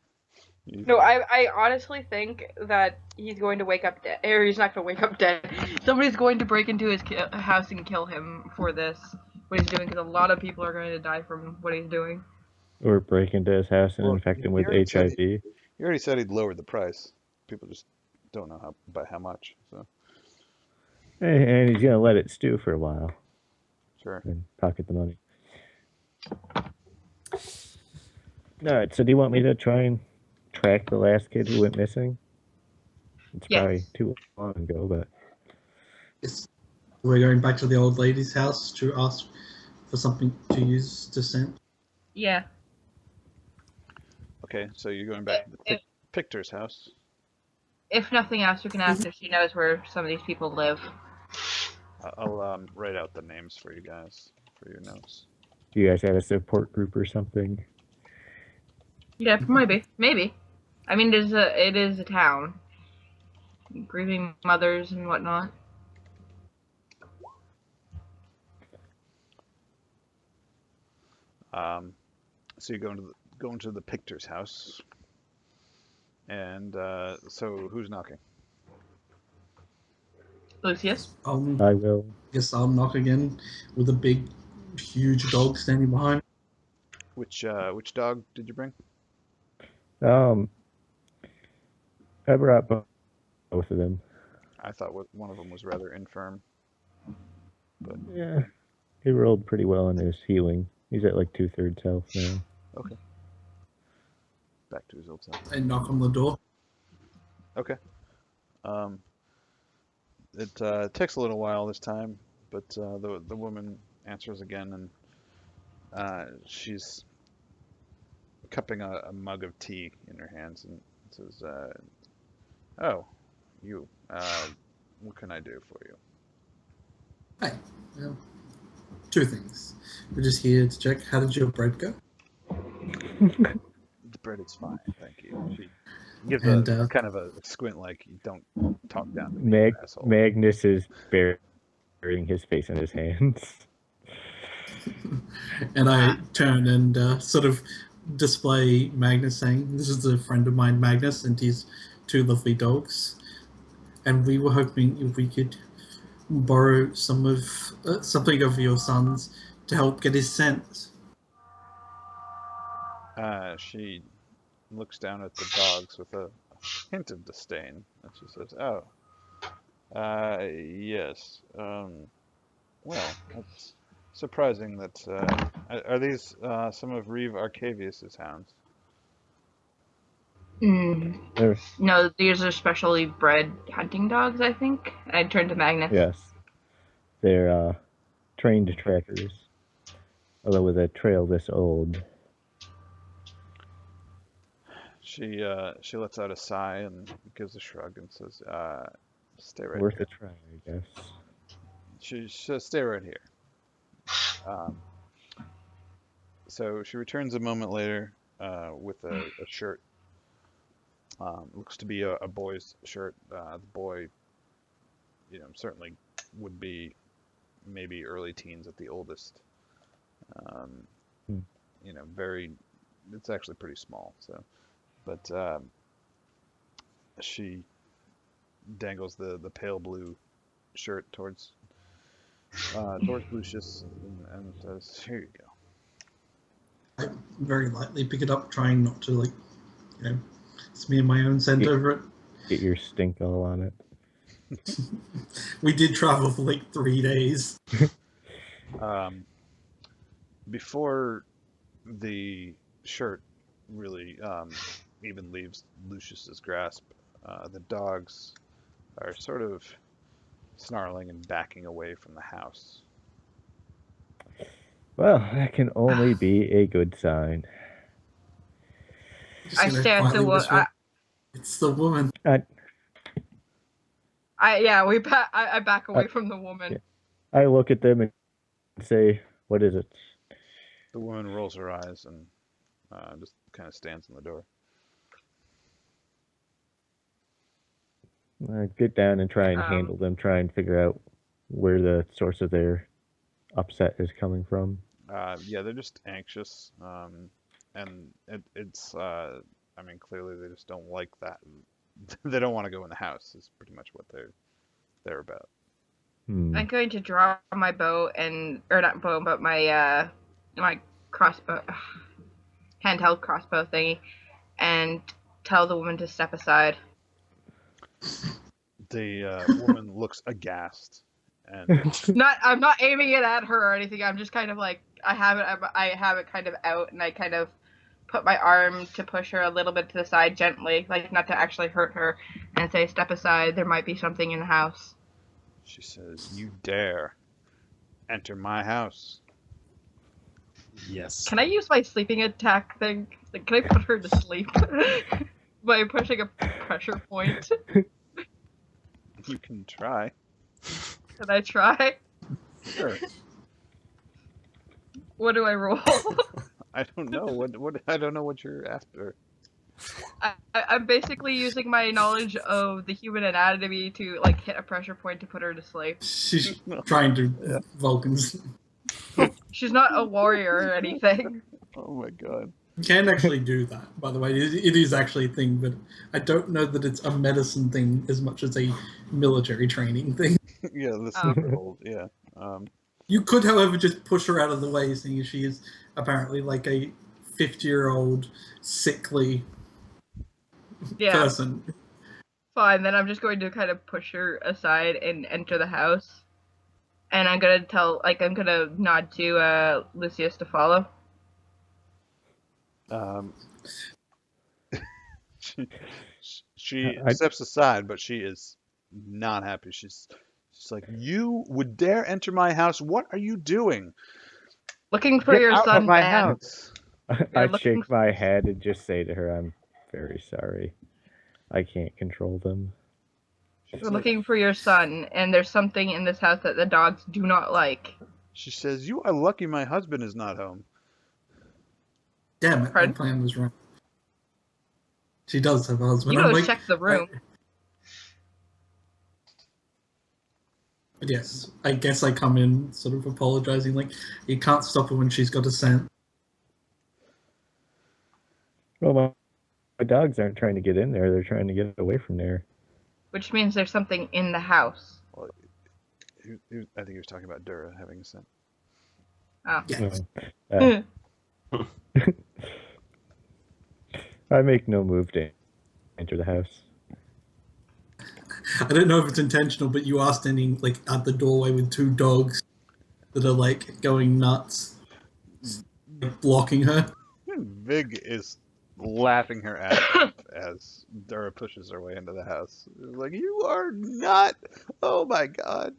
Speaker 3: No, I honestly think that he's going to wake up dead. Or he's not going to wake up dead. Somebody's going to break into his house and kill him for this, what he's doing, because a lot of people are going to die from what he's doing.
Speaker 2: Or break into his house and
Speaker 1: Well,
Speaker 2: infect him
Speaker 1: he
Speaker 2: with
Speaker 1: already said
Speaker 2: HIV.
Speaker 1: he already said he'd lowered the price. People just don't know by how much. So
Speaker 2: And he's gonna let it stew for a while
Speaker 1: sure.
Speaker 2: and pocket the money. Alright, so do you want me to try and track the last kid who went missing? It's
Speaker 3: Yes.
Speaker 2: probably too long ago, but
Speaker 5: Yes. We're going back to the old lady's house to ask for something to use to send.
Speaker 3: Yeah.
Speaker 1: Okay, so you're going back to the Pictor's house.
Speaker 3: If nothing else, you can ask if she knows where some of these people live.
Speaker 1: I'll write out the names for you guys for your notes.
Speaker 2: do you guys have a support group or something?
Speaker 3: Yeah, maybe. I mean, it is a town. Grieving mothers and whatnot.
Speaker 1: So you go into the Pictor's house, and so who's knocking?
Speaker 3: Lucius?
Speaker 2: I will.
Speaker 5: Guess I'll knock again with a big, huge dog standing behind.
Speaker 1: Which dog did you bring?
Speaker 2: I brought both of them.
Speaker 1: I thought one of them was rather infirm. But
Speaker 2: Yeah, he rolled pretty well in his healing. He's at like 2/3 health now.
Speaker 1: okay, back to his old self.
Speaker 5: I knock on the door.
Speaker 1: Okay. It takes a little while this time, but the woman answers again, and she's cupping a mug of tea in her hands and says, "Oh, you. What can I do for you?"
Speaker 5: Hey, two things. We're just here to check. How did your bread go?
Speaker 1: The bread is fine, thank you. She gives a kind of a squint, like, you don't talk down to me, you asshole.
Speaker 2: Magnus is burying his face in his hands.
Speaker 5: And I turn and sort of display Magnus, saying, "This is a friend of mine, Magnus, and his two lovely dogs. And we were hoping if we could borrow something of your son's to help get his scent."
Speaker 1: She looks down at the dogs with a hint of disdain, and she says, "Oh, yes. Well, that's surprising that, are these some of Reeve Arcavius's hounds?"
Speaker 3: No, these are specially bred hunting dogs, I think. I turn to Magnus.
Speaker 2: Yes. They're trained trackers. Although with a trail this old.
Speaker 1: She lets out a sigh and gives a shrug and says, "Stay right
Speaker 2: Worth
Speaker 1: here."
Speaker 2: a try, I guess.
Speaker 1: She says, "Stay right here." So she returns a moment later with a shirt. Looks to be a boy's shirt. The boy, certainly would be maybe early teens at the oldest. Very. It's actually pretty small. So, but she dangles the pale blue shirt towards Lucius and says, "Here you go."
Speaker 5: I very lightly pick it up, trying not to, smear my own scent over it.
Speaker 2: Get your stink all on it.
Speaker 5: We did travel for 3 days.
Speaker 1: Before the shirt really even leaves Lucius's grasp, the dogs are sort of snarling and backing away from the house.
Speaker 2: Well, that can only be a good sign.
Speaker 3: I stare at the woman.
Speaker 5: It's the woman.
Speaker 3: I back away from the woman.
Speaker 2: Yeah. I look at them and say, "What is it?"
Speaker 1: The woman rolls her eyes and just kind of stands in the door.
Speaker 2: Get down and try and handle them. Try and figure out where the source of their upset is coming from.
Speaker 1: Yeah, they're just anxious, and it's. I mean, clearly they just don't like that. They don't want to go in the house. Is pretty much what they're about.
Speaker 3: I'm going to draw my bow or not bow, but my crossbow, handheld crossbow thingy, and tell the woman to step aside.
Speaker 1: The woman looks aghast, and
Speaker 3: I'm not aiming it at her or anything. I'm just kind of like I have it kind of out, and I kind of put my arm to push her a little bit to the side gently, like not to actually hurt her, and say, "Step aside. There might be something in the house."
Speaker 1: she says, "You dare enter my house."
Speaker 4: Yes.
Speaker 3: Can I use my sleeping attack thing? Like, can I put her to sleep by pushing a pressure point?
Speaker 1: You can try.
Speaker 3: Can I try?
Speaker 1: Sure.
Speaker 3: What do I roll?
Speaker 1: I don't know what I don't know what you're after.
Speaker 3: I'm basically using my knowledge of the human anatomy to like hit a pressure point to put her to sleep.
Speaker 5: She's trying to
Speaker 1: Yeah.
Speaker 5: Vulcans.
Speaker 3: She's not a warrior or anything.
Speaker 1: Oh my god.
Speaker 5: You can actually do that, by the way. It is actually a thing, but I don't know that it's a medicine thing as much as a military training thing.
Speaker 1: Yeah, the
Speaker 3: Oh.
Speaker 1: sleeper hold. Yeah.
Speaker 5: You could, however, just push her out of the way, seeing as she is apparently like a 50-year-old sickly
Speaker 3: Yeah,
Speaker 5: person.
Speaker 3: fine. Then I'm just going to kind of push her aside and enter the house. And I'm gonna nod to Lucius to follow.
Speaker 1: Um, she
Speaker 2: I
Speaker 1: steps aside, but she is not happy. She's like, "You would dare enter my house? What are you doing?
Speaker 3: Looking for
Speaker 1: Get
Speaker 3: your
Speaker 1: out
Speaker 3: son,
Speaker 1: of my
Speaker 3: man.
Speaker 1: house!"
Speaker 2: I'd
Speaker 3: looking
Speaker 2: shake my head and just say to her, "I'm very sorry. I can't control them."
Speaker 1: She's
Speaker 3: We're
Speaker 1: like,
Speaker 3: looking for your son, and there's something in this house that the dogs do not like.
Speaker 1: she says, "You are lucky my husband is not home."
Speaker 5: Damn it, my
Speaker 3: Pardon?
Speaker 5: plan was wrong. She does have a husband.
Speaker 3: You
Speaker 5: I'm
Speaker 3: go
Speaker 5: like,
Speaker 3: check the room.
Speaker 5: But yes, I guess I come in sort of apologizing, like, you can't stop her when she's got a scent.
Speaker 2: Well, my dogs aren't trying to get in there. They're trying to get away from there.
Speaker 3: Which means there's something in the house.
Speaker 1: Well, I think he was talking about Dura having a scent.
Speaker 3: Oh.
Speaker 5: Yes.
Speaker 2: I make no move to enter the house.
Speaker 5: I don't know if it's intentional, but you are standing, like, at the doorway with two dogs that are, like, going nuts, like, blocking her.
Speaker 1: Vig is laughing her ass off as Dura pushes her way into the house. Like, "You are not! Oh my god!"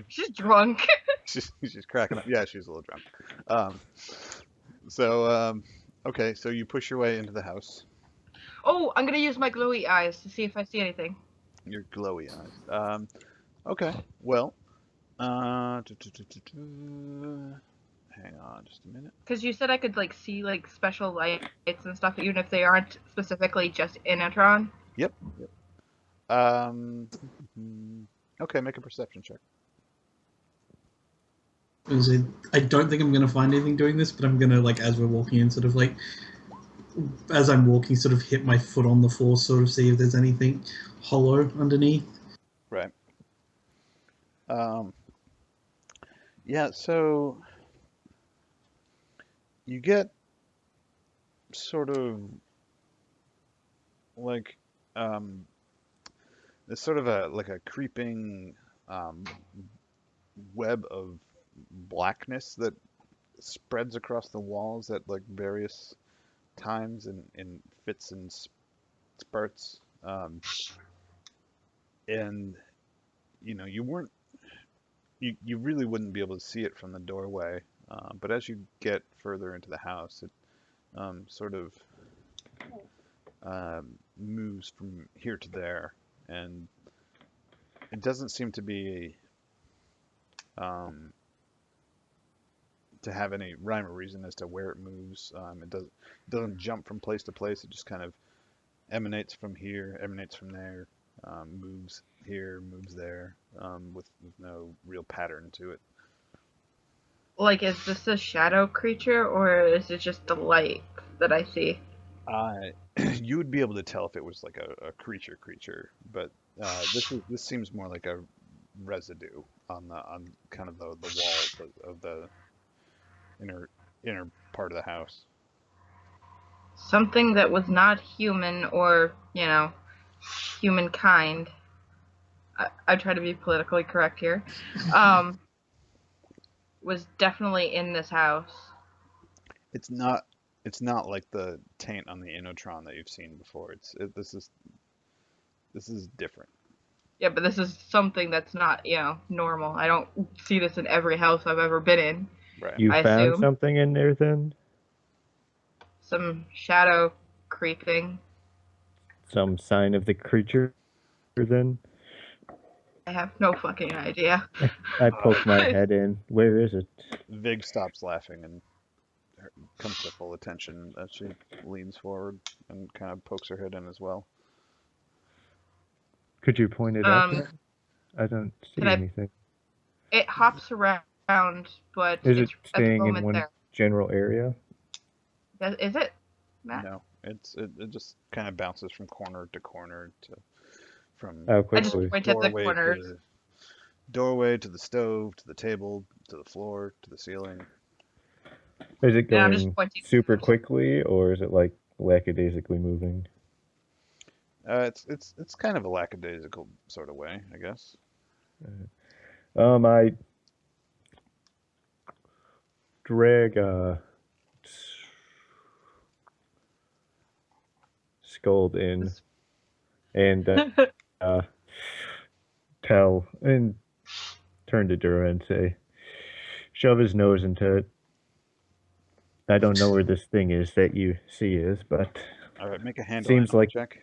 Speaker 3: She's drunk.
Speaker 1: She's cracking up. Yeah, she's a little drunk. Okay, so you push your way into the house.
Speaker 3: Oh, I'm gonna use my glowy eyes to see if I see anything.
Speaker 1: Your glowy eyes. Okay, well, hang on just a minute.
Speaker 3: Because you said I could like see like special lights and stuff, even if they aren't specifically just Inatron.
Speaker 1: Yep. Okay, make a perception check.
Speaker 5: I don't think I'm going to find anything doing this, but I'm going to, like, as we're walking in, sort of, like, as I'm walking, sort of hit my foot on the floor, sort of see if there's anything hollow underneath.
Speaker 1: Right. Yeah, so you get sort of like there's sort of a creeping web of blackness that spreads across the walls at like various times in fits and spurts. And you really wouldn't be able to see it from the doorway, but as you get further into the house, it sort of moves from here to there, and it doesn't seem to be to have any rhyme or reason as to where it moves. It doesn't jump from place to place. It just kind of emanates from here, emanates from there, moves here, moves there. with no real pattern to it.
Speaker 3: Like, is this a shadow creature, or is it just the light that I see?
Speaker 1: You would be able to tell if it was like a creature, but this seems more like a residue on kind of the walls of the inner inner part of the house.
Speaker 3: Something that was not human or, humankind. I try to be politically correct here. Was definitely in this house.
Speaker 1: It's not like the taint on the Inotron that you've seen before. This is different.
Speaker 3: Yeah, but this is something that's not, normal. I don't see this in every house I've ever been in.
Speaker 1: Right.
Speaker 2: You
Speaker 3: I
Speaker 2: found
Speaker 3: assume.
Speaker 2: something in there then?
Speaker 3: Some shadow creeping.
Speaker 2: Some sign of the creature then?
Speaker 3: I have no fucking idea.
Speaker 2: I poke my head in. Where is it?
Speaker 1: Vig stops laughing and comes to full attention as she leans forward and kind of pokes her head in as well.
Speaker 2: Could you point it out?
Speaker 3: Um,
Speaker 2: I don't see
Speaker 3: can I?
Speaker 2: anything.
Speaker 3: It hops around, but
Speaker 2: Is
Speaker 3: it's
Speaker 2: it
Speaker 3: at the
Speaker 2: staying in
Speaker 3: moment
Speaker 2: one
Speaker 3: there.
Speaker 2: general area?
Speaker 3: Is it, Matt?
Speaker 1: No, it just kind of bounces from corner to corner from
Speaker 2: How
Speaker 3: I just
Speaker 2: quickly?
Speaker 3: point at the
Speaker 1: doorway
Speaker 3: corners.
Speaker 1: to doorway to the stove to the table to the floor to the ceiling.
Speaker 2: Is it
Speaker 3: And I'm just
Speaker 2: going
Speaker 3: pointing.
Speaker 2: super quickly, or is it like lackadaisically moving?
Speaker 1: It's kind of a lackadaisical sort of way, I guess.
Speaker 2: I drag Scold in and tell and turn to Dura and say, shove his nose into it. I don't know where this thing is that you see is, but
Speaker 1: All right, make a handle
Speaker 2: seems like
Speaker 1: check.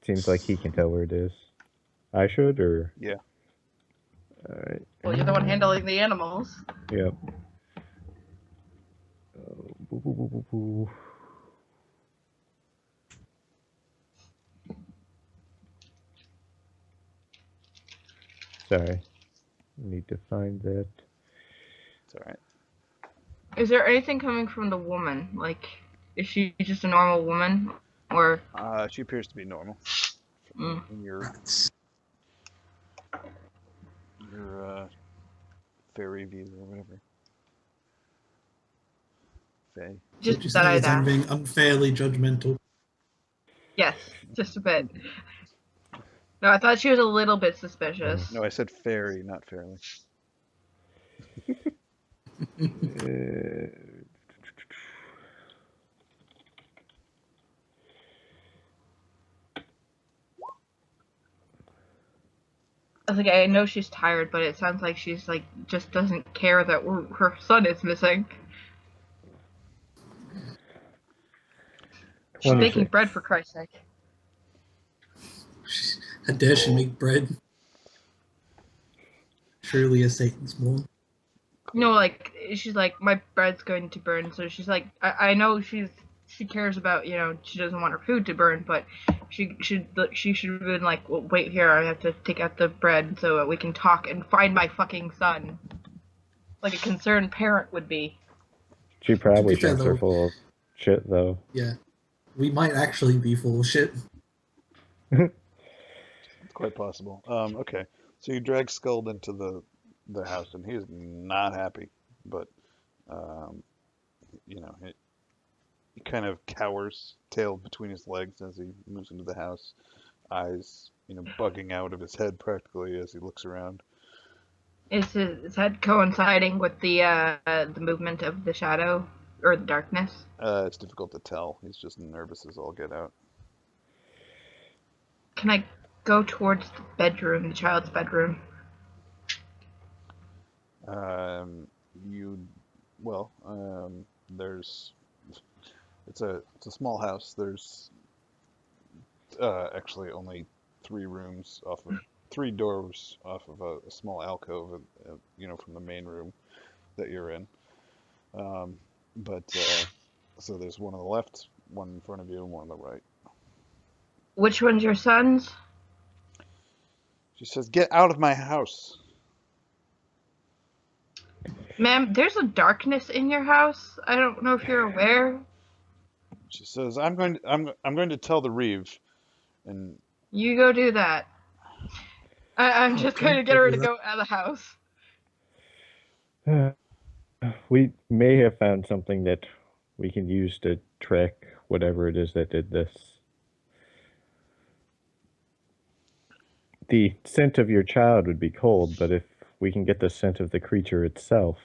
Speaker 2: he can tell where it is. I should, or
Speaker 1: Yeah.
Speaker 2: all right.
Speaker 3: Well, you're the one handling the animals.
Speaker 2: Yep. Boo, boo, boo, boo, boo. Sorry. Need to find that.
Speaker 1: It's all right.
Speaker 3: Is there anything coming from the woman? Like, is she just a normal woman, or?
Speaker 1: She appears to be normal. In your fairy view or whatever. Fae.
Speaker 5: So
Speaker 3: Just
Speaker 5: what you're
Speaker 3: that
Speaker 5: saying
Speaker 3: I'd
Speaker 5: is I'm
Speaker 3: ask.
Speaker 5: being unfairly judgmental.
Speaker 3: Yes, just a bit. No, I thought she was a little bit suspicious.
Speaker 1: No, I said fairy, not fairly.
Speaker 3: I was like, I know she's tired, but it sounds like she's like just doesn't care that her son is missing. She's baking
Speaker 2: 26.
Speaker 3: bread, for Christ's sake.
Speaker 5: How dare she make bread? Surely a Satan's born.
Speaker 3: Like she's like, my bread's going to burn. So she's like, I know she cares about, she doesn't want her food to burn, but she should have been like, well, wait here, I have to take out the bread so that we can talk and find my fucking son, like a concerned parent would be.
Speaker 2: She probably
Speaker 5: To be fair,
Speaker 2: thinks we're
Speaker 5: though-
Speaker 2: full of shit, though.
Speaker 5: Yeah. We might actually be full of shit.
Speaker 1: It's quite possible. Okay, so you drag Skuld into the house, and he is not happy. But he kind of cowers, tail between his legs as he moves into the house, eyes bugging out of his head practically as he looks around.
Speaker 3: Is his head coinciding with the movement of the shadow or the darkness?
Speaker 1: It's difficult to tell. He's just nervous as all get out.
Speaker 3: Can I go towards the bedroom, the child's bedroom?
Speaker 1: There's it's a small house. There's actually only 3 doors off of a small alcove, from the main room that you're in. So there's one on the left, one in front of you, and one on the right.
Speaker 3: Which one's your son's?
Speaker 1: She says, "Get out of my house."
Speaker 3: Ma'am, there's a darkness in your house. I don't know if you're aware.
Speaker 1: She says, "I'm going to tell the Reeve." And
Speaker 3: You go do that. I'm just going to get her to go out of the house.
Speaker 2: We may have found something that we can use to track whatever it is that did this. The scent of your child would be cold, but if we can get the scent of the creature itself,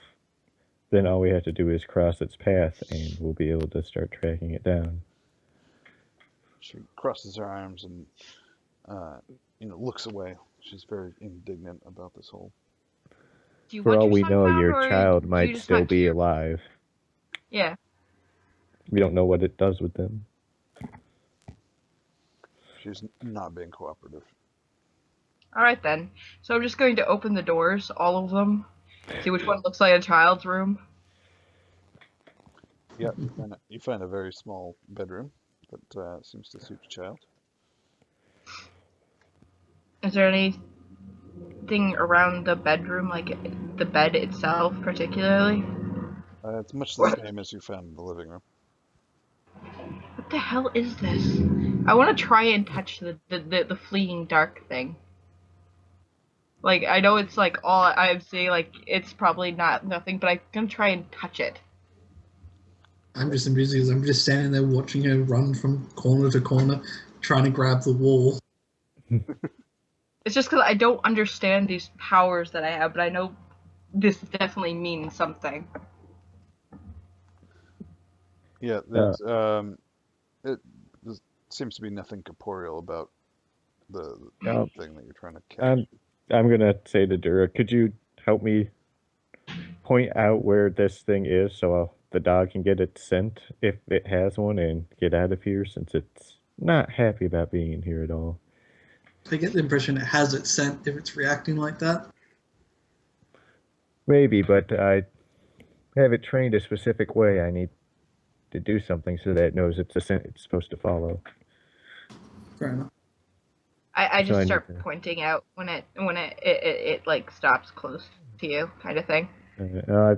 Speaker 2: then all we have to do is cross its path and we'll be able to start tracking it down.
Speaker 1: she crosses her arms and looks away. She's very indignant about this whole.
Speaker 3: Do you
Speaker 2: For
Speaker 3: want
Speaker 2: all
Speaker 3: your
Speaker 2: we
Speaker 3: son
Speaker 2: know,
Speaker 3: found,
Speaker 2: your
Speaker 3: or
Speaker 2: child
Speaker 3: do you
Speaker 2: might
Speaker 3: just
Speaker 2: still
Speaker 3: want to
Speaker 2: be
Speaker 3: hear-
Speaker 2: alive.
Speaker 3: Yeah.
Speaker 2: We don't know what it does with them.
Speaker 1: She's not being cooperative.
Speaker 3: All right then. So I'm just going to open the doors, all of them, see which one looks like a child's room.
Speaker 1: Yeah, you find a very small bedroom that seems to suit the child.
Speaker 3: Is there anything around the bedroom, like the bed itself, particularly?
Speaker 1: It's much the same as you found in the living room.
Speaker 3: What the hell is this? I want to try and touch the fleeting dark thing. Like, I know it's like all I'm seeing, like it's probably nothing, but I'm gonna try and touch it.
Speaker 5: I'm just amused because I'm just standing there watching her run from corner to corner, trying to grab the wall.
Speaker 3: It's just because I don't understand these powers that I have, but I know this definitely means something.
Speaker 1: Yeah, there's there seems to be nothing corporeal about the thing that you're trying to catch.
Speaker 2: I'm gonna say to Dura, could you help me point out where this thing is so the dog can get its scent if it has one and get out of here since it's not happy about being here at all.
Speaker 5: I get the impression it has its scent if it's reacting like that.
Speaker 2: Maybe, but I have it trained a specific way. I need to do something so that it knows it's the scent it's supposed to follow.
Speaker 5: Fair enough.
Speaker 3: I
Speaker 2: So
Speaker 3: just
Speaker 2: I
Speaker 3: start
Speaker 2: need to-
Speaker 3: pointing out when it like stops close to you, kind of thing.
Speaker 2: I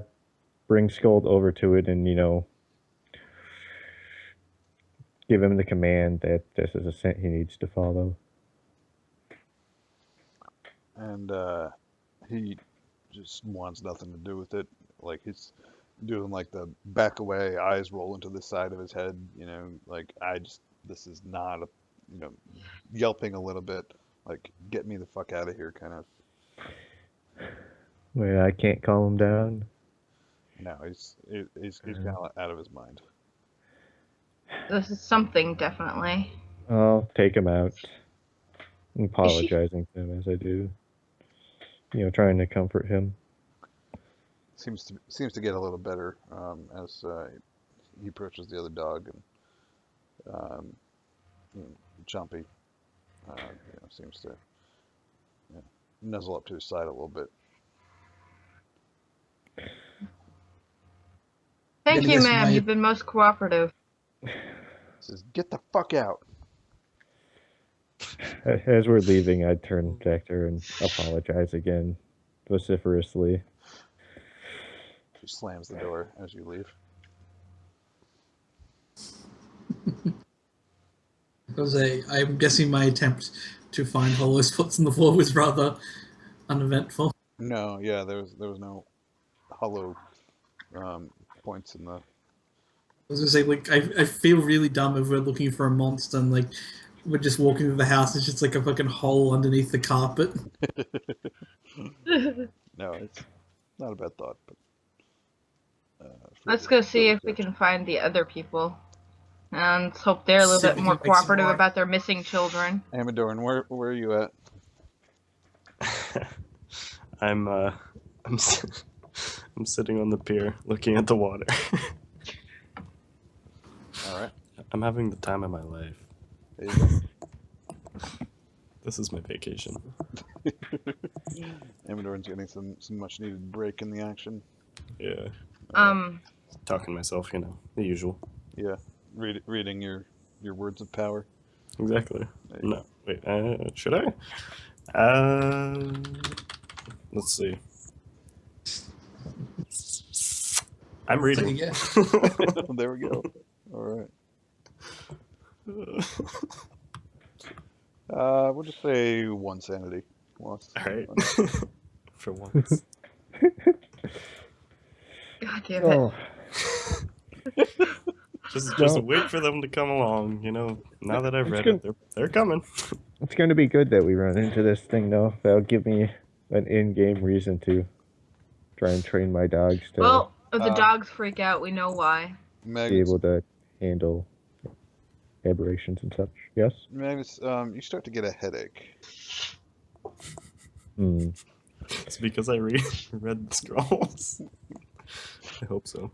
Speaker 2: bring Scold over to it and, give him the command that this is a scent he needs to follow.
Speaker 1: And he just wants nothing to do with it. Like he's doing like the back away, eyes roll into the side of his head. Like this is not a, yelping a little bit, like get me the fuck out of here, kind of.
Speaker 2: Wait, I can't calm him down.
Speaker 1: No, he's kind of out of his mind.
Speaker 3: This is something, definitely.
Speaker 2: I'll take him out. I'm
Speaker 3: Is she-
Speaker 2: apologizing to him as I do. Trying to comfort him.
Speaker 1: Seems to get a little better as he approaches the other dog, and Chompy seems to nuzzle up to his side a little bit.
Speaker 3: Thank
Speaker 5: Gonna
Speaker 3: you,
Speaker 5: guess
Speaker 3: ma'am.
Speaker 5: my-
Speaker 3: You've been most cooperative.
Speaker 1: Says, "Get the fuck out."
Speaker 2: As we're leaving, I turn back to her and apologize again, vociferously.
Speaker 1: She slams the door as you leave.
Speaker 5: I'm guessing my attempt to find hollow spots in the floor was rather uneventful.
Speaker 1: No, yeah, there was no hollow points in the.
Speaker 5: I was gonna say, like, I feel really dumb if we're looking for a monster and, like, we're just walking through the house, it's just like a fucking hole underneath the carpet.
Speaker 1: No, it's not a bad thought, but.
Speaker 3: Let's go see if we can find the other people. And let's hope they're a little
Speaker 5: See if
Speaker 3: bit
Speaker 5: we
Speaker 3: more
Speaker 5: can make some
Speaker 3: cooperative
Speaker 5: more.
Speaker 3: about their missing children.
Speaker 1: Amadorn, where are you at?
Speaker 4: I'm I'm sitting on the pier looking at the water.
Speaker 1: All right,
Speaker 4: I'm having the time of my life.
Speaker 1: there you go.
Speaker 4: This is my vacation.
Speaker 1: Amadorn's getting some much needed break in the action.
Speaker 4: Yeah.
Speaker 3: Um,
Speaker 4: Talking to myself, the usual.
Speaker 1: Yeah, reading your words of power.
Speaker 4: Exactly.
Speaker 1: There you
Speaker 4: No, wait, should I? Let's see. I'm
Speaker 5: Take a
Speaker 4: reading.
Speaker 5: guess.
Speaker 1: There we go. All right. We'll just say 1 sanity. Lost.
Speaker 4: All right. For once.
Speaker 3: God damn it.
Speaker 2: Oh,
Speaker 4: Just
Speaker 2: No.
Speaker 4: wait for them to come along. You know, now that I've
Speaker 2: It's
Speaker 4: read
Speaker 2: good.
Speaker 4: it, they're coming.
Speaker 2: it's going to be good that we run into this thing, though. That'll give me an in-game reason to try and train my dogs to
Speaker 3: Well, if the
Speaker 1: Uh,
Speaker 3: dogs freak out, we know why.
Speaker 2: be
Speaker 1: Magnus,
Speaker 2: able to handle aberrations and such. Yes?
Speaker 1: Magnus, you start to get a headache.
Speaker 2: Hmm.
Speaker 4: It's because I read scrolls. I hope so.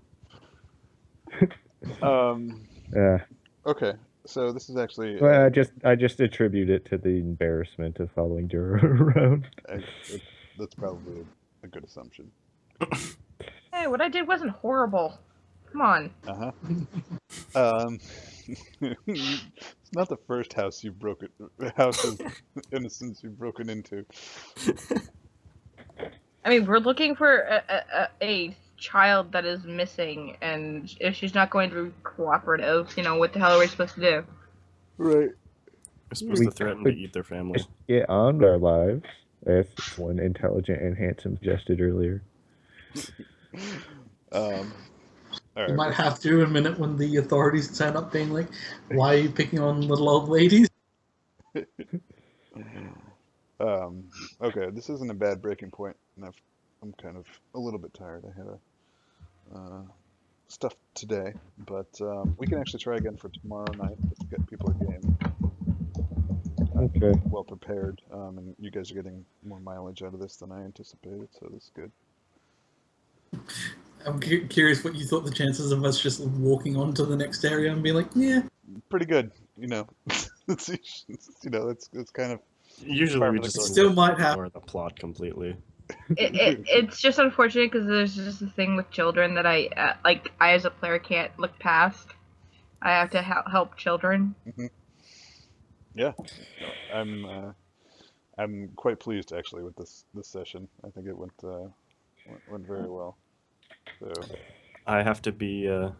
Speaker 2: Yeah.
Speaker 1: Okay, so this is actually
Speaker 2: Well, I just attribute it to the embarrassment of following Dura around.
Speaker 1: that's probably a good assumption.
Speaker 3: Hey, what I did wasn't horrible. Come on.
Speaker 1: Uh-huh. It's not the first house you've broken, house of innocence you've broken into.
Speaker 3: I mean, we're looking for a child that is missing, and if she's not going to be cooperative, you know, what the hell are we supposed to do?
Speaker 1: Right.
Speaker 4: We're supposed
Speaker 2: We
Speaker 4: to threaten to
Speaker 2: could
Speaker 4: eat their family.
Speaker 2: get on with our lives, as one intelligent and handsome suggested earlier.
Speaker 1: All
Speaker 5: You
Speaker 1: right.
Speaker 5: might have to in a minute when the authorities turn up being like, why are you picking on little old ladies?
Speaker 1: Okay, this isn't a bad breaking point, and I'm kind of a little bit tired. I had stuff today, but we can actually try again for tomorrow night just to get people a game
Speaker 2: Okay.
Speaker 1: well prepared. And you guys are getting more mileage out of this than I anticipated, so this is good.
Speaker 5: I'm curious what you thought the chances of us just walking on to the next area and being like, yeah.
Speaker 1: Pretty good, you know. It's, you know, it's kind of
Speaker 4: Usually
Speaker 1: par
Speaker 4: we
Speaker 1: for the
Speaker 4: just
Speaker 1: course.
Speaker 5: Still might have.
Speaker 4: ignore the plot completely.
Speaker 3: It's just unfortunate because there's just a thing with children that I as a player can't look past. I have to help children.
Speaker 1: Yeah, no, I'm quite pleased actually with this session. I think it went very well. So
Speaker 4: I have to be a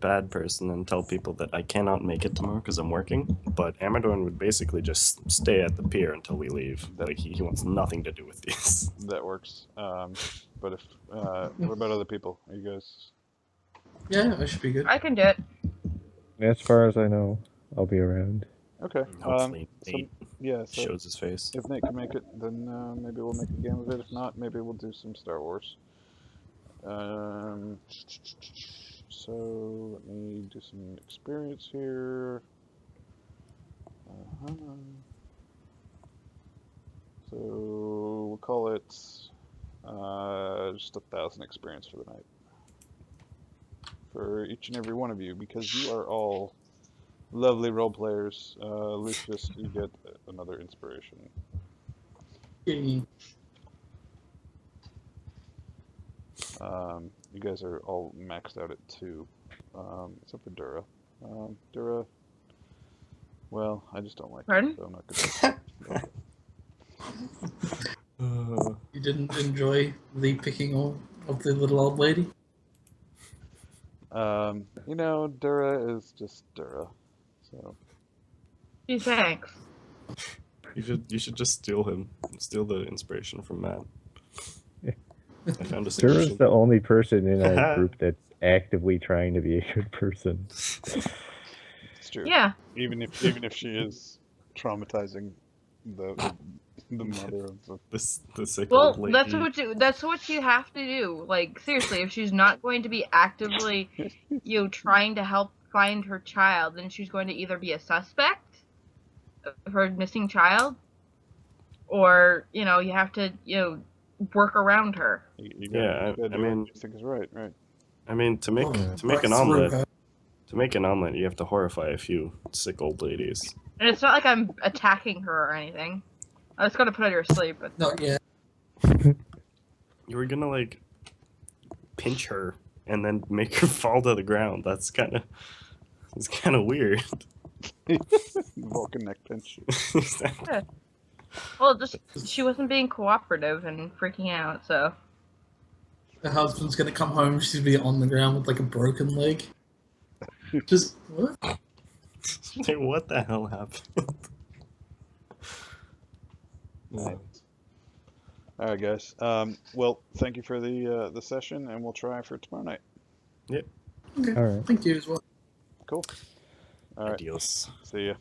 Speaker 4: bad person and tell people that I cannot make it tomorrow because I'm working. But Amadorn would basically just stay at the pier until we leave. Like he wants nothing to do with these.
Speaker 1: that works. But if what about other people? Are you guys?
Speaker 5: Yeah, that should be good.
Speaker 3: I can do it.
Speaker 2: As far as I know, I'll be around.
Speaker 1: Okay.
Speaker 4: Hopefully
Speaker 1: So,
Speaker 4: Nate
Speaker 1: yeah. So
Speaker 4: shows his face.
Speaker 1: if Nate can make it, then maybe we'll make a game of it. If not, maybe we'll do some Star Wars. So let me do some experience here. So we'll call it just 1,000 experience for the night. For each and every one of you, because you are all lovely role players. Lucius, you get another inspiration.
Speaker 5: Yeah.
Speaker 1: You guys are all maxed out at 2, except for Dura. Dura, well, I just don't like
Speaker 3: Pardon?
Speaker 1: it, so I'm not gonna.
Speaker 5: You didn't enjoy the picking of the little old lady?
Speaker 1: You know, Dura is just Dura, so.
Speaker 3: Gee, thanks.
Speaker 4: You should just steal the inspiration from Matt. I found a
Speaker 2: Dura's
Speaker 4: solution.
Speaker 2: the only person in our group that's actively trying to be a good person.
Speaker 1: It's true.
Speaker 3: Yeah.
Speaker 1: Even if she is traumatizing the mother of
Speaker 4: The sick
Speaker 3: Well,
Speaker 4: old lady.
Speaker 3: that's what you have to do. Like, seriously, if she's not going to be actively, trying to help find her child, then she's going to either be a suspect of her missing child, or you have to work around her.
Speaker 1: you
Speaker 4: Yeah,
Speaker 1: gotta do
Speaker 4: I mean-
Speaker 1: what you think is right.
Speaker 4: I mean, to make an omelet, you have to horrify a few sick old ladies.
Speaker 3: And it's not like I'm attacking her or anything. I was gonna put her to sleep, but
Speaker 5: Not yet.
Speaker 4: You were gonna like pinch her and then make her fall to the ground. It's kind of weird.
Speaker 1: Vulcan neck pinch.
Speaker 3: Well, just she wasn't being cooperative and freaking out, so.
Speaker 5: Her husband's gonna come home. She's gonna be on the ground with like a broken leg. Just what?
Speaker 4: Like, what the hell happened?
Speaker 1: All right, guys. Well, thank you for the session, and we'll try for tomorrow night.
Speaker 5: Okay.
Speaker 2: All right.
Speaker 5: Thank you as well.
Speaker 1: Cool. All right.
Speaker 4: Adios.
Speaker 1: See ya.